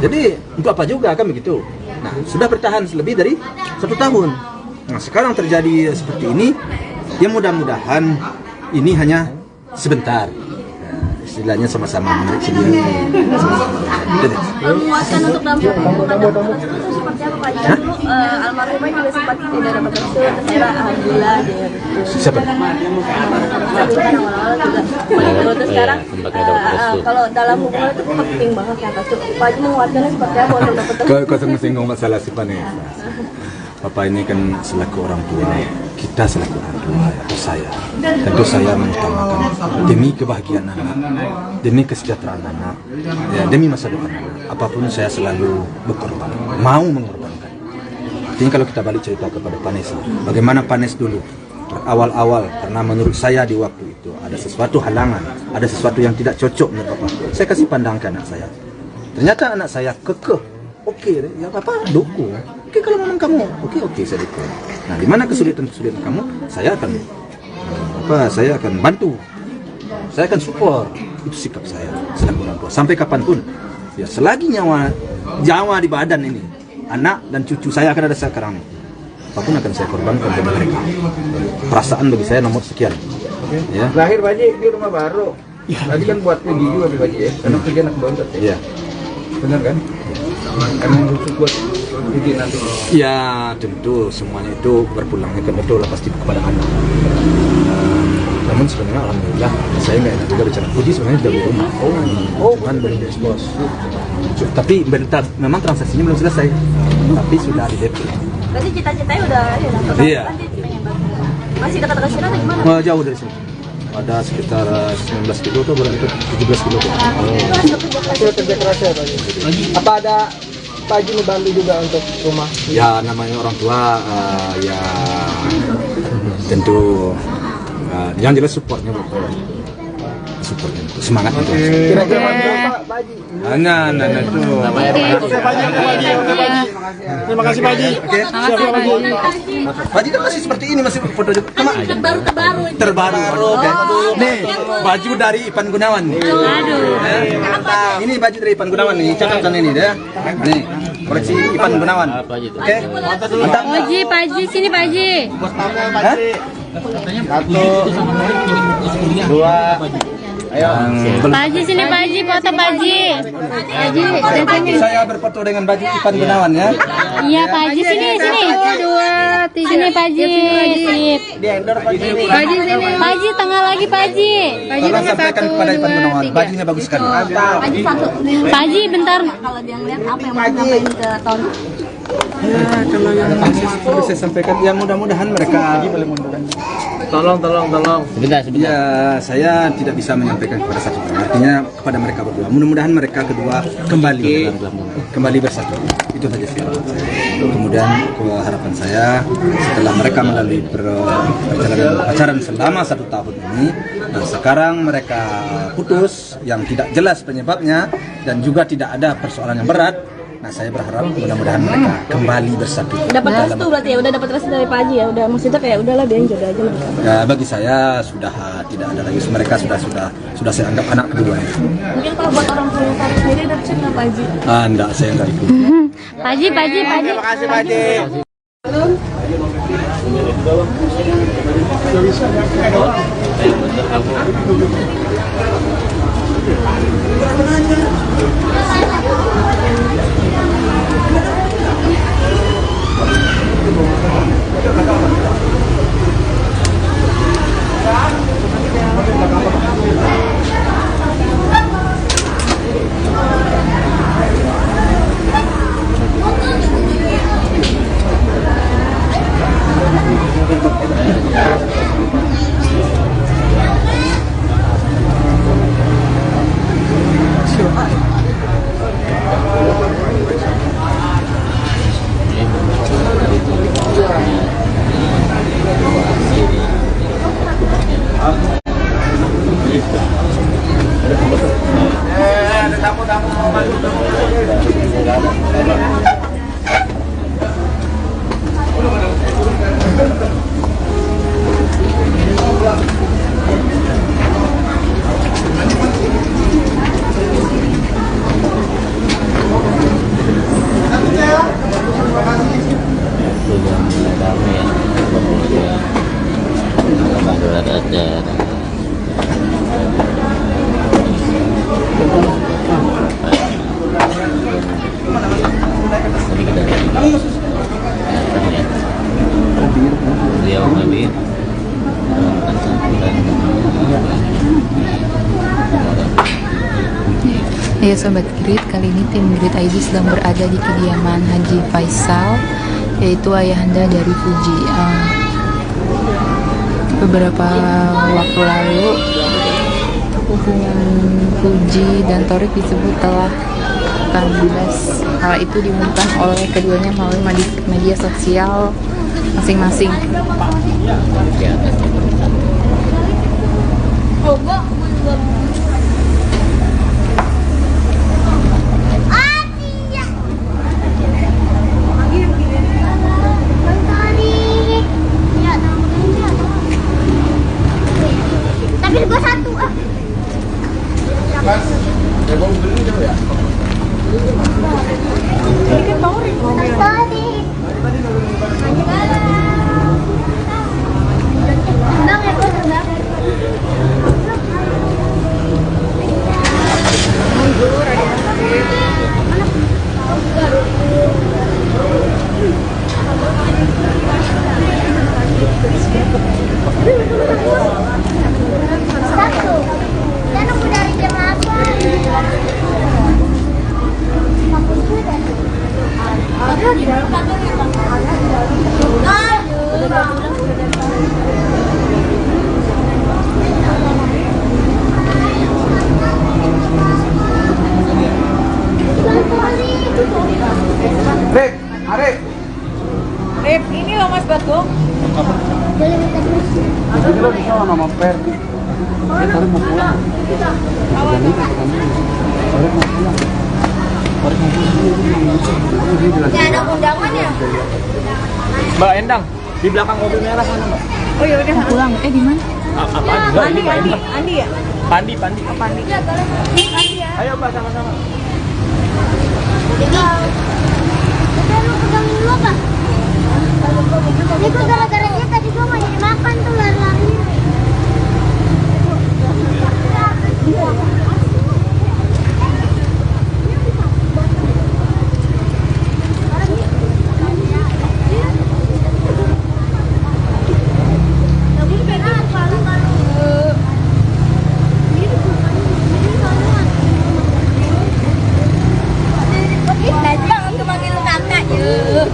Jadi untuk apa juga kan begitu. Nah sudah bertahan lebih dari 1 tahun. Nah sekarang terjadi seperti ini, ya mudah-mudahan ini hanya sebentar. Istilahnya sama-sama menarik sedia. Menguatkan untuk damping hubungan itu seperti apa Pak Haji? Dulu almarhumah juga sempat tidak dapat restu, ternyata alhamdulillah dia. Siapa? Tapi kan awal-awal juga. Terus sekarang kalau dalam hubungan itu penting banget ya Pak Haji menguatkannya seperti apa untuk dapat restu? Kau singgung masalah si Vanessa. Papa ini kan selaku orang tua, kita selaku orang tua atau saya, tentu saya mengutamakan demi kebahagiaan anak, demi kesejahteraan anak, ya, demi masa depan anak. Apapun saya selalu berkorban, mau mengorbankan. Jadi kalau kita balik cerita kepada Vanessa, bagaimana Vanessa dulu awal-awal, karena menurut saya di waktu itu ada sesuatu halangan, ada sesuatu yang tidak cocok menurut Papa. Saya kasih pandang ke anak saya. Ternyata anak saya kekeh. Oke, ya Papa dukung. Oke kalau memang kamu, oke saya dukung. Nah, di mana kesulitan kamu, saya akan bantu. Saya akan support. Itu sikap saya selaku orang tua. Sampai kapanpun, ya selagi nyawa di badan ini, anak dan cucu saya akan ada sekarang. apapun akan saya korbankan demi mereka. Perasaan bagi saya nomor sekian. Ya. Lahir Baji di rumah baru. Tadi kan buat pergi juga Baji ya, karena pergi anak bontot ya. Iya. Benar kan? Emang khusus buat pergi nanti. Ya tentu semuanya itu berpulangnya kan itu pasti kepada anak. Namun sebenarnya alhamdulillah saya nggak enak juga bicara Fuji sebenarnya sudah di rumah. Cuman belum diekspos. Tapi bentar, memang transaksinya belum selesai. Tapi sudah di DP. Berarti cita-citanya udah ya. Iya. Masih dekat-dekat sini atau gimana? Jauh dari sini. Ada sekitar 19 kilo atau berapa? 17 kilo. Sudah kerja keras ya Pak Haji. Apa ada Pak Haji membantu juga untuk rumah? Ya namanya orang tua ya tentu yang jelas supportnya supportnya semangat itu. Kira-kira berapa Pak Haji? Hanya itu. Terima kasih Pak Haji. Pak Haji kan masih seperti ini, masih foto juga. Terbaru. Nih, baju dari Ipan Gunawan nih. Aduh. Ini baju dari Ipan Gunawan nih, catatan ini deh. Nih, koleksi Ipan Gunawan. Oke. Mantap. Pak Haji, sini Pak Haji. Hah? 1, 2, ayo. Pak Haji, sini Pak Haji, foto Pak Haji. Saya berfoto dengan baju Ipan Gunawan ya. Iya Pak Haji, sini. 1, 2, 3. Sini Pak Haji. Sip. Pak Haji sini. Pak Haji tengah lagi Pak Haji. Tolong sampaikan kepada Ipan Gunawan, bajunya bagus sekali. Pak Haji bentar. Kalau dia ngeliat apa yang mau sampaikan ke Torik? Ya, kalau yang perlu saya sampaikan, ya mudah-mudahan mereka Tolong. Sebentar. ya saya tidak bisa menyampaikan kepada satu orang, artinya kepada mereka berdua. Mudah-mudahan mereka kedua kembali bersatu. Itu saja sih. Kemudian harapan saya setelah mereka melalui pacaran selama 1 tahun ini, nah sekarang mereka putus yang tidak jelas penyebabnya dan juga tidak ada persoalan yang berat. Nah saya berharap mudah-mudahan mereka kembali bersatu. Dapat restu berarti ya, udah dapat restu dari Pak Haji ya, udah maksudnya kayak udahlah biarin jodoh aja mereka. Ya bagi saya sudah tidak ada lagi, mereka sudah saya anggap anak kedua. Mungkin kalau buat orang tua Torik sendiri ada pesan nggak Pak Haji? Enggak, saya enggak ikut. Pak Haji. Terima kasih Pak Haji. Ya Sobat Grid, kali ini tim Grid ID sedang berada di kediaman Haji Faisal, yaitu ayahanda dari Fuji. Beberapa waktu lalu hubungan Fuji dan Torik disebut telah kandas. Hal itu diumumkan oleh keduanya melalui media sosial masing-masing. Tapi gua 1 ah. Ini kan Torik mobilnya. Bang, ya gue terbang. Mundur, ada yang sakit. Satu. Dan nunggu dari jam 8. Rip, Arif. Rip, ini loh Mas Bagong. Boleh minta terus. Jadi lo bisa nama Ferdi. Dia tadi mau pulang. Dan itu kan Tarik mau pulang. Tarik mau pulang. Ya ada undangan ya? Mbak Endang, di belakang mobil merah sana Mbak. Oh ya udah. Pulang, di mana? Apa? Enggak, ini Mbak Endang. Andi ya? Pandi. Oh, Pandi. Iya, boleh. Andi ya. Ayo Mbak, sama-sama. Jadi, udah lu pegangin dulu apa? Ini kok gara-gara dia tadi gua mau jadi makan tuh lari-lari.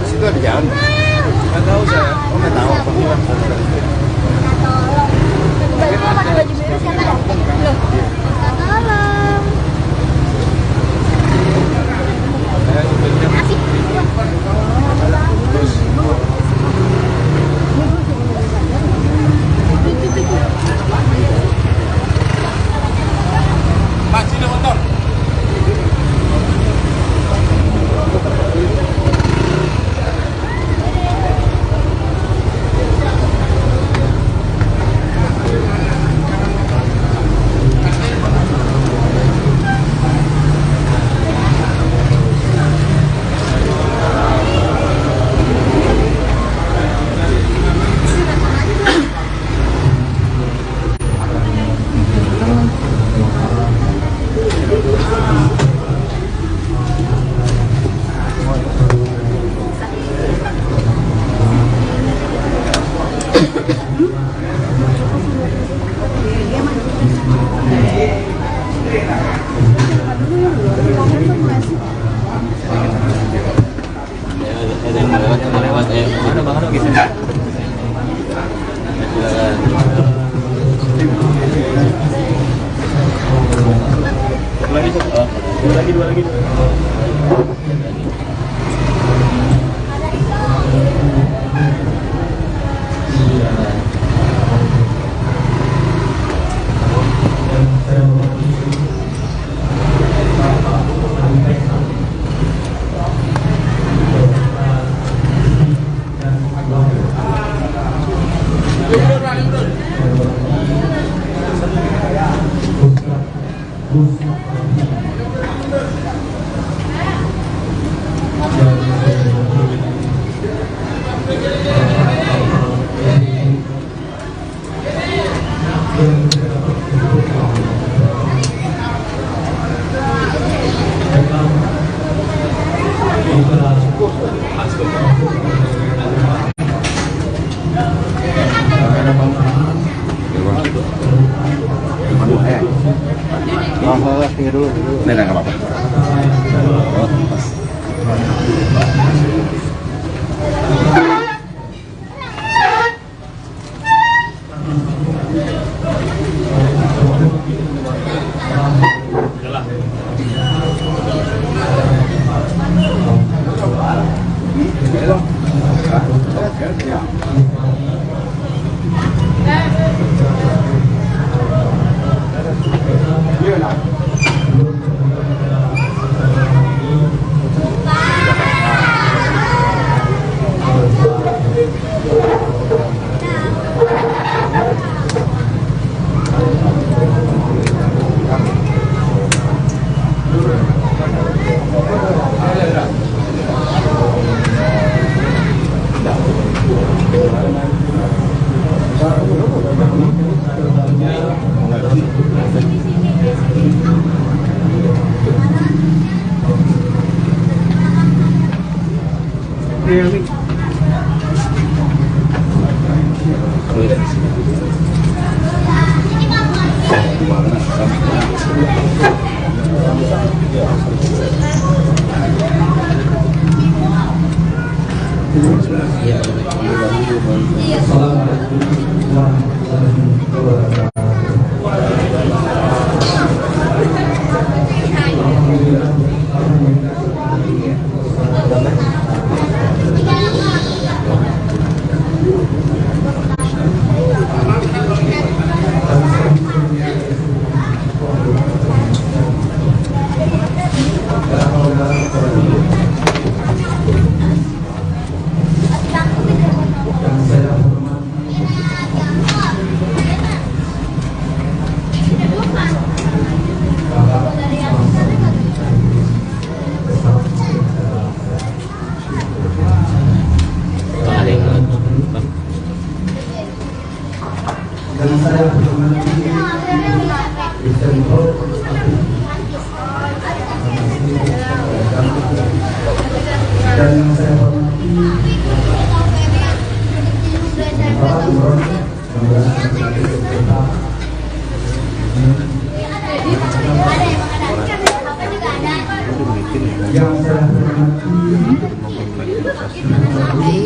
Situ ada jalan. Nggak tahu saya. Oh, nggak tahu. Tolong. Baju pakai baju biru siapa ya? Loh. Tolong. Asik. Pak, sini motor. Dua lagi. Ini nggak apa-apa. Iya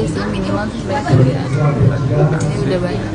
sih, minimal tuh sebenarnya ini udah banyak.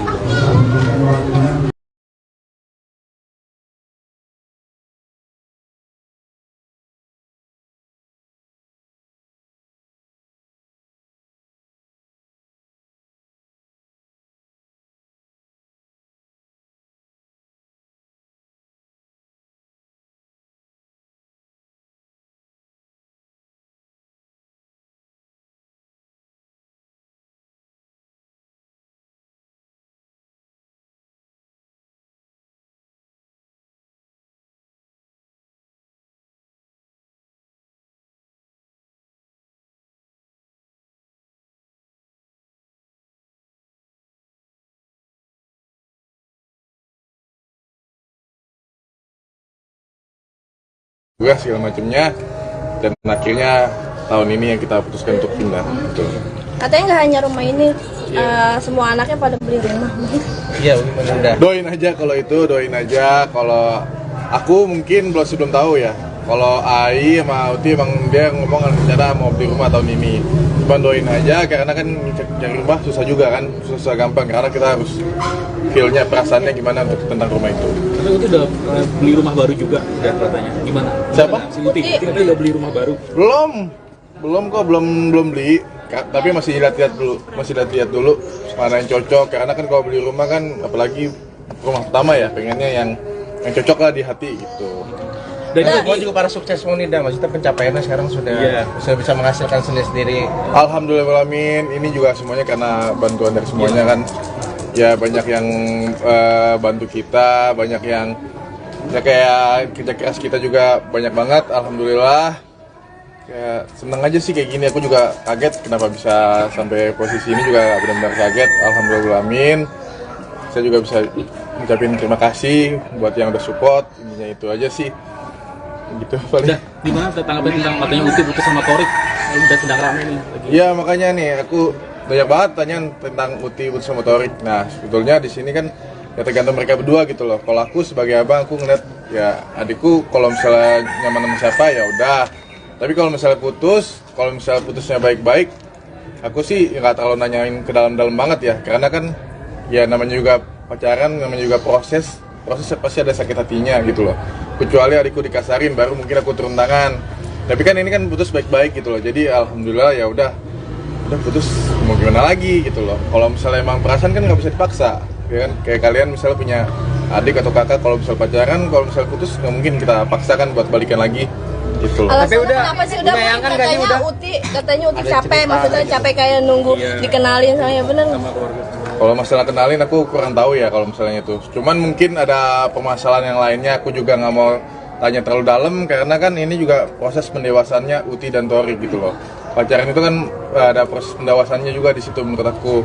Tugas segala macamnya, dan akhirnya tahun ini yang kita putuskan untuk pindah. Betul. Katanya nggak hanya rumah ini, semua anaknya pada beli rumah. Iya, mudah. Doain aja kalau itu, doain aja. Kalau aku mungkin belum tahu ya. Kalau Ai sama Uti emang dia ngomong rencana mau beli rumah tahun ini. Cuman doain aja karena kan cari rumah susah juga kan, susah gampang karena kita harus feel-nya, perasaannya gimana untuk tentang rumah itu. Tapi Uti udah beli rumah baru juga, udah katanya. Gimana? Siapa? Si Uti katanya udah beli rumah baru. Belum beli. Tapi masih lihat-lihat dulu mana yang cocok. Karena kan kalau beli rumah kan, apalagi rumah pertama ya, pengennya yang cocok lah di hati gitu. Dan juga para sukses Monida, maksudnya pencapaiannya sekarang sudah bisa menghasilkan sendiri. Alhamdulillahirrahmanirrahim. Ini juga semuanya karena bantuan dari semuanya kan. Ya banyak yang bantu kita, banyak yang ya kayak kerja keras kita juga banyak banget. Alhamdulillah. Ya seneng aja sih kayak gini. Aku juga kaget kenapa bisa sampai posisi ini, juga benar-benar kaget. Alhamdulillahirrahmanirrahim. Saya juga bisa ngucapin terima kasih buat yang udah support. Intinya itu aja sih. Gitu paling. Udah, gimana tanggapan tentang katanya Uti putus sama Torik? Udah sedang rame nih lagi. Ya makanya nih aku banyak banget tanya tentang Uti putus sama Torik. Nah sebetulnya di sini kan ya tergantung mereka berdua gitu loh. Kalau aku sebagai abang, aku ngeliat ya adikku kalau misalnya nyaman sama siapa ya udah. Tapi kalau misalnya putusnya baik-baik, aku sih nggak terlalu nanyain ke dalam-dalam banget ya. Karena kan ya namanya juga pacaran, namanya juga proses pasti ada sakit hatinya gitu loh. Kecuali adikku dikasarin baru mungkin aku turun tangan. Tapi kan ini kan putus baik-baik gitu loh. Jadi alhamdulillah ya udah putus, mau gimana lagi gitu loh. Kalau misalnya emang perasaan kan nggak bisa dipaksa, ya kan? Kayak kalian misalnya punya adik atau kakak, kalau misal pacaran, kalau misal putus nggak mungkin kita paksakan buat balikan lagi gitu loh. Tapi kenapa sih udah katanya Uti capek, maksudnya capek kayak nunggu dikenalin sama, ya bener. Kalau masalah kenalin aku kurang tahu ya kalau misalnya itu. Cuman mungkin ada permasalahan yang lainnya, aku juga nggak mau tanya terlalu dalam karena kan ini juga proses pendewasannya Uti dan Torik gitu loh. Pacaran itu kan ada proses pendewasannya juga di situ menurut aku.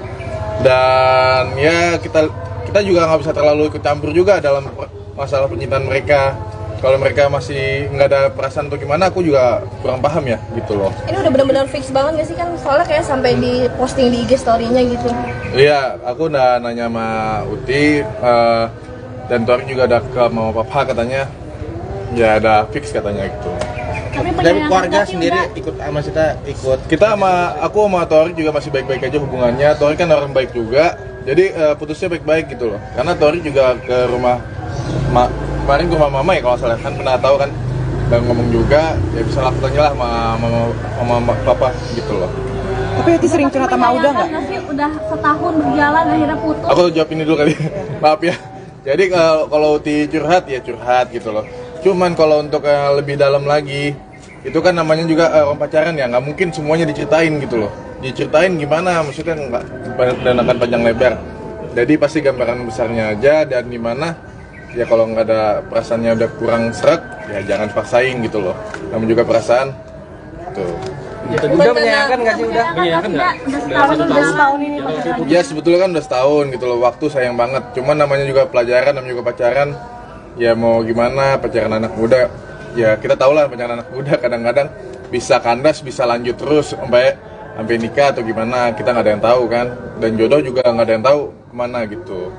Dan ya kita juga nggak bisa terlalu ikut campur juga dalam masalah pencintaan mereka. Kalau mereka masih nggak ada perasaan atau gimana, aku juga kurang paham ya gitu loh. Ini udah benar-benar fix banget gak sih kan? Soalnya kayak sampai di posting di IG story-nya gitu. Iya, aku udah nanya sama Uti dan Torik juga ada ke mama papa katanya. Ya ada fix katanya gitu. Dari keluarga sendiri ikut sama kita aku sama Torik juga masih baik-baik aja hubungannya. Torik kan orang baik juga, jadi putusnya baik-baik gitu loh. Karena Torik juga ke rumah kemarin ke rumah mama ya kalau salah kan pernah tahu kan, dan ngomong juga ya bisa lah tanya lah sama papa gitu loh. Tapi Uti sering curhat sama Uda nggak? Udah setahun berjalan akhirnya putus. Aku jawab ini dulu kali, maaf ya. Jadi kalau Uti curhat ya curhat gitu loh. Cuman kalau untuk lebih dalam lagi, itu kan namanya juga orang pacaran ya, nggak mungkin semuanya diceritain gitu loh. Diceritain gimana, maksudnya nggak dan akan panjang lebar. Jadi pasti gambaran besarnya aja dan gimana, ya kalau nggak ada perasaannya udah kurang seret, ya jangan paksain gitu loh. Namun juga perasaan, tuh. Udah menyayangkan nggak sih udah? Menyayangkan nggak? Udah setahun ini pacaran. Ya sebetulnya kan udah setahun gitu loh, waktu sayang banget. Cuman namanya juga pelajaran, namanya juga pacaran. Ya mau gimana, pacaran anak muda. Ya kita tahu lah pacaran anak muda kadang-kadang bisa kandas, bisa lanjut terus sampai nikah atau gimana. Kita nggak ada yang tahu kan. Dan jodoh juga nggak ada yang tahu kemana gitu.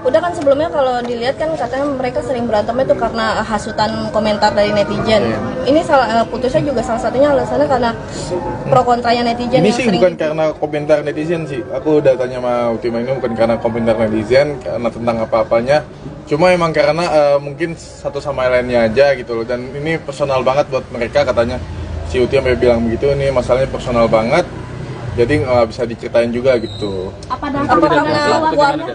Udah kan sebelumnya kalau dilihat kan katanya mereka sering berantemnya tuh karena hasutan komentar dari netizen. Ini putusnya juga salah satunya alasannya karena pro kontranya netizen. Ini yang sih sering... bukan karena komentar netizen sih. Aku udah tanya sama Ultima ini bukan karena komentar netizen, karena tentang apa-apanya. Cuma emang karena mungkin satu sama lainnya aja gitu loh. Dan ini personal banget buat mereka katanya. Si Uti sampai bilang begitu, ini masalahnya personal banget. Jadi nggak bisa diceritain juga gitu. Apa karena keluarga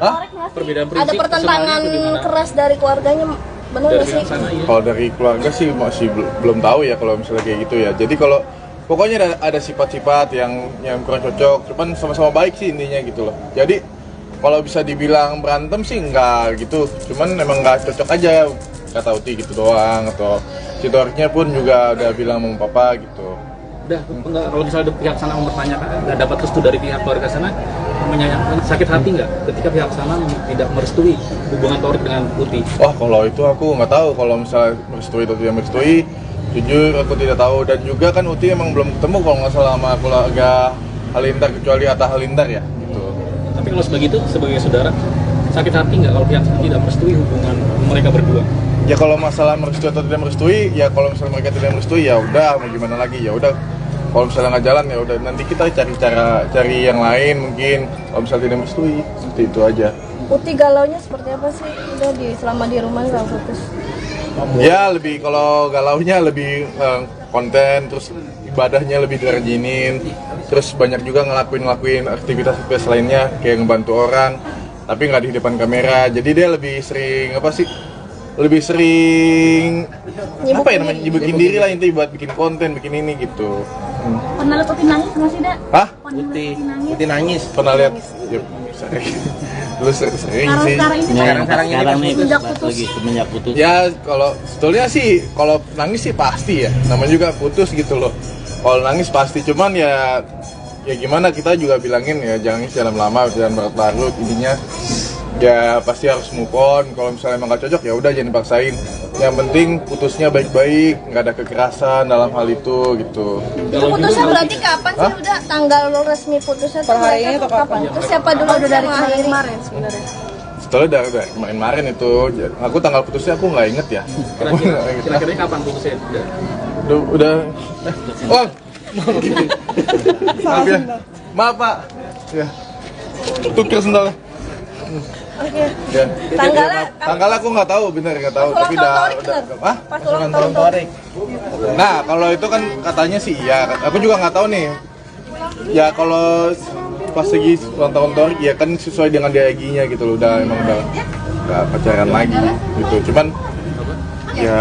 ada pertentangan keras dari keluarganya, benar nggak sih? Kalau dari keluarga sih masih belum tahu ya kalau misalnya kayak gitu ya. Jadi kalau pokoknya ada sifat-sifat yang kurang cocok, cuman sama-sama baik sih intinya gitu loh. Jadi kalau bisa dibilang berantem sih enggak gitu, cuman emang nggak cocok aja kata Uti gitu doang. Atau si Toriknya pun juga udah bilang sama papa gitu. Udah, enggak, kalau misalnya pihak sana mempertanyakan, nggak dapat restu dari pihak keluarga sana, menyayangkan, sakit hati nggak ketika pihak sana tidak merestui hubungan Torik dengan Uti? Wah, kalau itu aku nggak tahu kalau misalnya merestui atau tidak merestui, jujur aku tidak tahu. Dan juga kan Uti emang belum ketemu kalau nggak salah sama keluarga Halilintar, kecuali Atta Halilintar ya gitu. Tapi kalau sebagai saudara, sakit hati nggak kalau pihak sana tidak merestui hubungan mereka berdua? Ya kalau masalah merestui atau tidak merestui, ya kalau misalnya mereka tidak merestui ya udah, mau gimana lagi, ya udah. Kalau misalnya nggak jalan ya udah, nanti kita cari yang lain mungkin. Kalau misalnya tidak merestui, seperti itu aja. Uti galaunya seperti apa sih? Udah selama di rumah nggak fokus? Ya lebih, kalau galaunya lebih konten, terus ibadahnya lebih dirajinin, terus banyak juga ngelakuin aktivitas lainnya kayak ngebantu orang, tapi nggak di depan kamera. Jadi dia lebih sering lebih sering nyibukin diri lah intinya buat bikin konten, bikin ini gitu. Pernah lihat Uti nangis nggak sih, Dak? Hah? Uti nangis. Pernah lihat? Ya, sering. Dulu sering sih. Sekarang nih semenjak putus. Ya kalau sebetulnya sih kalau nangis sih pasti ya. Namanya juga putus gitu loh. Kalau nangis pasti, cuman ya gimana, kita juga bilangin ya jangan nangis dalam lama, jangan berlarut. Intinya ya pasti harus move on. Kalau misalnya emang gak cocok ya udah jangan dipaksain. Yang penting putusnya baik-baik, nggak ada kekerasan dalam hal itu gitu. Itu putusnya berarti kapan sih? Udah tanggal resmi putusnya tuh Perharinya atau kapan? Terus siapa dulu dari mengakhiri? kemarin sebenarnya. Setelah udah kemarin itu, aku tanggal putusnya aku nggak inget ya. Kira-kira kapan putusnya? Udah. Oh, maaf ya. Maaf Pak. Ya. Tukar sendalnya. Oke. Ya. Tanggalnya aku nggak tahu, bener nggak tahu. Tapi udah. Pas ulang tahun Torik. Nah, kalau itu kan katanya sih iya. Aku juga nggak tahu nih. Ya kalau pas lagi ulang tahun Torik ya kan sesuai dengan DIG-nya gitu loh. Udah nggak pacaran lagi gitu. Cuman ya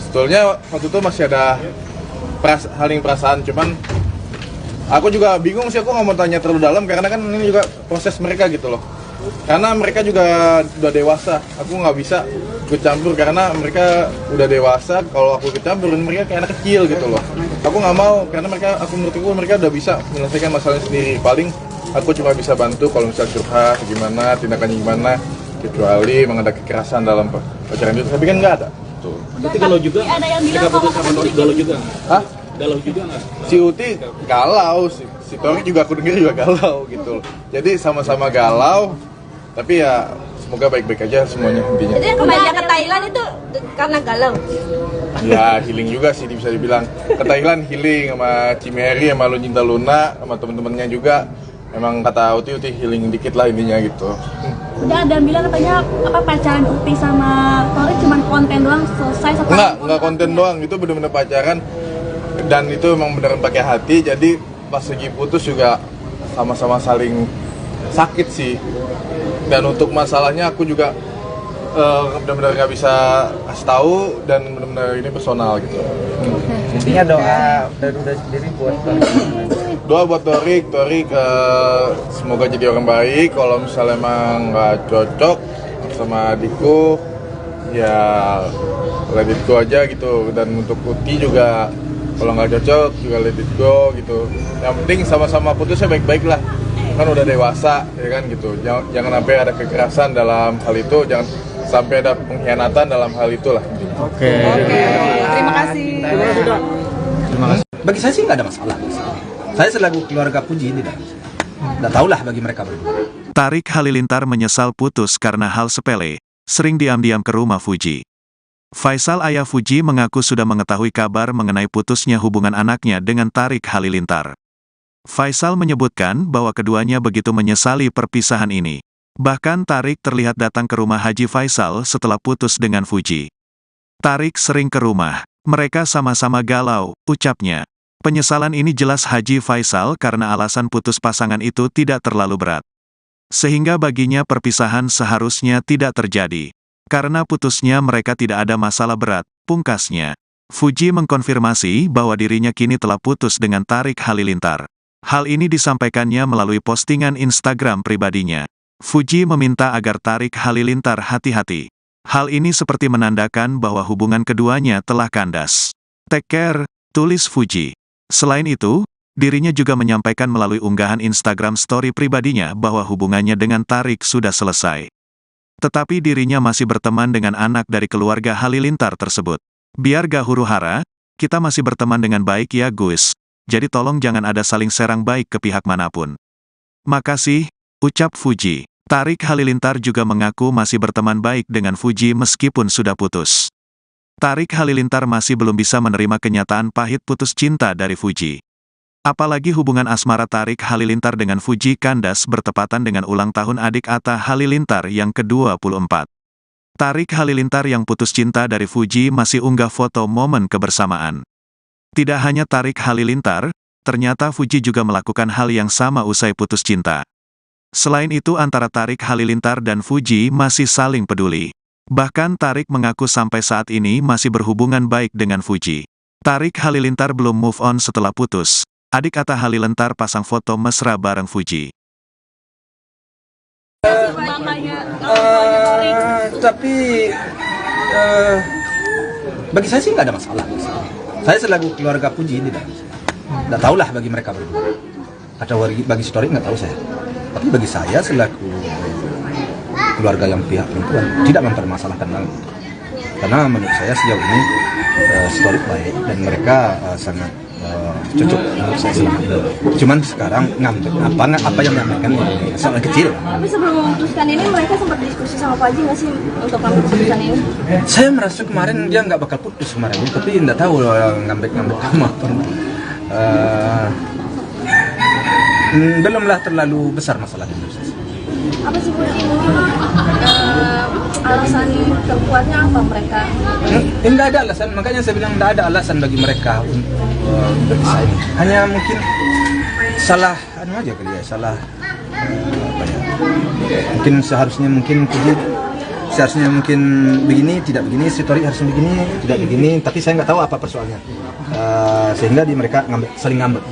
sebetulnya waktu itu masih ada perasaan, cuman aku juga bingung sih, aku nggak mau tanya terlalu dalam karena kan ini juga proses mereka gitu loh. Karena mereka juga udah dewasa, aku nggak bisa ikut campur karena mereka udah dewasa. Kalau aku ikut campur, mereka kayak anak kecil gitu loh. Aku nggak mau karena menurutku mereka udah bisa menyelesaikan masalahnya sendiri. Paling aku cuma bisa bantu kalau misalnya curhat gimana, tindakannya gimana, kecuali mengada kekerasan dalam pacaran itu. Tapi kan nggak ada. Tuh. Berarti galau juga? Ada yang bilang Ketika putus sama Torik galau juga? Hah? Galau juga nggak? Si Uti galau, si Torik juga aku denger juga galau gitu loh. Jadi sama-sama galau, tapi ya semoga baik-baik aja semuanya intinya. Jadi yang kembali ke Thailand itu karena galau. Ya healing juga sih bisa dibilang. Ke Thailand healing sama Cimeri, sama Luncinta Luna, sama temen-temennya juga. Emang kata Uti healing dikit lah intinya gitu. Udah ada yang bilang katanya pacaran Upi sama Torik cuma konten doang, selesai setelah Enggak konten doang, itu bener-bener pacaran. Dan itu emang beneran pakai hati, jadi pas lagi putus juga sama-sama saling sakit sih. Dan untuk masalahnya aku juga benar-benar nggak bisa kasih tahu dan benar-benar ini personal gitu. Intinya doa dari udah sendiri buat Doa buat Torik semoga jadi orang baik. Kalau misalnya emang nggak cocok sama adikku, ya let it go aja gitu. Dan untuk Uti juga kalau nggak cocok juga let it go gitu. Yang penting sama-sama putusnya baik-baik lah. Kan udah dewasa ya kan gitu. Jangan sampai ada kekerasan dalam hal itu, jangan sampai ada pengkhianatan dalam hal itulah intinya. Oke. Terima kasih. Terima kasih. Bagi saya sih nggak ada masalah. Saya selaku keluarga Fuji tidak. Nggak tahulah bagi mereka berdua. Tarik Halilintar menyesal putus karena hal sepele, sering diam-diam ke rumah Fuji. Faisal ayah Fuji mengaku sudah mengetahui kabar mengenai putusnya hubungan anaknya dengan Tarik Halilintar. Faisal menyebutkan bahwa keduanya begitu menyesali perpisahan ini. Bahkan Tarik terlihat datang ke rumah Haji Faisal setelah putus dengan Fuji. Tarik sering ke rumah, mereka sama-sama galau, ucapnya. Penyesalan ini jelas Haji Faisal karena alasan putus pasangan itu tidak terlalu berat. Sehingga baginya perpisahan seharusnya tidak terjadi. Karena putusnya mereka tidak ada masalah berat, pungkasnya. Fuji mengkonfirmasi bahwa dirinya kini telah putus dengan Tarik Halilintar. Hal ini disampaikannya melalui postingan Instagram pribadinya. Fuji meminta agar Tarik Halilintar hati-hati. Hal ini seperti menandakan bahwa hubungan keduanya telah kandas. Take care, tulis Fuji. Selain itu, dirinya juga menyampaikan melalui unggahan Instagram story pribadinya bahwa hubungannya dengan Tarik sudah selesai. Tetapi dirinya masih berteman dengan anak dari keluarga Halilintar tersebut. Biar gak huru-hara, kita masih berteman dengan baik ya Gus. Jadi tolong jangan ada saling serang baik ke pihak manapun. Makasih, ucap Fuji. Tarik Halilintar juga mengaku masih berteman baik dengan Fuji meskipun sudah putus. Tarik Halilintar masih belum bisa menerima kenyataan pahit putus cinta dari Fuji. Apalagi hubungan asmara Tarik Halilintar dengan Fuji kandas bertepatan dengan ulang tahun adik Atta Halilintar yang ke-24. Tarik Halilintar yang putus cinta dari Fuji masih unggah foto momen kebersamaan. Tidak hanya Tarik Halilintar, ternyata Fuji juga melakukan hal yang sama usai putus cinta. Selain itu antara Tarik Halilintar dan Fuji masih saling peduli. Bahkan Tarik mengaku sampai saat ini masih berhubungan baik dengan Fuji. Tarik Halilintar belum move on setelah putus. Adik Atta Halilintar pasang foto mesra bareng Fuji. Tapi bagi saya sih nggak ada masalah. Saya selaku keluarga Fuji tidak. Nggak tahulah bagi mereka berdua. Atau bagi si Torik nggak tahu saya. Tapi bagi saya selaku keluarga yang pihak perempuan tidak mempermasalahkan hal itu. Karena menurut saya sejauh ini Torik baik dan mereka sangat cocok menurut saya selama ini. Cuman sekarang ngambil apa yang menyampaikan soal kecil. Tapi sebelum memutuskan ini mereka sempat diskusi sama Pak Haji nggak sih untuk ngambil keputusan ini? Saya merasa kemarin dia nggak bakal putus kemarin, tapi nggak tahu ngambek sama apa. Belumlah terlalu besar masalahnya. Apa sih Bu? Alasan terkuatnya apa mereka? Tidak ada alasan, makanya saya bilang tidak ada alasan bagi mereka untuk berpisah ini. Hanya mungkin salah, aja kali ya, salah apa ya? Mungkin seharusnya begini, tidak begini, si Torik harusnya begini, tidak begini, tapi saya nggak tahu apa persoalannya. Sehingga mereka saling ngambek.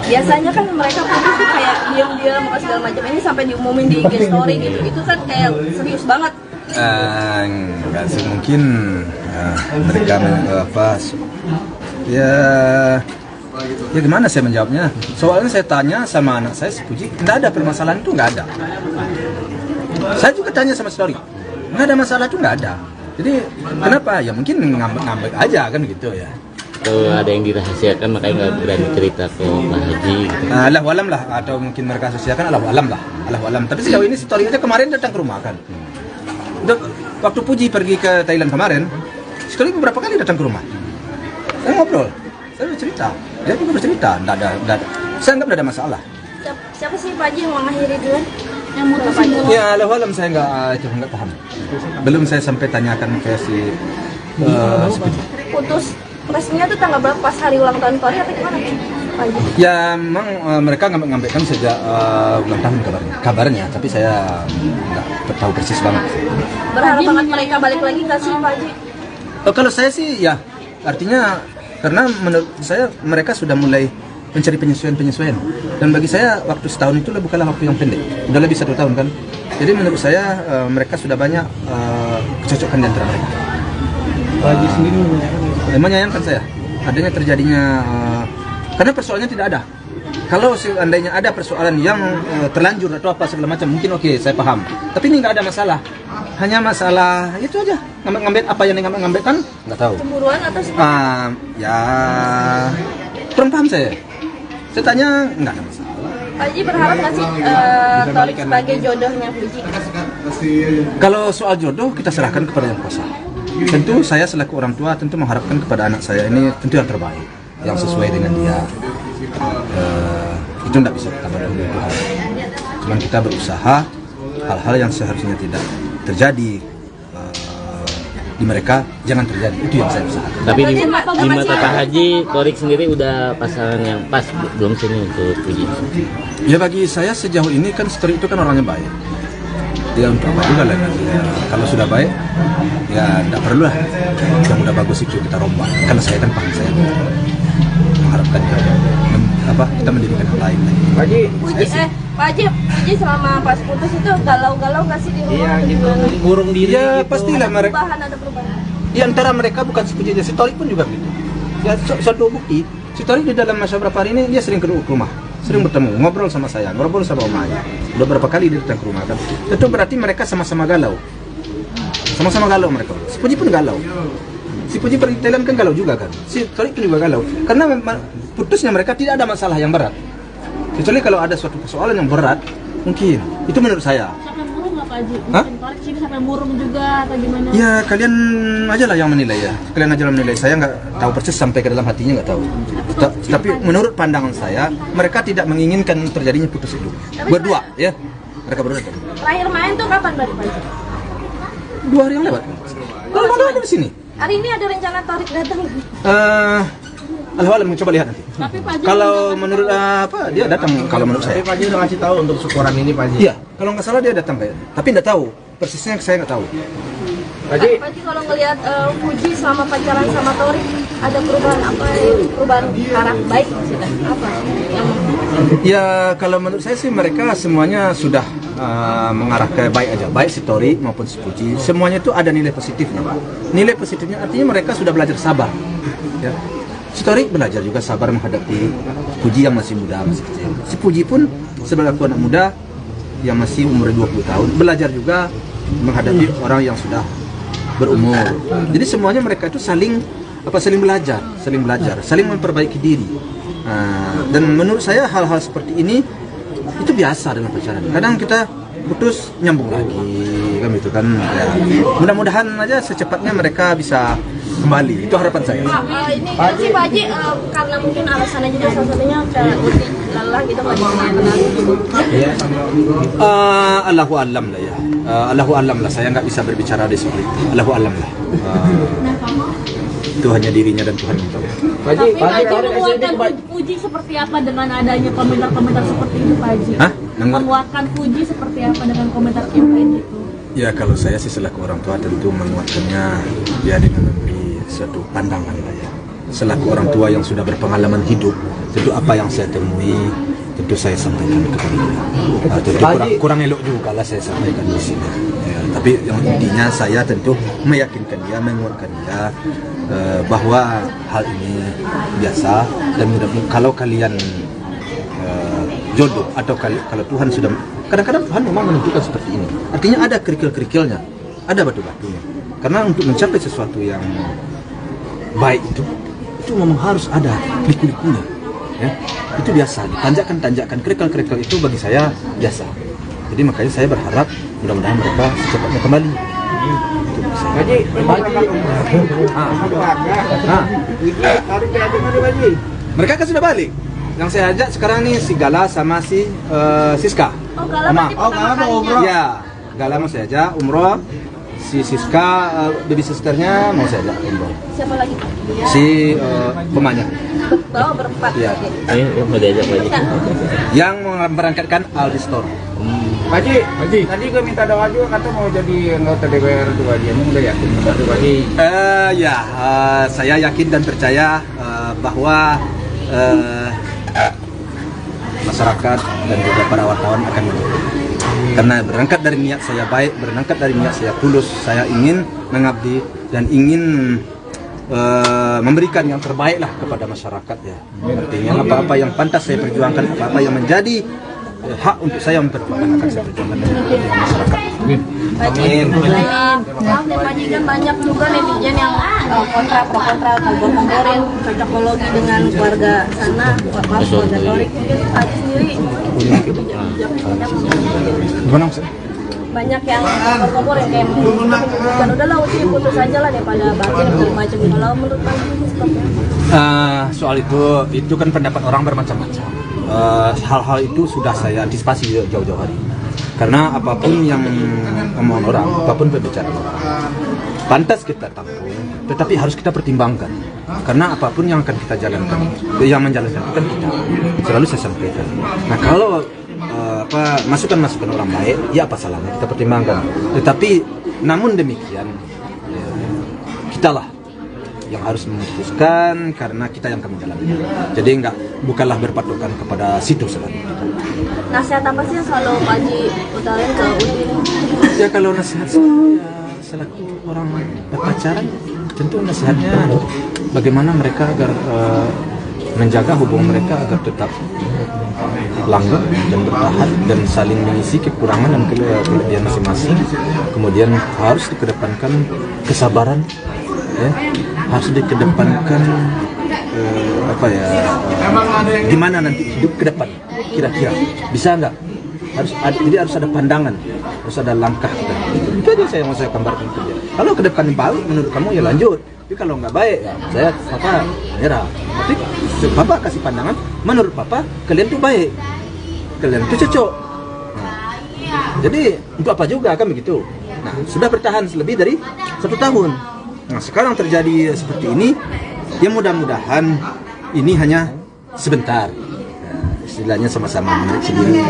Biasanya kan mereka putus tuh kayak diam-diam apa segala macam, ini sampai diumumin di IG story gitu, itu kan kayak serius banget. Enggak sih, mungkin mereka ya gimana saya menjawabnya? Soalnya saya tanya sama anak saya, si Puji, nggak ada permasalahan itu, nggak ada. Saya juga tanya sama Story, nggak ada masalah itu, nggak ada. Jadi kenapa? Ya mungkin ngambek aja kan gitu ya. Kalau ada yang dirahasiakan makanya nggak berani cerita ke Pak Haji. Allahu alam lah, atau mungkin mereka rahasiakan, Allahu alam lah, Allahu alam. Tapi sejauh ini Story aja kemarin datang ke rumah kan. Waktu Puji pergi ke Thailand kemarin, Story beberapa kali datang ke rumah. Saya ngobrol, saya bercerita, dia juga bercerita, nggak ada. Saya anggap nggak ada masalah. Siapa sih Pak Haji yang mengakhiri duluan? Yang mutus Ya, Allahu alam, saya nggak paham. Belum saya sampai tanyakan ke si Puji. Putus resminya tuh tanggal berapa, pas hari ulang tahun Tori atau gimana Pak Haji? Ya memang mereka ngambek-ngambekkan sejak ulang tahun kabarnya, tapi saya nggak tahu persis banget. Berharap banget mereka balik lagi nggak sih Pak Haji? Kalau saya sih ya, artinya karena menurut saya mereka sudah mulai mencari penyesuaian, dan bagi saya waktu setahun itu bukanlah waktu yang pendek, udah lebih 1 tahun kan. Jadi menurut saya mereka sudah banyak kecocokan di antara mereka. Pak Haji sendiri menyayangkan saya adanya terjadinya karena persoalannya tidak ada. Kalau seandainya ada persoalan yang terlanjur atau apa segala macam, mungkin oke, saya paham. Tapi ini nggak ada masalah, hanya masalah itu aja, ngambek apa yang ngambek kan nggak tahu. Cemburuan atau Ya kurang paham saya. Saya tanya nggak ada masalah. Pak Haji berharap nggak sih Torik sebagai jodohnya Puji? Kalau soal jodoh kita serahkan kepada Yang Kuasa. Tentu saya selaku orang tua tentu mengharapkan kepada anak saya ini tentu yang terbaik, yang sesuai dengan dia. Itu tidak bisa kita berdahulu Tuhan. Cuman kita berusaha hal-hal yang seharusnya tidak terjadi di mereka jangan terjadi. Itu yang saya usahakan. Tapi di mata Pak Haji, Torik sendiri udah pasangan yang pas belum sini untuk Puji? Ya bagi saya sejauh ini kan Story itu kan orangnya baik. Dia untuk apa juga lah. Kalau sudah baik, ya tidak perlu lah yang udah bagus itu kita rombak. Karena saya kan paham, saya mengharapkan kita mendidikan yang lain. Pak Haji, Puji selama pas putus itu galau-galau nggak sih di rumah? Iya, ngurung diri. Ya gitu. pastilah mereka. Ada perubahan. Di antara mereka bukan si Puji aja, si Torik pun juga gitu. Ya suatu bukti, si Torik di dalam masa berapa hari ini dia sering ke rumah, sering bertemu, ngobrol sama saya, ngobrol sama omanya. Udah berapa kali dia datang ke rumah kan. Itu berarti mereka sama-sama galau. Sama-sama galau mereka. Si Puji pun galau. Si Puji pergi Thailand kan galau juga kan. Si Torik pun juga galau. Karena putusnya mereka tidak ada masalah yang berat. Kecuali kalau ada suatu persoalan yang berat, mungkin. Itu menurut saya. Sampai murung nggak Pak Haji? Hah? Torik sini sampai murung juga atau gimana? Ya kalian aja lah yang menilai ya. Kalian aja yang menilai. Saya nggak tahu persis sampai ke dalam hatinya, nggak tahu. Tapi menurut pandangan saya, mereka tidak menginginkan terjadinya putus itu. Berdua ya. Mereka berdua. Terakhir main tuh kapan Pak Haji? 2 hari yang lewat. Kalau mau ada di sini. Hari ini ada rencana Torik datang? Alhamdulillah, coba lihat nanti. Tapi Pak Haji Kalau menurut dia datang kalau menurut saya. Tapi Pak Haji udah ngasih tahu untuk syukuran ini Pak Haji. Iya, kalau nggak salah dia datang kayak. Tapi nggak tahu persisnya, saya nggak tahu. Pak Haji, Kalau ngelihat Puji selama pacaran sama Torik, ada perubahan apa? Perubahan arah baik maksudnya apa? Ya kalau menurut saya sih mereka semuanya sudah mengarah ke baik aja, baik si Torik maupun si Puji, semuanya itu ada nilai positifnya. Nilai positifnya artinya mereka sudah belajar sabar. Ya. Si Torik belajar juga sabar menghadapi Puji yang masih muda, masih kecil. Si Puji pun sebagai anak muda yang masih umur 20 tahun belajar juga menghadapi orang yang sudah berumur. Jadi semuanya mereka itu saling belajar, saling memperbaiki diri. Dan menurut saya hal-hal seperti ini itu biasa dalam pacaran. Kadang kita putus nyambung lagi kan gitu kan. Ya. Mudah-mudahan aja secepatnya mereka bisa kembali. Itu harapan saya. Ini kan sih Pak Haji karena mungkin alasannya juga salah satunya Uti lelah gitu Pak Haji. Allahu alam lah ya. Allahu alam lah. Saya nggak bisa berbicara di soal itu. Allahu alam lah. Itu hanya dirinya dan Tuhan yang tahu. Pak Haji menguatkan Puji seperti apa dengan adanya komentar-komentar seperti itu Pak Haji? Hah? Menguatkan Puji seperti apa dengan komentar yang lain itu? Ya kalau saya sih selaku orang tua tentu menguatkannya ya dengan memberi suatu pandangan lah ya. selaku orang tua yang sudah berpengalaman hidup, tentu apa yang saya temui tentu saya sampaikan kepada dia. Tentu kurang elok juga lah saya sampaikan di sini. Ya, tapi yang intinya saya tentu meyakinkan dia, menguatkan dia bahwa hal ini biasa dan kalau kalian jodoh atau kalau Tuhan sudah, kadang-kadang Tuhan memang menentukan seperti ini. Artinya ada kerikil-kerikilnya, ada batu-batunya. Karena untuk mencapai sesuatu yang baik itu memang harus ada liku-likunya. Ya, itu biasa, tanjakan-tanjakan, kerikil-kerikil itu bagi saya biasa. Jadi makanya saya berharap mudah-mudahan mereka secepatnya kembali. Mereka kan sudah balik. Yang saya ajak sekarang nih si Gala sama si Siska. Oh, Gala mau umroh. Ya, Gala mau saya ajak umroh. Si Siska, baby sisternya mau saya ajak umroh. Siapa lagi? Si pemanya. Bawa berempat. Iya. Ini mau diajak lagi. Yang memberangkatkan Aldi Store. Pak Haji, tadi gue minta doa juga kata mau jadi anggota DPR tuh Haji. Emang udah yakin benar tuh Haji? Saya yakin dan percaya bahwa masyarakat dan juga para wartawan akan mendukung. Karena berangkat dari niat saya baik, berangkat dari niat saya tulus, saya ingin mengabdi dan ingin memberikan yang terbaik lah kepada masyarakat ya. Artinya apa-apa yang pantas saya perjuangkan, apa-apa yang menjadi hak untuk saya memperjuangkan akan saya perjuangkan dengan masyarakat. Amin. Maaf nih Pak Haji, kan banyak juga netizen yang pro kontra ngobrol-ngobrolin cocokologi dengan keluarga sana, keluarga Torik. Mungkin Pak Haji sendiri Gimana maksudnya? banyak yang ngobrol yang kayak bukan udahlah uci putus aja lah daripada batin segala macam. Kalau menurut Pak Haji seperti apa? Soal itu kan pendapat orang bermacam-macam. Hal-hal itu sudah saya antisipasi jauh-jauh hari. Karena apapun yang omongan orang, apapun pembicaraan orang, pantas kita tampung, tetapi harus kita pertimbangkan. Karena apapun yang akan kita jalankan, yang menjalankan itu kan kita. Selalu saya sampaikan. Nah kalau masukan-masukan orang baik, ya apa salahnya kita pertimbangkan. Tetapi namun demikian, kitalah yang harus memutuskan karena kita yang akan menjalankan. Jadi bukanlah berpatokan kepada situ selalu. Nasihat apa sih yang selalu Pak Haji utarin ke Udin? Ya kalau nasihat saya selaku orang berpacaran, tentu nasihatnya bagaimana mereka agar menjaga hubungan mereka agar tetap langgeng dan bertahan dan saling mengisi kekurangan dan kelebihan masing-masing. Kemudian harus dikedepankan kesabaran, ya, harus dikedepankan gimana nanti hidup ke depan kira-kira bisa nggak, jadi harus ada pandangan, harus ada langkah. Itu aja saya mau gambarkan ke dia. Kalau ke depan baik menurut kamu ya lanjut, tapi kalau nggak baik ya papa menyerah. Tapi papa kasih pandangan, menurut papa kalian tuh baik, kalian tuh cocok. Jadi untuk apa juga kan begitu. Nah sudah bertahan lebih dari 1 tahun. Nah sekarang terjadi seperti ini, ya mudah-mudahan ini hanya sebentar. Istilahnya sama-sama menarik sendiri.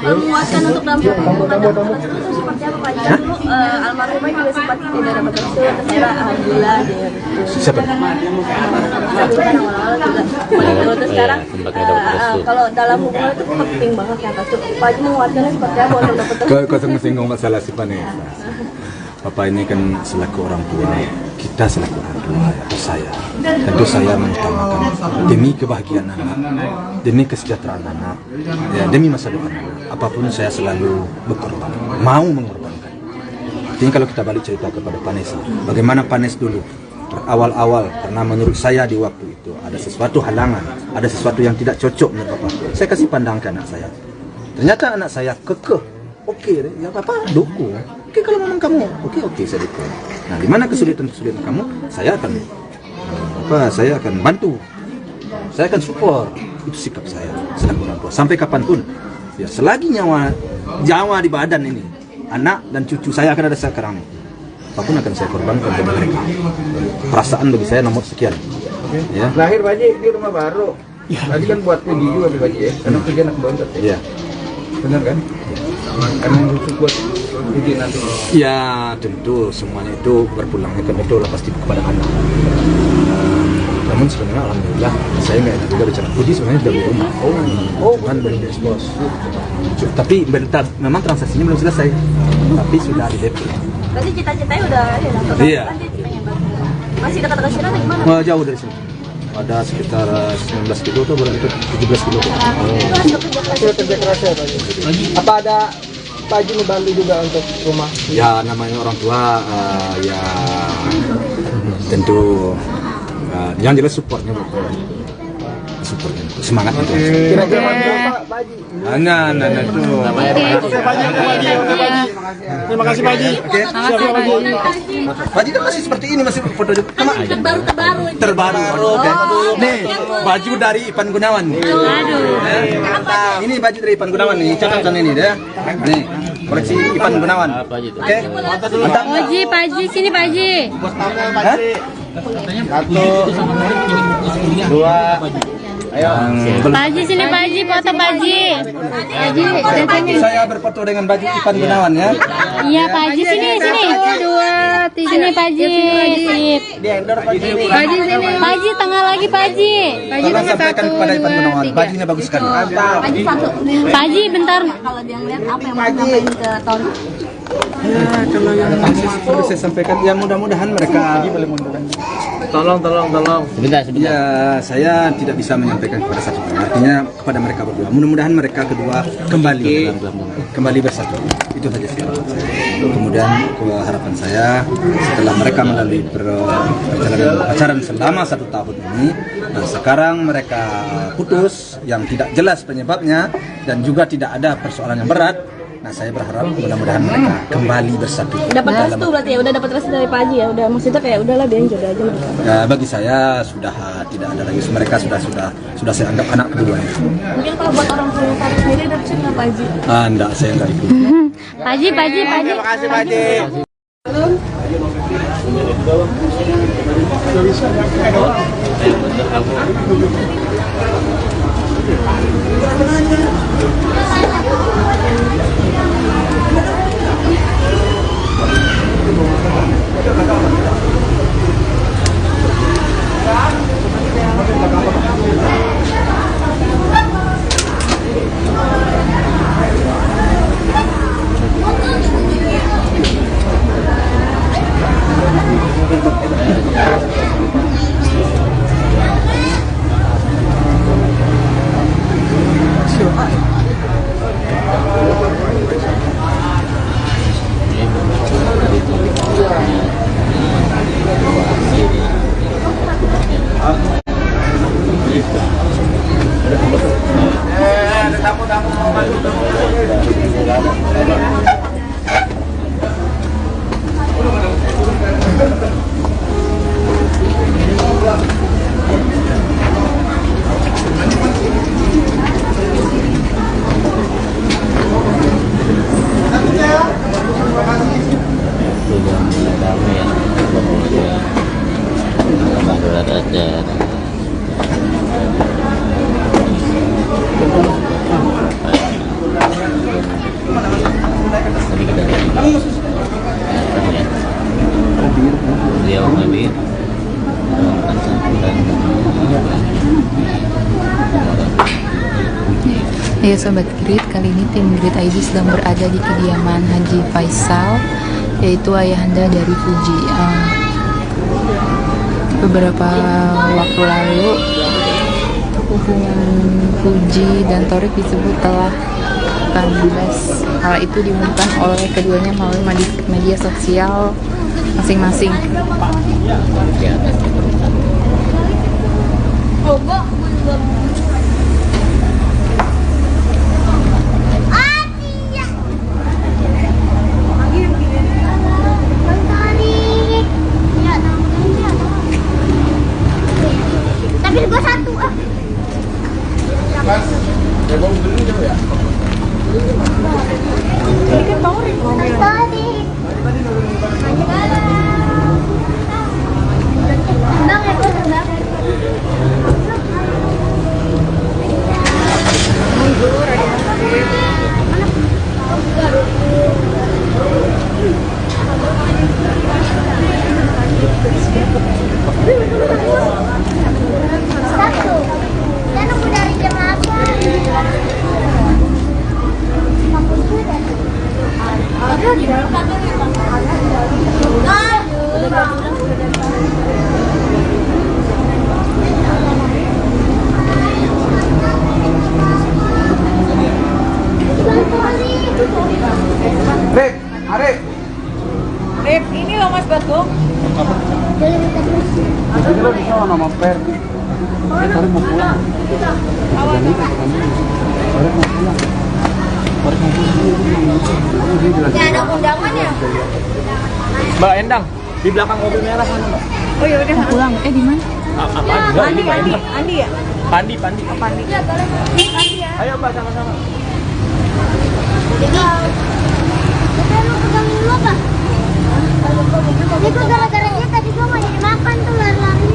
Memuaskan untuk dalam itu seperti apa Pak Haji? Dulu almarhumah juga sempat tidak dapat restu, akhirnya alhamdulillah dia. Siapa? Awal-awal juga. Terus sekarang kalau dalam hubungan itu penting banget yang restu. Pak Haji menguatkannya seperti apa untuk dapat restu? Kau singgung masalah si Vanessa. Papa ini kan selaku orang tua, kita selaku orang tua, atau saya, tentu saya mengutamakan demi kebahagiaan anak, demi kesejahteraan anak, ya, demi masa depan anak. Apapun saya selalu berkorban, mau mengorbankan. Artinya kalau kita balik cerita kepada Vanessa, bagaimana Vanessa dulu awal-awal, karena menurut saya di waktu itu ada sesuatu halangan, ada sesuatu yang tidak cocok menurut Papa. Saya kasih pandang ke anak saya. Ternyata anak saya kekeh. Oke, ya Papa dukung. Oke, kalau memang kamu oke saya dukung. Nah, di mana kesulitan kamu, saya akan bantu. Saya akan support. Itu sikap saya selaku orang tua. Sampai kapanpun, ya selagi nyawa di badan ini, anak dan cucu saya akan ada sekarang ini, apapun akan saya korbankan demi mereka. Perasaan bagi saya nomor sekian. Ya. Lahir Pak Haji di rumah baru. Tadi kan buat puji juga Pak Haji ya, karena puji anak bontot ya. Iya. Benar kan? Karena khusus buat puji nanti. Ya tentu semuanya itu berpulangnya kan itu pasti kepada anak. namun sebenarnya alhamdulillah saya nggak enak juga bicara Fuji sebenarnya sudah beli rumah. Cuman belum diekspos. Tapi memang transaksinya belum selesai, tapi sudah di DP. Berarti cita-citanya udah ya, Iya. Masih dekat-dekat sini atau gimana? Wah, jauh dari sini. Ada sekitar 19 kilo tuh, berarti 17 kilo. Kerja keras ya Pak Haji. Apa ada Pak Haji membantu juga untuk rumah? Ya namanya orang tua ya tentu yang jelas supportnya semangatnya. Kira-kira Pak Haji. Nah itu. Terima kasih Pak Haji. Pak Haji kan masih seperti ini, masih foto juga. Terbaru. Nih, baju dari Ipan Gunawan nih. Ini baju dari Ipan Gunawan nih, cocok ini deh. Nih, koleksi Ipan Gunawan. Oke. Mantap. Pak Haji, sini Pak Haji. Hah? 1, 2, ayo. Pak Haji, sini Pak Haji, foto Pak Haji. Saya berfoto dengan baju Ipan Gunawan ya. Iya Pak Haji, sini. 1, 2, 3. Sini Pak Haji. Sip. Pak Haji sini. Pak Haji tengah lagi Pak Haji. Tolong sampaikan kepada Ipan Gunawan, bajunya bagus sekali. Pak Haji satu. Pak Haji bentar. Kalau dia ngeliat apa yang mau sampaikan ke Tony? Ya, kalau yang perlu saya sampaikan, ya mudah-mudahan mereka Tolong. Sebentar. ya saya tidak bisa menyampaikan kepada satu orang, artinya kepada mereka berdua. Mudah-mudahan mereka kedua kembali bersatu. Itu saja sih harapan saya. Kemudian harapan saya setelah mereka melalui perjalanan pacaran selama 1 tahun ini, nah sekarang mereka putus yang tidak jelas penyebabnya dan juga tidak ada persoalan yang berat. Nah saya berharap mudah-mudahan mereka kembali bersatu. Dapat restu berarti ya, udah dapat restu dari Pak Haji ya, udah maksudnya kayak udahlah biarin jodoh aja mereka. Ya, bagi saya sudah tidak ada lagi, mereka sudah saya anggap anak keduanya. Mungkin kalau buat orang tua Tarik sendiri ada pesan nggak Pak Haji? Enggak, saya enggak ikut. Pak Haji. Terima kasih Pak Haji. Ya Sobat Grid, kali ini tim Grid ID sedang berada di kediaman Haji Faisal, yaitu ayahanda dari Fuji. Beberapa waktu lalu hubungan Fuji dan Torik disebut telah kandas. Hal itu diumumkan oleh keduanya melalui media sosial masing-masing. Tapi gua satu ah. Ini kan Torik mobilnya. Bang, ya gua terbang. Mundur aja. Mana? Rip, Arif. Rip, ini loh Mas Bagong. Ini lo bisa nama Per. Tarik mau pulang. Awal nih. Tarik mau pulang. Tarik mau pulang. Ya ada undangan ya? Mbak Endang, di belakang mobil merah sana, Mbak. Oh ya udah. Pulang. Di mana? Apa? Enggak, ini Mbak Endang. Andi ya? Pandi. Oh, Pandi. Ya, boleh. Andi ya. Ayo Mbak, sama-sama. Jadi, udah lu pegang dulu apa? Jadi gue gara-gara dia tadi gue mau jadi makan tuh lari-lari.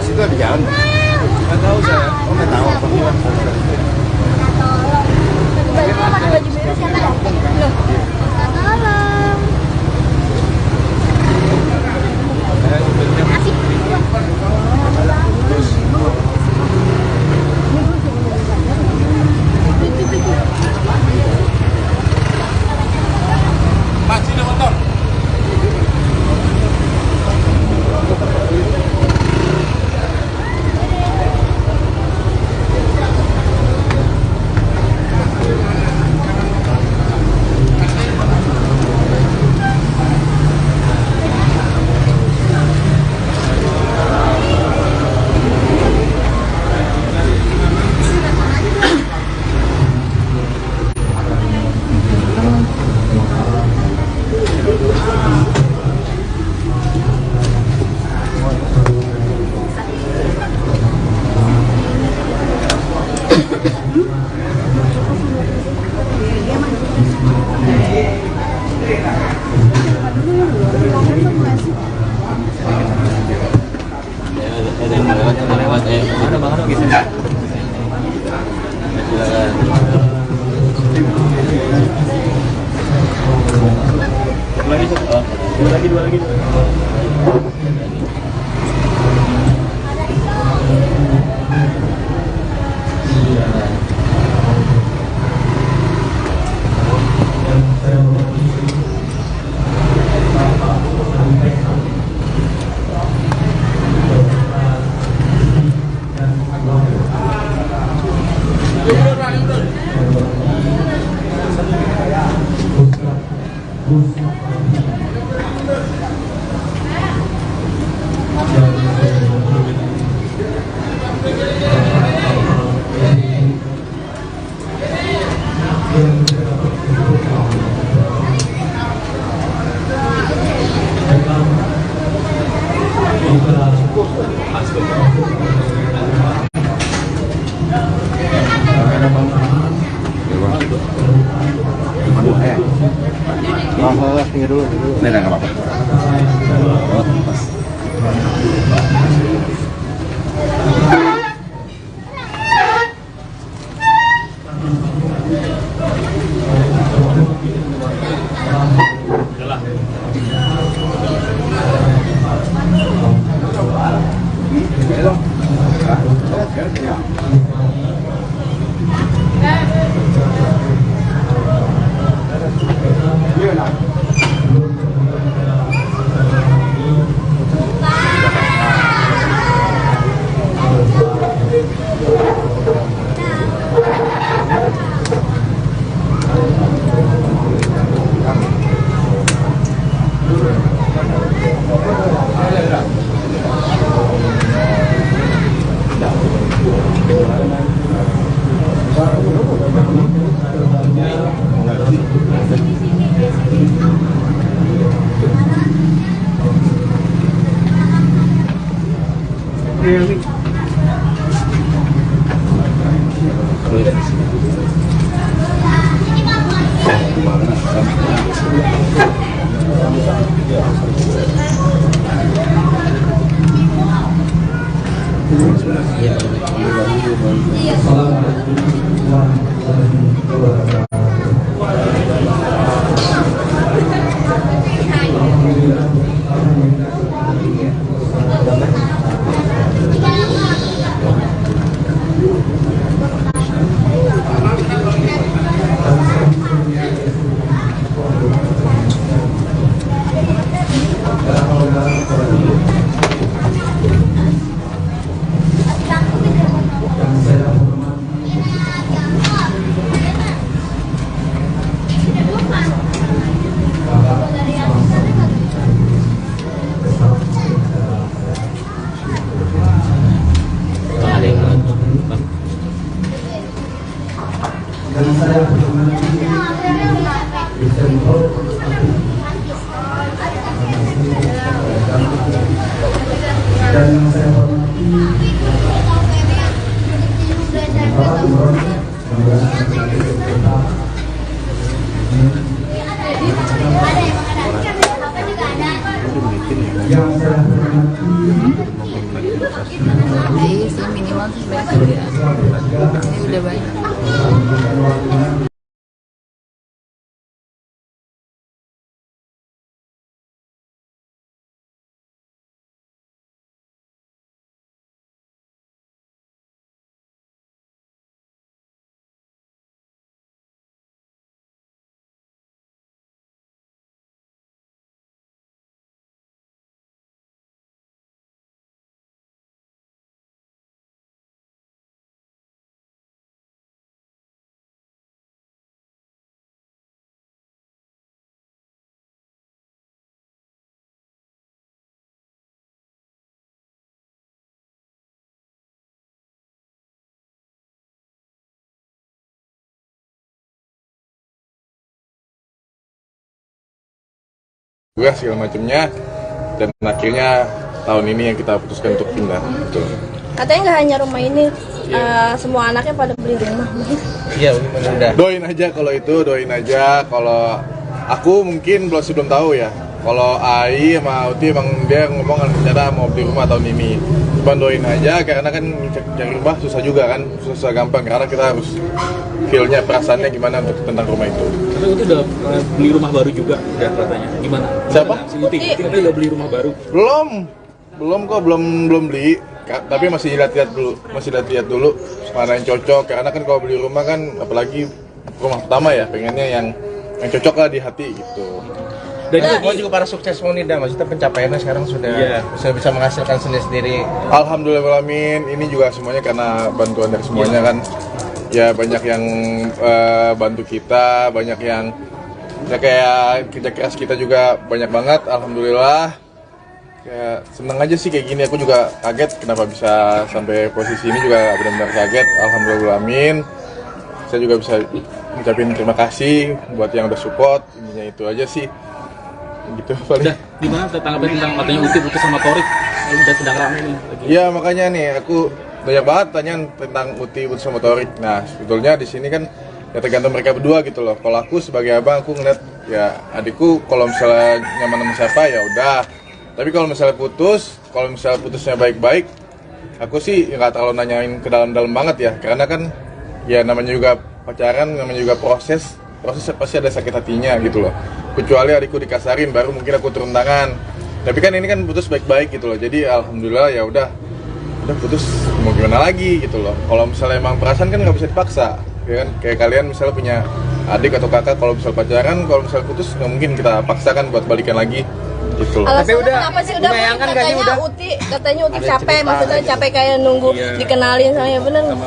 Situ ada jalan. Nggak tahu saya. Oh, nggak tahu. Bajunya pakai baju biru siapa ya? Loh, tolong. Asik. Pak, sini motor. Dua lagi. Ini nggak apa-apa. Iya sih, minimal tuh sebenarnya ini udah banyak. Juga segala macamnya, dan akhirnya tahun ini yang kita putuskan untuk pindah. Betul. Katanya nggak hanya rumah ini, semua anaknya pada beli rumah. Iya, udah. Doain aja kalau itu, doain aja. Kalau aku mungkin belum tahu ya. Kalau Ai sama Uti emang dia ngomong rencana mau beli rumah tahun ini. Cuma doain aja karena kan cari rumah susah juga kan, susah gampang karena kita harus feel-nya, perasaannya gimana untuk tentang rumah itu. Tapi Uti udah beli rumah baru juga, udah katanya. Gimana? Siapa? Si Uti katanya udah beli rumah baru. Belum kok, belum beli. Tapi masih lihat-lihat dulu mana yang cocok. Karena kan kalau beli rumah kan, apalagi rumah pertama ya, pengennya yang cocok lah di hati gitu. Dan semua juga para sukses Monida, maksudnya pencapaiannya sekarang sudah bisa menghasilkan sendiri. Alhamdulillahirrahmanirrahim, ini juga semuanya karena bantuan dari semuanya kan. Ya banyak yang bantu kita, banyak yang ya kayak kerja keras kita juga banyak banget. Alhamdulillah, ya seneng aja sih kayak gini. Aku juga kaget kenapa bisa sampai posisi ini, juga benar-benar kaget. Alhamdulillahirrahmanirrahim, saya juga bisa ngucapin terima kasih buat yang udah support. Intinya itu aja sih. Gitu paling. Udah, gimana tanggapan tentang katanya Uti putus sama Torik? Udah sedang rame nih lagi. Iya, makanya nih aku banyak banget tanya tentang Uti putus sama Torik. Nah, sebetulnya di sini kan ya tergantung mereka berdua gitu loh. Kalau aku sebagai abang, aku ngeliat ya adikku kalau misalnya nyaman sama siapa ya udah. Tapi kalau misalnya putusnya baik-baik, aku sih nggak terlalu nanyain ke dalam-dalam banget ya. Karena kan ya namanya juga pacaran, namanya juga proses pasti ada sakit hatinya gitu loh. Kecuali adikku dikasarin, baru mungkin aku turun tangan. Tapi kan ini kan putus baik-baik gitu loh. Jadi alhamdulillah ya udah putus, mau gimana lagi gitu loh. Kalau misalnya emang perasaan kan nggak bisa dipaksa, ya kan? Kayak kalian misalnya punya adik atau kakak, kalau misal pacaran, kalau misal putus nggak mungkin kita paksakan buat balikan lagi gitu loh. Alasannya kenapa sih udah katanya Uti capek, maksudnya capek kayak nunggu dikenalin sama ya, bener nggak?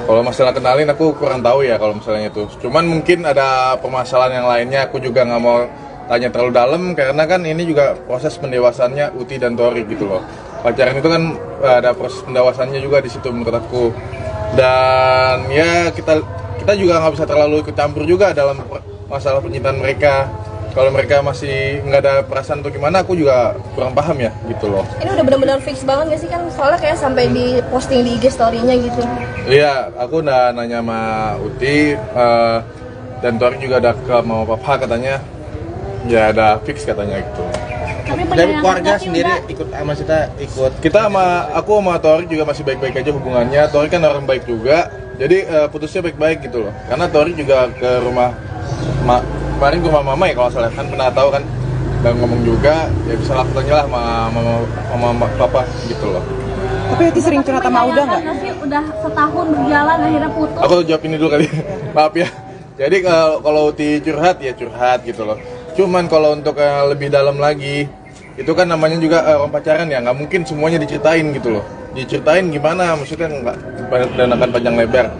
Kalau masalah kenalin aku kurang tahu ya kalau misalnya itu. Cuman mungkin ada permasalahan yang lainnya, aku juga nggak mau tanya terlalu dalam karena kan ini juga proses pendewasannya Uti dan Torik gitu loh. Pacaran itu kan ada proses pendewasannya juga di situ menurut aku. Dan ya kita juga nggak bisa terlalu ikut campur juga dalam masalah percintaan mereka. Kalau mereka masih nggak ada perasaan atau gimana, aku juga kurang paham ya gitu loh. Ini udah benar-benar fix banget nggak sih, kan soalnya kayak sampai di posting di IG story-nya gitu. Iya, aku udah nanya sama Uti dan Torik juga ada ke mau papa katanya ya ada fix katanya gitu. Dari keluarga sendiri ikut aku sama Torik juga masih baik-baik aja hubungannya. Torik kan orang baik juga, Jadi putusnya baik-baik gitu loh. Karena Torik juga ke rumah kemarin ke rumah mama ya kalau salah kan pernah tahu kan, dan ngomong juga ya bisa lakukannya lah sama papa gitu loh. Tapi Uti sering curhat sama Uda nggak? Sih udah setahun berjalan akhirnya putus. Aku jawab ini dulu kali. Maaf ya. Jadi kalau Uti curhat ya curhat gitu loh. Cuman kalau untuk lebih dalam lagi itu kan namanya juga orang pacaran ya, nggak mungkin semuanya diceritain gitu loh. Diceritain gimana, maksudnya nggak dan akan panjang lebar.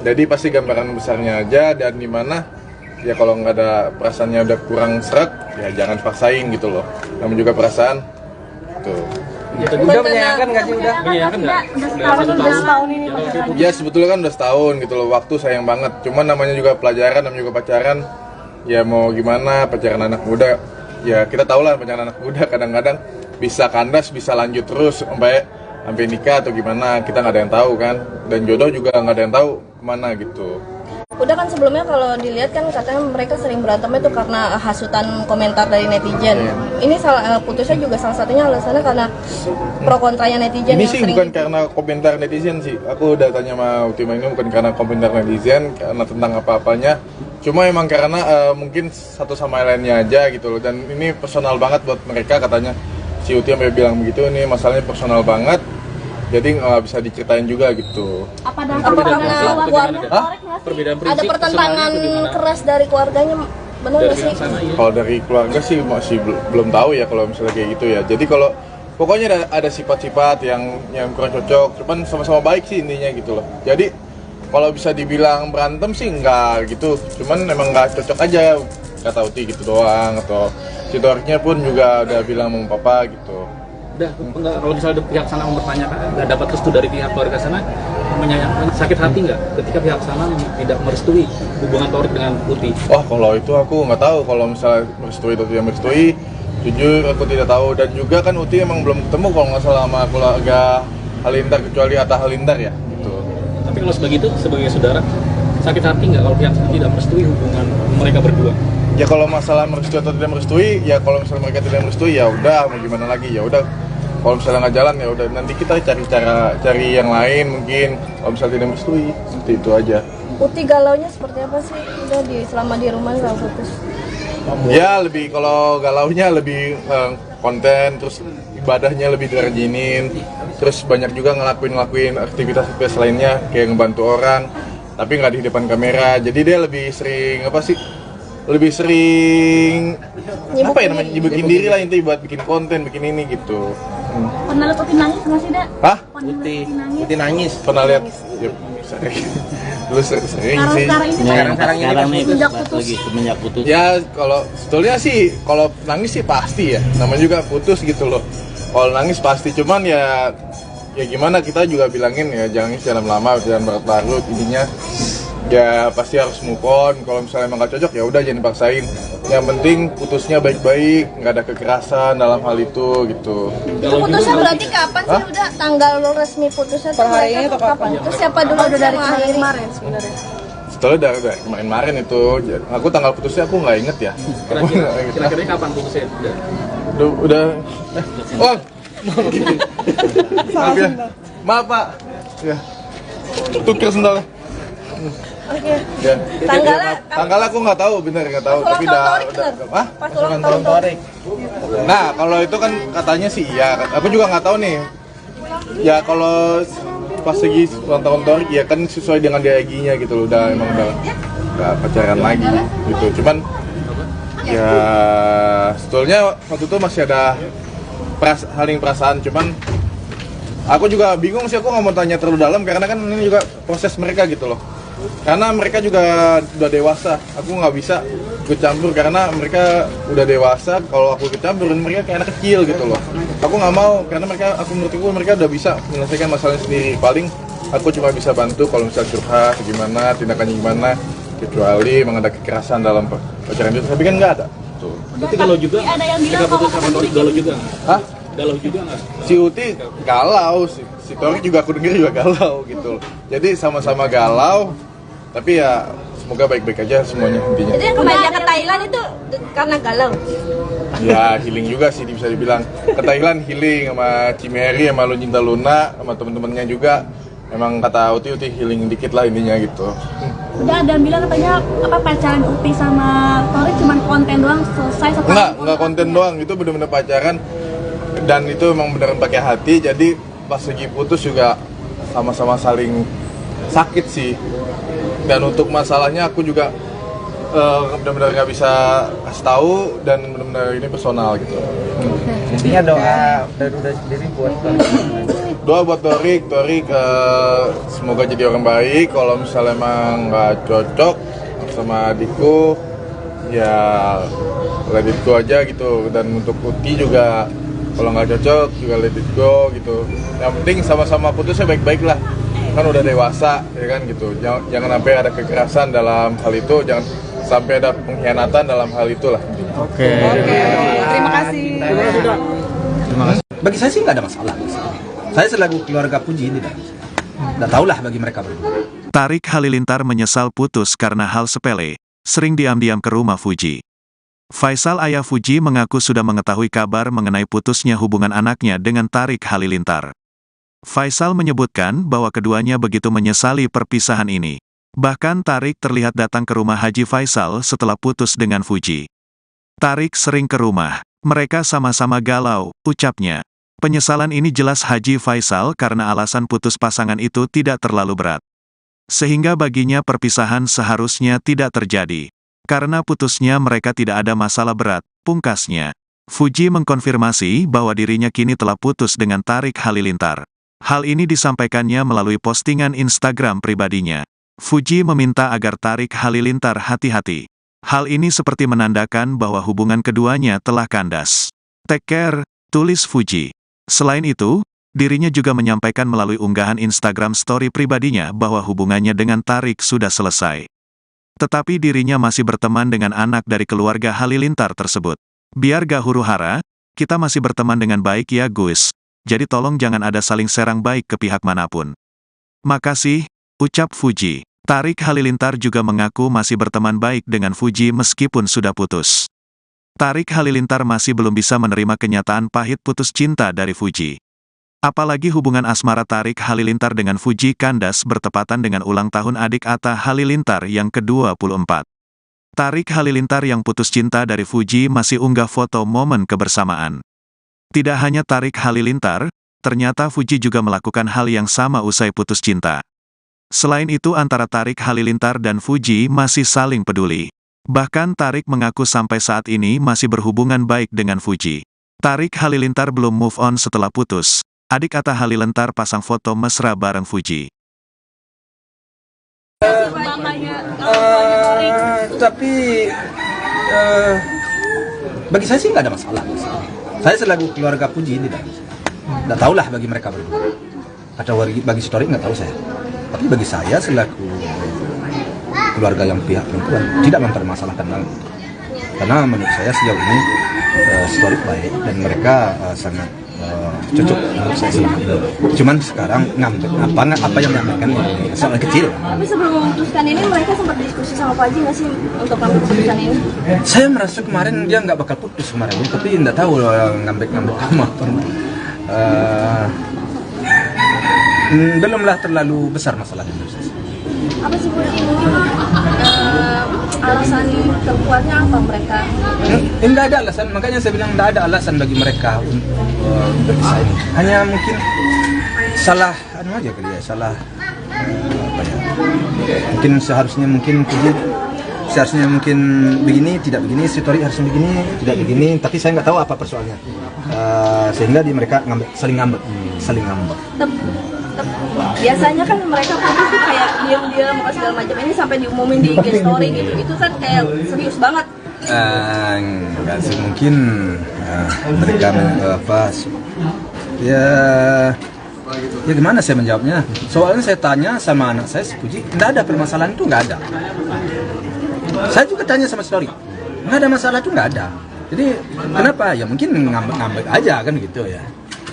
Jadi pasti gambaran besarnya aja dan gimana ya kalau nggak ada perasaannya udah kurang seret ya jangan paksain gitu loh. Namanya juga perasaan tuh. Udah menyayangkan nggak sih udah? Menyayangkan nggak? Udah setahun ini. Ya sebetulnya kan udah setahun gitu loh, waktu sayang banget. Cuman namanya juga pelajaran, namanya juga pacaran. Ya mau gimana, pacaran anak muda. Ya kita tahu lah pacaran anak muda kadang-kadang bisa kandas, bisa lanjut terus sampai nikah atau gimana. Kita nggak ada yang tahu kan. Dan jodoh juga nggak ada yang tahu kemana gitu. Udah kan sebelumnya kalau dilihat kan katanya mereka sering berantemnya itu karena hasutan komentar dari netizen. Ini putusnya juga salah satunya alasannya karena pro kontranya netizen. Ini yang sih sering bukan karena komentar netizen sih. Aku udah tanya sama Ultima ini bukan karena komentar netizen, karena tentang apa-apanya. Cuma emang karena mungkin satu sama lainnya aja gitu loh. Dan ini personal banget buat mereka katanya. Si Uti sampai bilang begitu, ini masalahnya personal banget. Jadi nggak bisa diceritain juga gitu. Apa karena perbedaan prinsip, ada pertentangan keras dari keluarganya, benar nggak sih? Kalau dari keluarga sih masih belum tahu ya kalau misalnya kayak gitu ya. Jadi kalau pokoknya ada sifat-sifat yang kurang cocok, cuman sama-sama baik sih intinya gitu loh. Jadi kalau bisa dibilang berantem sih enggak gitu, cuman emang nggak cocok aja kata Uti gitu doang. Atau si Toriknya pun juga udah bilang sama papa gitu. Udah, enggak, kalau misalnya pihak sana mempertanyakan, nggak dapat restu dari pihak keluarga sana, menyayangkan, sakit hati nggak ketika pihak sana tidak merestui hubungan Torik dengan Uti? Wah kalau itu aku nggak tahu kalau misalnya merestui atau tidak merestui, jujur aku tidak tahu. Dan juga kan Uti emang belum ketemu kalau nggak salah sama keluarga Halilintar kecuali Atta Halilintar ya gitu. Tapi kalau sebegitu, sebagai saudara, sakit hati nggak kalau pihak sana tidak merestui hubungan mereka berdua? Ya kalau masalah merestui atau tidak merestui, ya kalau misalnya mereka tidak merestui ya udah mau gimana lagi ya udah. Kalau misalnya nggak jalan ya udah nanti kita cari yang lain mungkin. Kalau misalnya tidak merestui seperti itu aja. Uti galaunya seperti apa sih? Udah selama di rumah nggak putus? Ya lebih kalau galaunya lebih konten, terus ibadahnya lebih dirajinin, terus banyak juga ngelakuin aktivitas lainnya kayak ngebantu orang, tapi nggak di depan kamera. Jadi dia lebih sering lebih sering apa ya namanya nyibukin diri lah intinya buat bikin konten, bikin ini gitu. Pernah lihat Uti nangis nggak sih, Dak? Hah? Uti nangis. Pernah lihat? Ya, sering. Dulu sering sih. Sekarang nih semenjak putus. Ya kalau sebetulnya sih kalau nangis sih pasti ya. Namanya juga putus gitu loh. Kalau nangis pasti, cuman ya gimana kita juga bilangin ya jangan nangis dalam lama, jangan berlarut intinya. Ya pasti harus move on. Kalau misalnya emang gak cocok ya udah jangan dipaksain. Yang penting putusnya baik-baik, nggak ada kekerasan dalam hal itu gitu. Itu putusnya berarti kapan sih? Udah tanggal resmi putusnya tuh mereka tuh kapan? Terus siapa dulu dari kemarin sebenarnya? Setelah dari kemarin itu, aku tanggal putusnya aku nggak inget ya. Kira-kira kapan putusnya? Udah. Oh. Maaf ya. Maaf Pak. Ya. Tukar sendal. Oke. Ya. Tanggalnya aku nggak tahu, bener nggak tahu. Tapi udah. Pas ulang tahun Torik. Nah kalau itu kan katanya sih iya. Aku juga nggak tahu nih. Ya kalau pas lagi ulang tahun Torik ya kan sesuai dengan DIG-nya gitu loh. Udah emang udah nggak pacaran lagi gitu. Cuman ya sebetulnya waktu itu masih ada saling perasaan. Cuman aku juga bingung sih, aku nggak mau tanya terlalu dalam karena kan ini juga proses mereka gitu loh. Karena mereka juga udah dewasa, aku nggak bisa ikut campur karena mereka udah dewasa. Kalau aku ikut campur, mereka kayak anak kecil gitu loh. Aku nggak mau karena menurutku mereka udah bisa menyelesaikan masalahnya sendiri. Paling aku cuma bisa bantu kalau misalnya curhat gimana, tindakannya gimana. Kecuali emang ada kekerasan dalam pacaran itu, tapi kan nggak ada. Tuh. Berarti kalau juga, ketika putus sama Torik galau juga? Hah? Galau juga nggak? Si Uti galau, si Torik juga aku denger juga galau gitu. Jadi sama-sama galau, tapi ya semoga baik-baik aja semuanya intinya. Jadi yang kembali ke Thailand itu karena galau? Ya healing juga sih bisa dibilang. Ke Thailand healing sama Cimeri, sama Luncinta Luna, sama temen-temennya juga. emang kata Uti healing dikit lah intinya gitu. Udah ada yang bilang katanya apa pacaran Upi sama Torik cuman konten doang selesai setelah Enggak konten doang, itu bener-bener pacaran dan itu emang beneran pakai hati. Jadi pas lagi putus juga sama-sama saling sakit sih. Dan untuk masalahnya aku juga benar-benar nggak bisa kasih tahu dan benar-benar ini personal gitu. Intinya doa dari udah sendiri buat Doa buat Torik semoga jadi orang baik. Kalau misalnya emang nggak cocok sama adikku, ya let it go aja gitu. Dan untuk Uti juga kalau nggak cocok juga let it go gitu. Yang penting sama-sama putusnya baik-baik lah. Kan udah dewasa ya kan gitu. Jangan sampai ada kekerasan dalam hal itu, jangan sampai ada pengkhianatan dalam hal itulah. Oke, terima kasih. Bagi saya sih nggak ada masalah. Saya selaku keluarga Puji ini tidak tahulah bagi mereka berdua. Tarik Halilintar menyesal putus karena hal sepele, sering diam-diam ke rumah Fuji. Faisal ayah Fuji mengaku sudah mengetahui kabar mengenai putusnya hubungan anaknya dengan Tarik Halilintar. Faisal menyebutkan bahwa keduanya begitu menyesali perpisahan ini. Bahkan Tarik terlihat datang ke rumah Haji Faisal setelah putus dengan Fuji. Tarik sering ke rumah, mereka sama-sama galau, ucapnya. Penyesalan ini jelas Haji Faisal karena alasan putus pasangan itu tidak terlalu berat. Sehingga baginya perpisahan seharusnya tidak terjadi. Karena putusnya mereka tidak ada masalah berat, pungkasnya. Fuji mengkonfirmasi bahwa dirinya kini telah putus dengan Tarik Halilintar. Hal ini disampaikannya melalui postingan Instagram pribadinya. Fuji meminta agar Tarik Halilintar hati-hati. Hal ini seperti menandakan bahwa hubungan keduanya telah kandas. Take care, tulis Fuji. Selain itu, dirinya juga menyampaikan melalui unggahan Instagram story pribadinya bahwa hubungannya dengan Tarik sudah selesai. Tetapi dirinya masih berteman dengan anak dari keluarga Halilintar tersebut. Biar gak huru-hara, kita masih berteman dengan baik ya Gus. Jadi tolong jangan ada saling serang baik ke pihak manapun. Makasih, ucap Fuji. Tarik Halilintar juga mengaku masih berteman baik dengan Fuji meskipun sudah putus. Tarik Halilintar masih belum bisa menerima kenyataan pahit putus cinta dari Fuji. Apalagi hubungan asmara Tarik Halilintar dengan Fuji kandas bertepatan dengan ulang tahun adik Atta Halilintar yang ke-24. Tarik Halilintar yang putus cinta dari Fuji masih unggah foto momen kebersamaan. Tidak hanya Tarik Halilintar, ternyata Fuji juga melakukan hal yang sama usai putus cinta. Selain itu antara Tarik Halilintar dan Fuji masih saling peduli. Bahkan Tarik mengaku sampai saat ini masih berhubungan baik dengan Fuji. Tarik Halilintar belum move on setelah putus. Adik Atta Halilintar pasang foto mesra bareng Fuji. Tapi bagi saya sih nggak ada masalah. Saya selaku keluarga Puji ini tidak tahulah bagi mereka berdua. Atau bagi Torik nggak tahu saya. Tapi bagi saya selaku keluarga yang pihak perempuan tidak mempermasalahkan hal itu. Karena menurut saya sejauh ini Torik baik dan mereka sangat cocok menurut saya selama ini. Cuman sekarang ngambil apa yang diamalkan ini soal kecil. Tapi sebelum memutuskan ini mereka sempat diskusi sama Pak Haji nggak sih untuk ngambil keputusan ini? Saya merasa kemarin dia nggak bakal putus kemarin, tapi nggak tahu ngambek sama belumlah terlalu besar masalah itu. Apa sih mungkin alasan terkuatnya apa mereka? Enggak ada alasan, makanya saya bilang enggak ada alasan bagi mereka untuk berpisah ini. Hanya mungkin salah aja kali ya, salah apa ya? Mungkin seharusnya begini, tidak begini, si Torik harusnya begini, tidak begini, tapi saya nggak tahu apa persoalannya. Sehingga mereka saling ngambek. Biasanya kan mereka putus tuh kayak diam-diam segala macam, ini sampai diumumin di IG story gitu, itu kan kayak serius banget. Enggak sih, mungkin mereka ya gimana saya menjawabnya? Soalnya saya tanya sama anak saya, si Puji, nggak ada permasalahan itu, nggak ada. Saya juga tanya sama Torik, nggak ada masalah itu, nggak ada. Jadi kenapa? Ya mungkin ngambek aja kan gitu ya.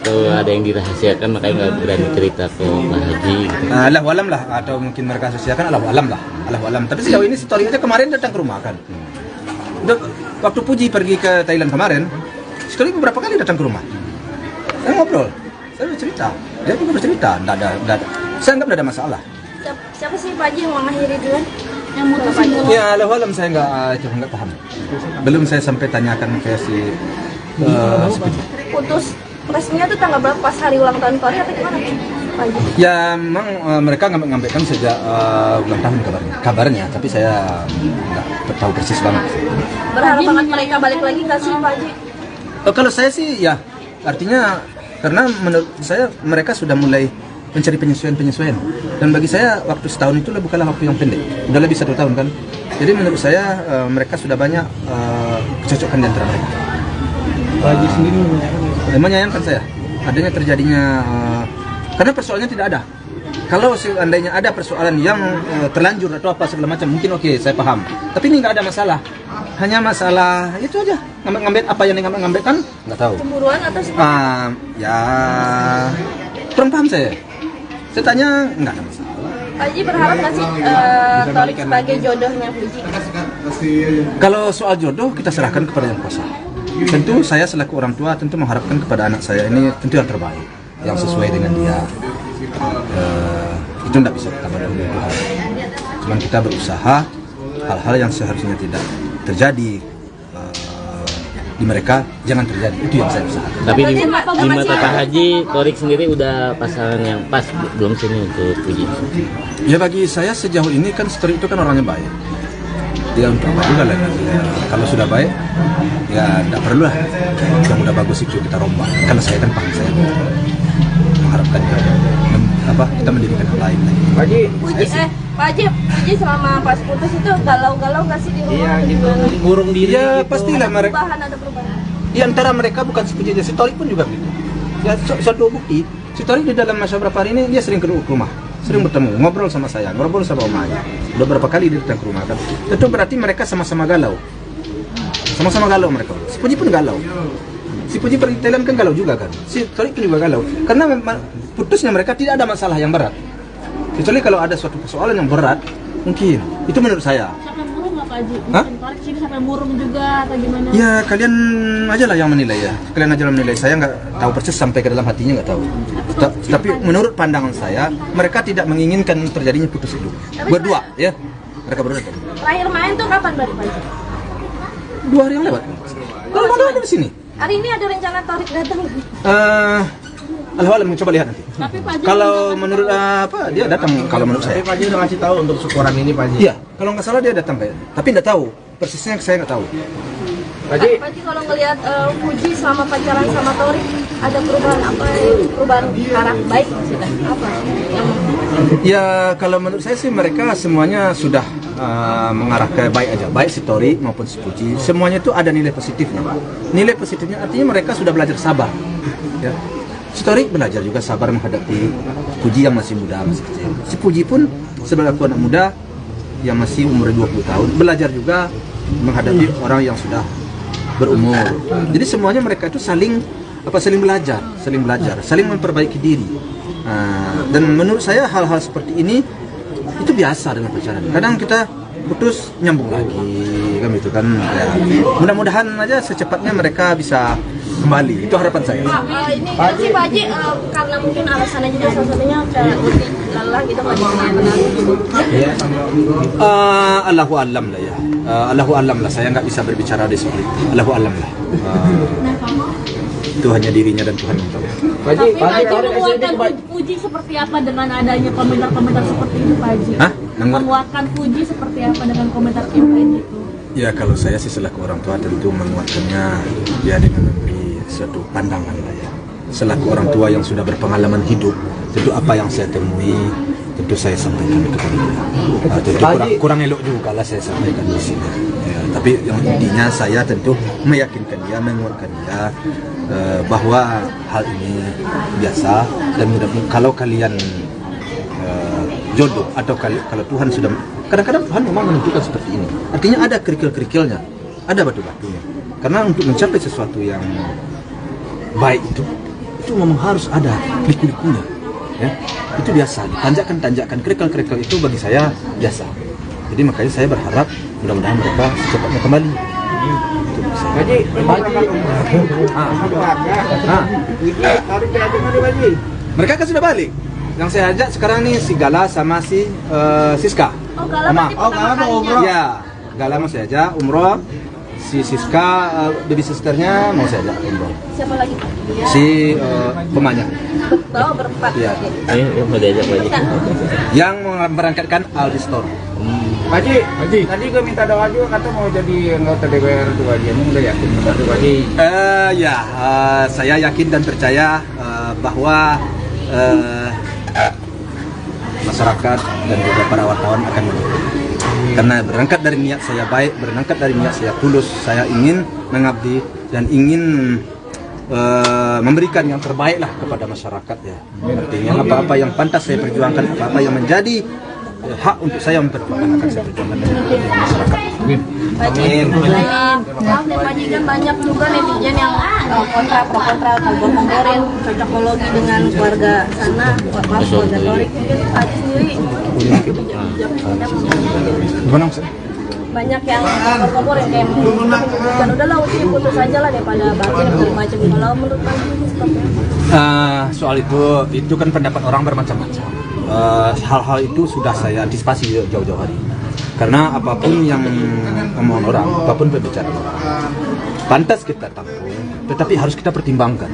Kalau ada yang dirahasiakan makanya nggak berani cerita ke Pak Haji gitu. Allahu alam lah, atau mungkin mereka rahasiakan, Allahu alam. Tapi sejauh ini si Torik aja kemarin datang ke rumah kan. Waktu Puji pergi ke Thailand kemarin, si Torik beberapa kali datang ke rumah. Saya ngobrol, saya bercerita, dia juga bercerita, Saya anggap tidak ada masalah. Siapa sih Pak Haji yang mengakhiri duluan? Yang mutus Ya, alam saya nggak paham. Belum saya sampai tanyakan ke si Puji. putus resminya tuh tanggal berapa, pas hari ulang tahun Torik atau gimana Pak Haji? Ya, memang mereka ngambilkan sejak ulang tahun kabarnya, tapi saya nggak tahu persis banget. Berharap banget mereka balik lagi nggak sih Pak Haji? Kalau saya sih ya, artinya karena menurut saya mereka sudah mulai mencari penyesuaian, dan bagi saya waktu setahun itu bukanlah waktu yang pendek, udah lebih 1 tahun kan. Jadi menurut saya mereka sudah banyak kecocokan di antara mereka. Pak Haji sendiri menyayangkan saya adanya terjadinya karena persoalannya tidak ada. Kalau seandainya ada persoalan yang terlanjur atau apa segala macam, mungkin oke, saya paham. Tapi ini nggak ada masalah. Hanya masalah itu aja. Ngambil apa yang ngambilkan nggak tahu. Cemburuan atau sih? Ya kurang paham saya. Saya tanya nggak ada masalah. Pak Haji berharap nggak sih Torik sebagai jodohnya Puji? Kalau soal jodoh kita serahkan kepada yang kuasa. Tentu saya selaku orang tua tentu mengharapkan kepada anak saya ini tentu yang terbaik, yang sesuai dengan dia. Itu tidak bisa kita bantu. Cuman kita berusaha hal-hal yang seharusnya tidak terjadi di mereka jangan terjadi, itu yang saya usahakan. Tapi di mata Pak Haji, Torik sendiri udah pasangan yang pas belum sini untuk Puji? Ya bagi saya sejauh ini kan Torik itu kan orangnya baik. Dia untuk apa juga lagi. Kalau sudah baik, ya tidak perlu lah. Yang udah bagus itu kita rombak. Kalau saya kan paham, saya mengharapkan kita mendirikan yang lain lagi. Pak Haji selama pas putus itu galau-galau nggak sih di rumah? Iya, gitu. Ngurung diri. Ya gitu. pastilah mereka. Ada perubahan. Di antara mereka bukan si Puji aja, si Torik pun juga begitu. Ya suatu bukti, si Torik di dalam masa berapa hari ini dia sering ke rumah, sering bertemu, ngobrol sama saya, ngobrol sama omanya. Udah berapa kali dia datang ke rumah kan. Itu berarti mereka sama-sama galau. Sama-sama galau mereka. Si Puji pun galau. Si Puji pergi Thailand kan galau juga kan. Si Torik pun juga galau. Karena putusnya mereka tidak ada masalah yang berat. Kecuali kalau ada suatu persoalan yang berat, mungkin. Itu menurut saya. Sampai murung nggak Pak Haji? Hah? Torik sini sampai murung juga atau gimana? Ya kalian aja lah yang menilai ya. Kalian aja yang menilai. Saya nggak tahu persis sampai ke dalam hatinya, nggak tahu. Tapi menurut pandangan saya, mereka tidak menginginkan terjadinya putus itu. Berdua ya. Mereka berdua. Terakhir main tuh kapan Pak Haji? 2 hari yang lewat. Kalau mau ada di sini. Hari ini ada rencana Torik datang? Alhamdulillah mencoba lihat nanti. Tapi Pak Haji Kalau menurut dia datang kalau menurut saya. Tapi Pak Haji udah ngasih tahu untuk syukuran ini Pak Haji. Iya, kalau nggak salah dia datang kayak. Tapi nggak tahu persisnya, saya nggak tahu. Pak Haji kalau ngelihat Puji selama pacaran sama Torik ada perubahan apa? Perubahan arah baik maksudnya apa? Ya kalau menurut saya sih mereka semuanya sudah mengarah ke baik aja, baik si Torik maupun si Puji, semuanya itu ada nilai positifnya. Nilai positifnya artinya mereka sudah belajar sabar. Ya. Si Torik belajar juga sabar menghadapi Puji yang masih muda, masih kecil. Si Puji pun sebagai anak muda yang masih umur 20 tahun belajar juga menghadapi orang yang sudah berumur. Jadi semuanya mereka itu saling belajar, saling memperbaiki diri. Dan menurut saya hal-hal seperti ini itu biasa dengan pacaran. Kadang kita putus nyambung lagi kan itu kan. Ya. Mudah-mudahan aja secepatnya mereka bisa kembali. Itu harapan saya. Ini sih Pak Haji karena mungkin alasannya juga salah satunya kayak lebih lelah gitu Pak Haji. Allahu alam lah ya. Allahu alam lah. Saya nggak bisa berbicara di soal itu. Allahu alam lah. Itu hanya dirinya dan Tuhan yang tahu. Tapi Pak Haji menguatkan Puji seperti apa dengan adanya komentar-komentar seperti itu Pak Haji? Hah? Menguatkan Puji seperti apa dengan komentar yang kayak gitu? Ya kalau saya sih selaku orang tua tentu menguatkannya ya dengan memberi suatu pandangan lah ya. Selaku orang tua yang sudah berpengalaman hidup, tentu apa yang saya temui tentu saya sampaikan kepada dia. Tentu kurang elok juga lah saya sampaikan di sini. Ya, tapi yang intinya saya tentu meyakinkan dia, menguatkan dia bahwa hal ini biasa dan mudah-mudahan kalau kalian jodoh atau kalau Tuhan sudah, kadang-kadang Tuhan memang menentukan seperti ini. Artinya ada kerikil-kerikilnya, ada batu-batunya. Karena untuk mencapai sesuatu yang baik itu memang harus ada liku-likunya. Ya, itu biasa. Tanjakan-tanjakan kerikil-kerikil itu bagi saya biasa. Jadi makanya saya berharap mudah-mudahan mereka secepatnya kembali. Haji, Mereka kan sudah balik. Yang saya ajak sekarang nih si Gala sama si Siska. Oh, Gala berarti pertama kalinya. Ya, Gala mau saya ajak umroh. Si Siska, baby sisternya mau saya ajak umroh. Siapa lagi? Si pemanya. Berempat. Iya. Mau diajak lagi. Yang berangkatkan Aldi Store. Pak Haji, tadi gue minta doa juga kata mau jadi anggota DPR tuh Haji. Emang udah yakin benar tuh Haji? Saya yakin dan percaya bahwa masyarakat dan juga para wartawan akan mendukung. Karena berangkat dari niat saya baik, berangkat dari niat saya tulus, saya ingin mengabdi dan ingin memberikan yang terbaik lah kepada masyarakat ya. Artinya apa-apa yang pantas saya perjuangkan, apa-apa yang menjadi hak untuk saya memperjuangkan akan saya perjuangkan dengan masyarakat. Amin. Maaf nih Pak Haji, kan banyak juga netizen yang kontra pro kontra ngobrol-ngobrolin cocokologi dengan keluarga sana, keluarga Torik. Mungkin Pak Haji sendiri Gimana maksudnya? banyak yang ngobrol-ngobrolin kayak kan udahlah uji putus aja lah daripada batin segala macam. Kalau menurut Pak Haji seperti apa? Soal itu kan pendapat orang bermacam-macam. Hal-hal itu sudah saya antisipasi jauh-jauh hari. Karena apapun yang omongan orang, apapun berbicara orang, pantas kita tampung, tetapi harus kita pertimbangkan.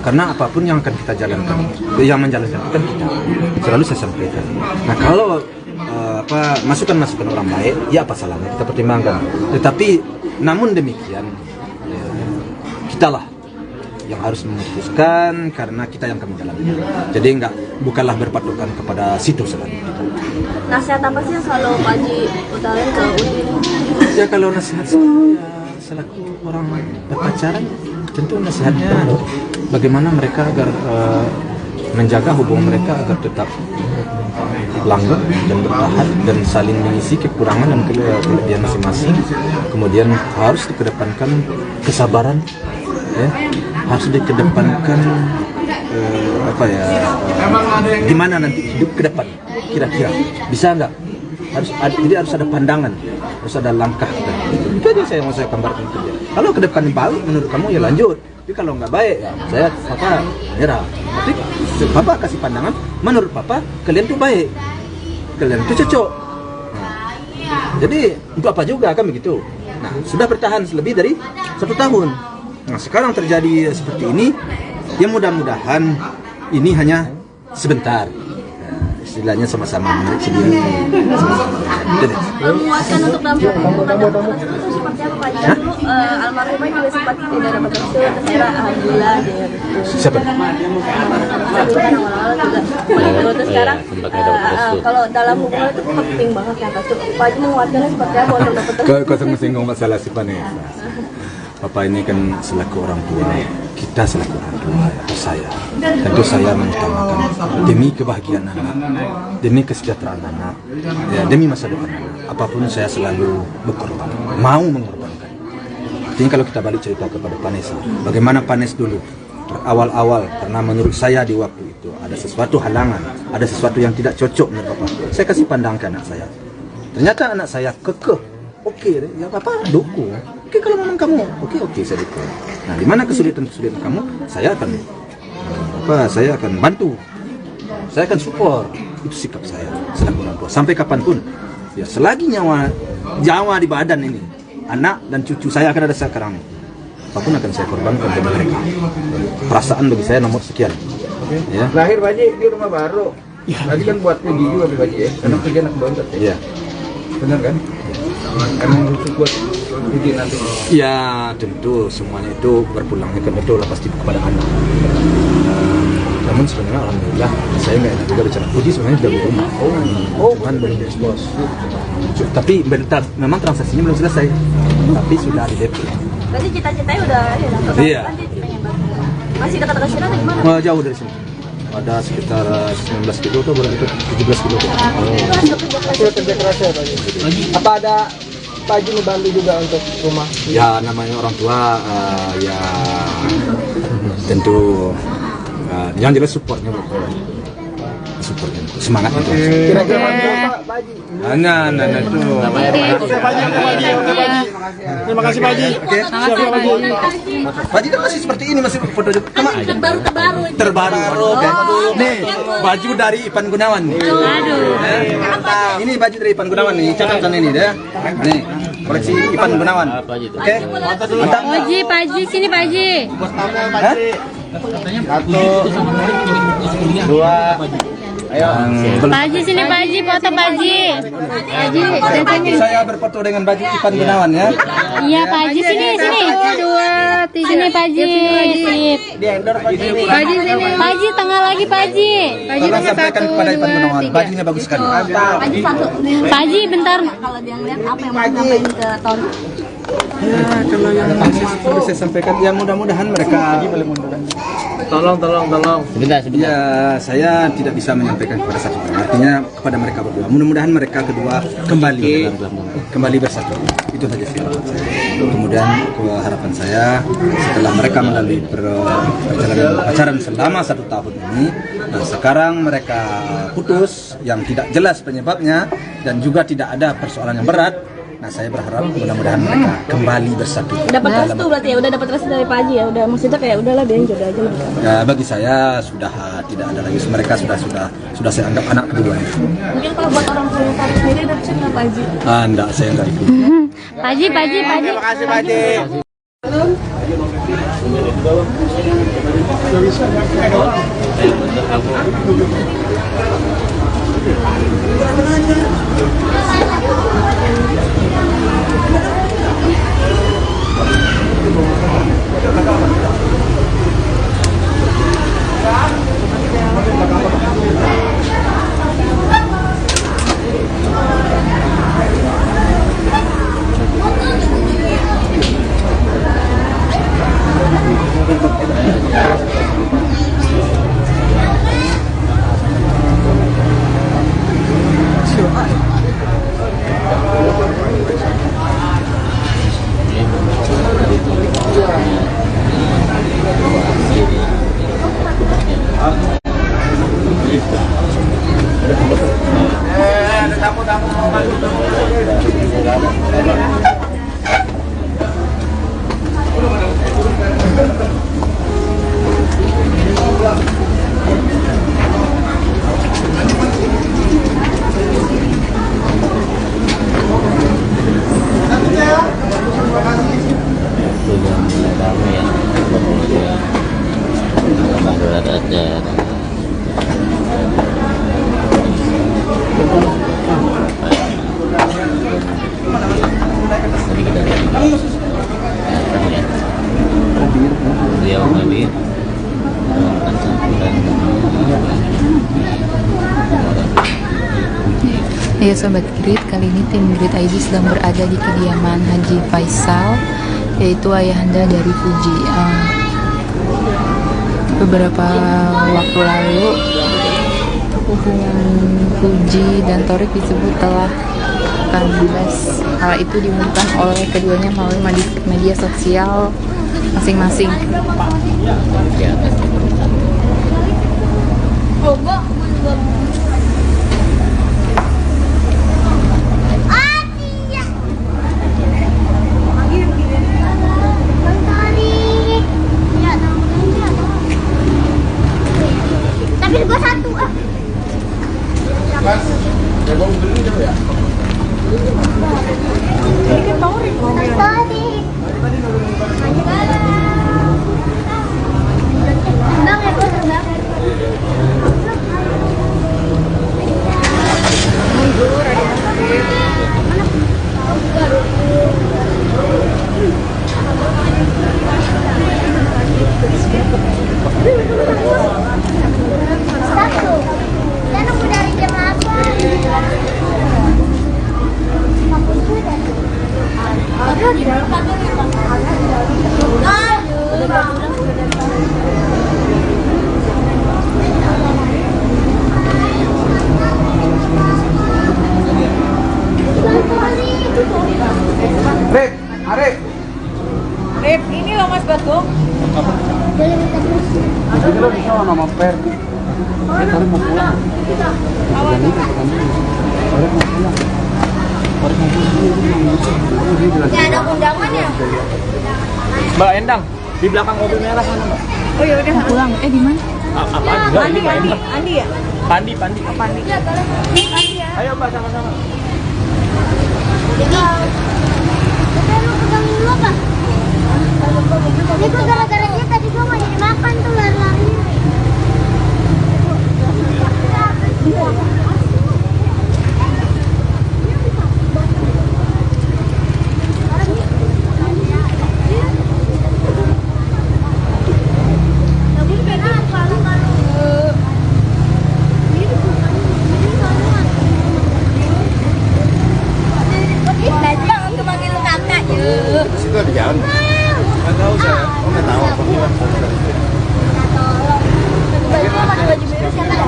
Karena apapun yang akan kita jalankan, yang menjalankan kan kita. Selalu saya sampaikan. Nah kalau masukan-masukan orang baik, ya apa salahnya kita pertimbangkan. Tetapi namun demikian, kitalah yang harus memutuskan karena kita yang akan menjalankan. Jadi bukanlah berpatokan kepada situ selanjutnya. Nasihat apa sih yang selalu Pak Haji utarain ke Udin? Ya kalau nasihat selaku orang berpacaran, tentu nasihatnya bagaimana mereka agar menjaga hubungan mereka agar tetap langgeng dan bertahan dan saling mengisi kekurangan dan kelebihan masing-masing. Kemudian harus dikedepankan kesabaran, ya, harus dikedepankan gimana nanti hidup ke depan kira-kira bisa nggak, jadi harus ada pandangan, harus ada langkah. Itu aja saya mau gambarkan ke dia. Kalau ke depan baik menurut kamu ya lanjut, tapi kalau nggak baik ya saya nyerah. Tapi papa kasih pandangan, menurut papa kalian tuh baik, kalian tuh cocok. Jadi untuk apa juga kan begitu. Nah sudah bertahan lebih dari 1 tahun. Nah sekarang terjadi seperti ini, ya mudah-mudahan ini hanya sebentar. Istilahnya sama-sama menarik sendiri. Memuaskan untuk dalam hubungan seperti apa Pak Haji? Dulu almarhumah juga sempat tidak dapat restu, terus alhamdulillah dia. Siapa? Dulu kan awal-awal juga. Terus sekarang kalau dalam hubungan itu penting banget yang restu. Pak Haji menguatkannya seperti apa untuk dapat restu? Kau singgung masalah si Vanessa. Papa ini kan selaku orang tua, kita selaku orang tua atau saya, tentu saya mengutamakan demi kebahagiaan anak, demi kesejahteraan anak, ya, demi masa depan. Apapun saya selalu berkorban, mau mengorbankan. Artinya kalau kita balik cerita kepada Vanessa, bagaimana Vanessa dulu awal-awal, karena menurut saya di waktu itu ada sesuatu halangan, ada sesuatu yang tidak cocok menurut Papa. Saya kasih pandang ke anak saya. Ternyata anak saya kekeh. Oke, ya Papa dukung. Oke kalau memang kamu, oke saya dukung. Nah, di mana kesulitan kamu, saya akan bantu. Saya akan support. Itu sikap saya selaku orang tua. Sampai kapanpun, ya selagi nyawa di badan ini, anak dan cucu saya akan ada sekarang ini. Apapun akan saya korbankan demi mereka. Perasaan bagi saya nomor sekian. Ya. Lahir Pak Haji di rumah baru. Tadi kan buat pergi juga Pak Haji ya, karena pergi anak bontot. Iya. Benar kan? Emang lucu buat pergi nanti. Ya tentu semuanya itu berpulangnya kan itu pasti kepada anak. Namun sebenarnya alhamdulillah saya nggak enak juga bicara Puji sebenarnya sudah di rumah. Cuman belum diekspos. Tapi memang transaksinya belum selesai. Tapi sudah di DP. Berarti cita-citanya udah Iya. Masih dekat-dekat sini atau gimana? Jauh dari sini. Ada sekitar 19 kilo atau berapa itu 17 kilo. Sudah kerja keras ya Pak Haji. Apa ada Pak Haji membantu juga untuk rumah? Ya namanya orang tua ya tentu yang jelas supportnya support itu, semangat itu. Nah itu. Terima kasih Pak Haji. Baju kan masih seperti ini, masih foto terbaru. Nih, baju dari Ipan Gunawan nih. Ini baju dari Ipan Gunawan nih, catatan ini deh. Nih, koleksi Ipan Gunawan. Oke. Mantap. Pak Haji, sini Pak Haji. Hah? 1, 2, ayo. Pak Haji, sini Pak Haji, foto Pak Haji. Saya berfoto dengan baju Ipan Gunawan ya. Iya Pak Haji, sini. 2, 3. Sini Pak Haji. Sip. Pak Haji sini. Pak Haji tengah lagi Pak Haji. Tolong sampaikan kepada Ipan Gunawan, bajunya bagus sekali. Pak Haji bentar. Kalau dia ngeliat apa yang mau disampaikan ke Torik? Ya, kalau yang perlu saya sampaikan, ya mudah-mudahan mereka Tolong. Sebentar. ya saya tidak bisa menyampaikan kepada satu orang. Artinya kepada mereka berdua. Mudah-mudahan mereka kedua kembali bersatu. Itu saja sih harapan saya. Kemudian harapan saya setelah mereka melalui perjalanan pacaran selama 1 tahun ini, nah sekarang mereka putus yang tidak jelas penyebabnya dan juga tidak ada persoalan yang berat. Nah, saya berharap mudah-mudahan mereka kembali bersatu. Dapat restu berarti ya, udah dapat restu dari Pak Haji ya, udah maksudnya kayak udahlah dia yang jodoh aja lah. Ya, bagi saya sudah tidak ada lagi, mereka sudah saya anggap anak kedua. Mungkin kalau buat orang tua Torik sendiri ada pesan nggak Pak Haji? Enggak, saya enggak ikut. Pak Haji. Terima kasih Pak Haji. Ya Sobat Grid, kali ini tim Grid ID sedang berada di kediaman Haji Faisal, yaitu ayahanda dari Fuji. Beberapa waktu lalu hubungan Fuji dan Torik disebut telah kandas. Hal itu diumumkan oleh keduanya melalui media sosial masing-masing. Tapi gua satu ah. Mas, ya gua beli dulu ya. Ini kan Torik mobil. Torik. Tendang ya gua tendang. Mundur ada. Satu. Dan nunggu dari jam 8. Rip, ini loh Mas Bagong. Ini lo bisa nama Ferdi. Tarik mau pulang. Dan itu pertanyaan. Tarik mau pulang. Tarik mau pulang. Ya ada undangan ya? Mbak Endang, di belakang mobil merah sana, Mbak. Oh ya udah. Pulang, di mana? Apa? Enggak, ini Mbak Endang. Andi ya? Pandi. Pandi. Ayo Mbak, sama-sama. Udah lu pegang dulu apa? Itu gara-gara dia tadi gua nggak jadi makan tuh lari-lari. Situ ada jalan. Nggak tahu saya. Nggak tahu apa gimana. Baju biru siapa ya?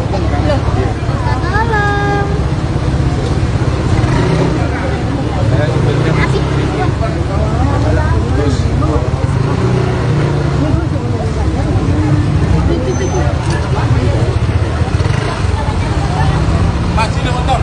Tolong. Pak, sini motor.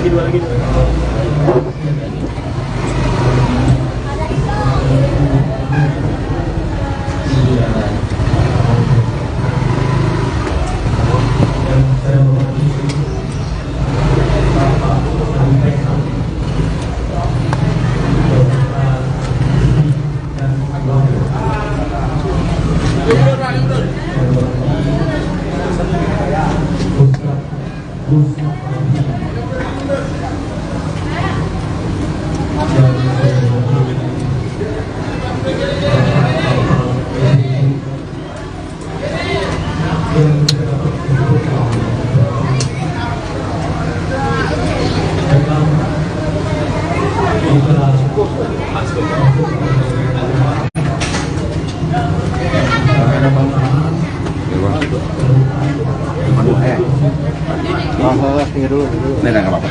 Dua lagi. Tinggal dulu. Nah, nggak apa-apa.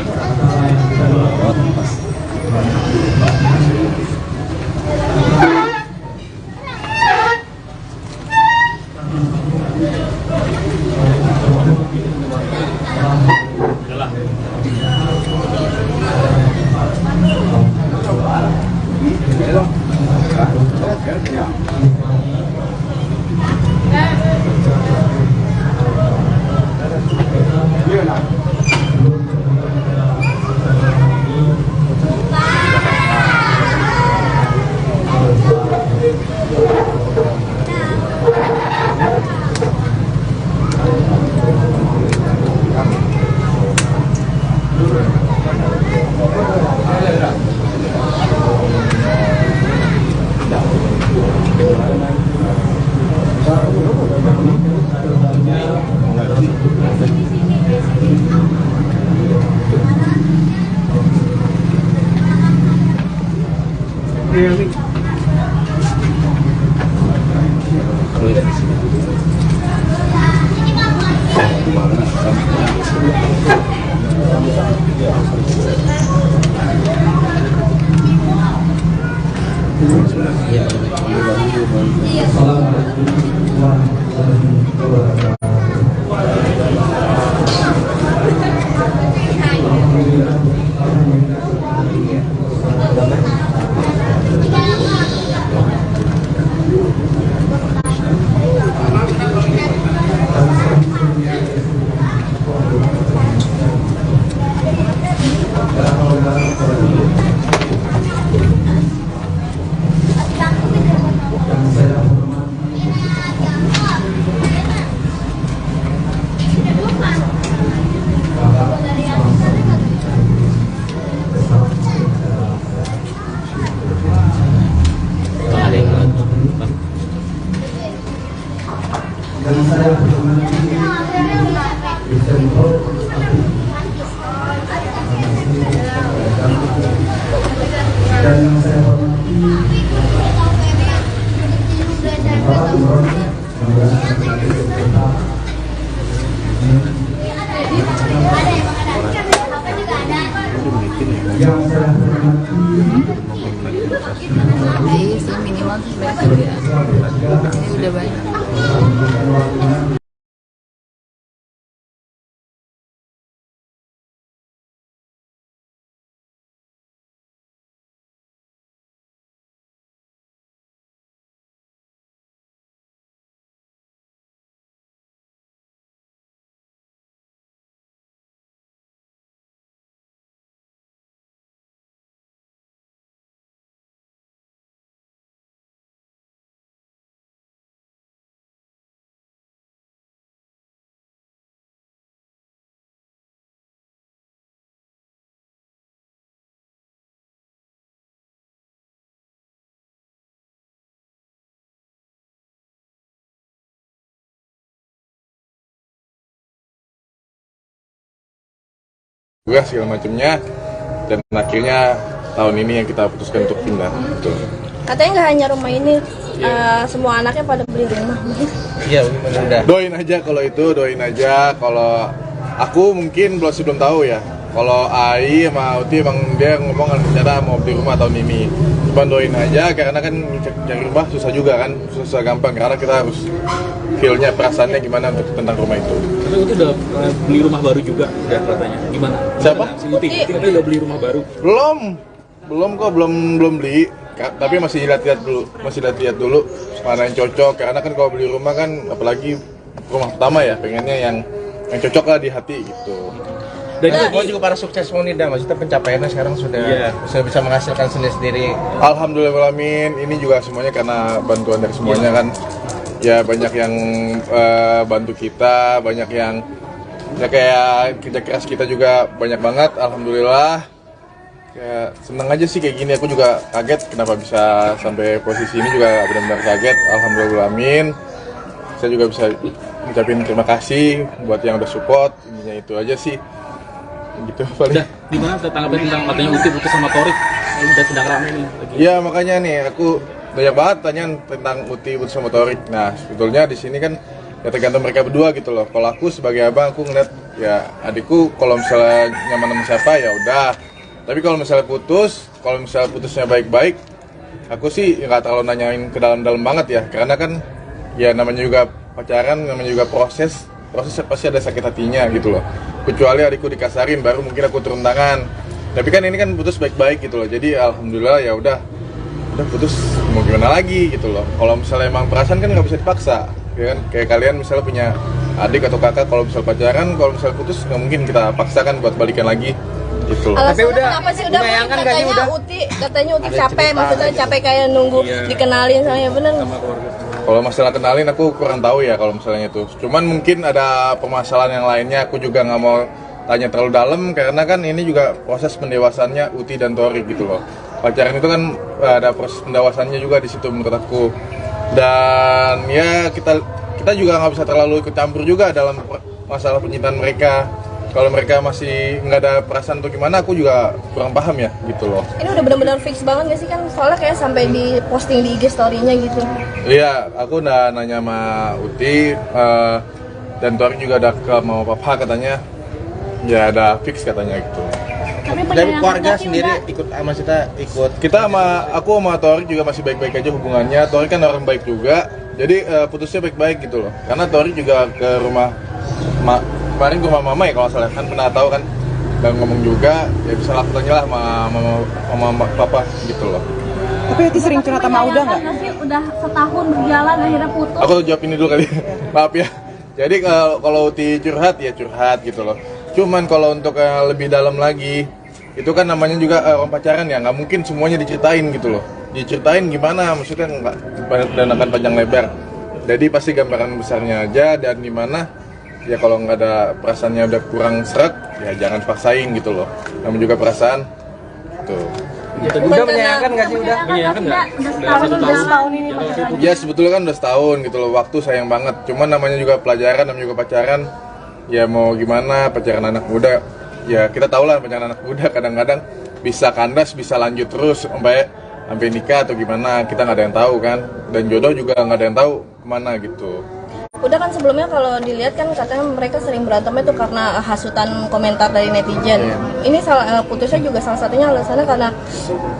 banyak juga. Sudah banyak. Juga segala macamnya, dan akhirnya tahun ini yang kita putuskan untuk pindah. Betul. Katanya nggak hanya rumah ini, semua anaknya pada beli rumah. Iya, udah. Doain aja kalau itu, doain aja. Kalau aku mungkin belum tahu ya. Kalau Ai sama Uti emang dia ngomong rencana mau beli rumah tahun ini. Cuman doain aja karena kan cari rumah susah juga kan, susah gampang karena kita harus feel-nya, perasaannya gimana untuk tentang rumah itu. Tapi itu udah beli rumah baru juga, udah katanya. Gimana? Siapa? Si Uti udah beli rumah baru. Belum kok, belum beli. Tapi masih lihat-lihat dulu mana yang cocok. Karena kan kalau beli rumah kan, apalagi rumah pertama ya, pengennya yang cocok lah di hati gitu. Dan juga para sukses dah, maksudnya pencapaiannya sekarang sudah bisa menghasilkan sendiri. Alhamdulillahirrahmanirrahim. Ini juga semuanya karena bantuan dari semuanya kan. Ya banyak yang bantu kita, banyak yang ya kayak kerja keras kita juga banyak banget. Alhamdulillah. Ya seneng aja sih kayak gini. Aku juga kaget kenapa bisa sampai posisi ini, juga benar-benar kaget. Alhamdulillahirrahmanirrahim. Saya juga bisa ngucapin terima kasih buat yang udah support. Intinya itu aja sih. Gitu paling. Udah, gimana tanggapan tentang katanya Uti putus sama Torik? Udah sedang rame nih lagi. Ya makanya nih aku banyak banget tanya tentang Uti putus sama Torik. Nah sebetulnya di sini kan ya tergantung mereka berdua gitu loh. Kalau aku sebagai abang, aku ngeliat ya adikku kalau misalnya nyaman sama siapa ya udah. Tapi kalau misalnya putusnya baik-baik, aku sih nggak terlalu nanyain ke dalam-dalam banget ya. Karena kan ya namanya juga pacaran, namanya juga proses pasti ada sakit hatinya gitu loh. Kecuali adikku dikasarin baru mungkin aku turun tangan. Tapi kan ini kan putus baik-baik gitu loh. Jadi alhamdulillah ya udah putus, mau gimana lagi gitu loh. Kalau misalnya emang perasaan kan nggak bisa dipaksa, ya kan? Kayak kalian misalnya punya adik atau kakak, kalau misal pacaran, kalau misal putus nggak mungkin kita paksakan buat balikan lagi gitu loh. Tapi kenapa sih udah katanya Uti capek, maksudnya capek kayak nunggu dikenalin sama bener. Kalau masalah kenalin aku kurang tahu ya kalau misalnya itu. Cuman mungkin ada permasalahan yang lainnya, aku juga nggak mau tanya terlalu dalam karena kan ini juga proses pendewasannya Uti dan Torik gitu loh. Pacaran itu kan ada proses pendewasannya juga di situ menurut aku. Dan ya kita juga nggak bisa terlalu ikut campur juga dalam masalah pencintaan mereka. Kalau mereka masih nggak ada perasaan atau gimana, aku juga kurang paham ya gitu loh. Ini udah benar-benar fix banget gak sih, kan soalnya kayak sampai di posting di IG story-nya gitu. Iya, aku udah nanya sama Uti dan Torik juga ada ke mau papa katanya. Ya ada fix katanya gitu. Dari keluarga sendiri ikut kita aku sama Torik juga masih baik-baik aja hubungannya. Torik kan orang baik juga, jadi putusnya baik-baik gitu loh. Karena Torik juga ke rumah kemarin ke rumah mama ya kalau salah, kan pernah tahu kan, dan ngomong juga ya bisa lakukannya lah sama papa gitu loh. Tapi Uti sering curhat sama Uda nggak? Udah setahun berjalan akhirnya putus. Aku jawab ini dulu kali. Maaf ya. Jadi kalau Uti curhat ya curhat gitu loh. Cuman kalau untuk lebih dalam lagi, itu kan namanya juga orang pacaran ya, nggak mungkin semuanya diceritain gitu loh. Diceritain gimana, maksudnya nggak dan akan panjang lebar. Jadi pasti gambaran besarnya aja, dan dimana ya kalau nggak ada perasaannya udah kurang seret, ya jangan paksain gitu loh. Namanya juga perasaan tuh. Udah menyayangkan nggak sih? Menyayangkan nggak? Udah setahun ini pacaran. Ya sebetulnya kan udah setahun gitu loh, waktu sayang banget. Cuman namanya juga pelajaran, namanya juga pacaran. Ya mau gimana, pacaran anak muda. Ya kita tahu lah pacaran anak muda kadang-kadang bisa kandas, bisa lanjut terus sampai nikah atau gimana, kita nggak ada yang tahu kan. Dan jodoh juga nggak ada yang tahu kemana gitu. Udah kan sebelumnya kalau dilihat kan katanya mereka sering berantemnya tuh karena hasutan komentar dari netizen. Ini putusnya juga salah satunya alasannya karena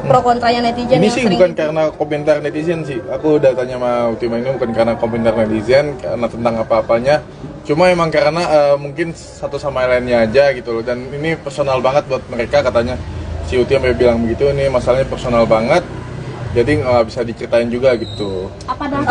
pro kontranya netizen. Ini yang sih sering bukan karena komentar netizen sih. Aku udah tanya sama Ultima ini bukan karena komentar netizen, karena tentang apa-apanya. Cuma emang karena mungkin satu sama lainnya aja gitu loh. Dan ini personal banget buat mereka katanya. Si Uti sampai bilang begitu, ini masalahnya personal banget. Jadi nggak bisa diceritain juga gitu. Apa karena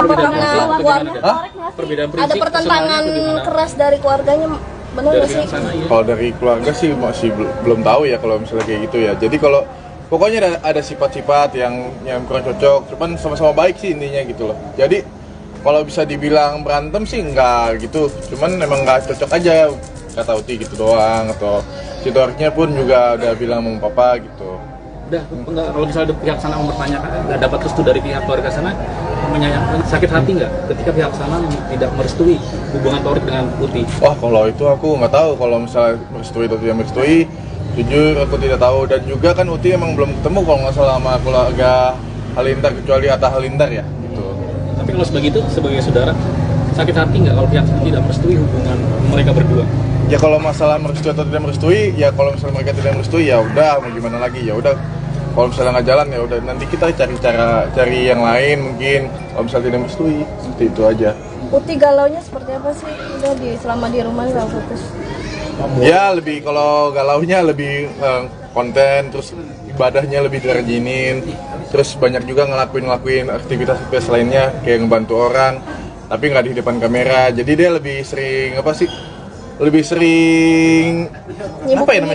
Perbedaan ada prinsip pertentangan keras dari keluarganya, benar nggak sih? Kalau dari keluarga sih masih belum tahu ya kalau misalnya kayak gitu ya. Jadi kalau pokoknya ada sifat-sifat yang kurang cocok, cuman sama-sama baik sih intinya gitu loh. Jadi kalau bisa dibilang berantem sih enggak gitu, cuman emang nggak cocok aja kata Uti gitu doang. Atau si Toriknya pun juga udah bilang sama papa gitu. Udah, enggak, kalau misalnya pihak sana mempertanyakan, nggak dapat restu dari pihak keluarga sana, menyayangkan, sakit hati nggak ketika pihak sana tidak merestui hubungan Torik dengan Uti? Wah, kalau itu aku nggak tahu kalau misalnya merestui atau tidak merestui. Jujur aku tidak tahu, dan juga kan Uti emang belum ketemu kalau nggak salah sama keluarga Halilintar kecuali Atta Halilintar ya gitu. Tapi kalau sebagai saudara, sakit hati nggak kalau pihak sana tidak merestui hubungan mereka berdua? Ya kalau masalah merestui atau tidak merestui, ya kalau misalnya mereka tidak merestui ya udah, mau gimana lagi, ya udah. Kalau misalnya nggak jalan ya udah, nanti kita cari yang lain mungkin. Kalau misalnya tidak merestui, seperti itu aja. Uti galaunya seperti apa sih? Udah selama di rumah nggak fokus? Ya lebih, kalau galaunya lebih konten, terus ibadahnya lebih dirajinin, terus banyak juga ngelakuin aktivitas lainnya kayak ngebantu orang, tapi nggak di depan kamera. Jadi dia lebih sering apa ya namanya?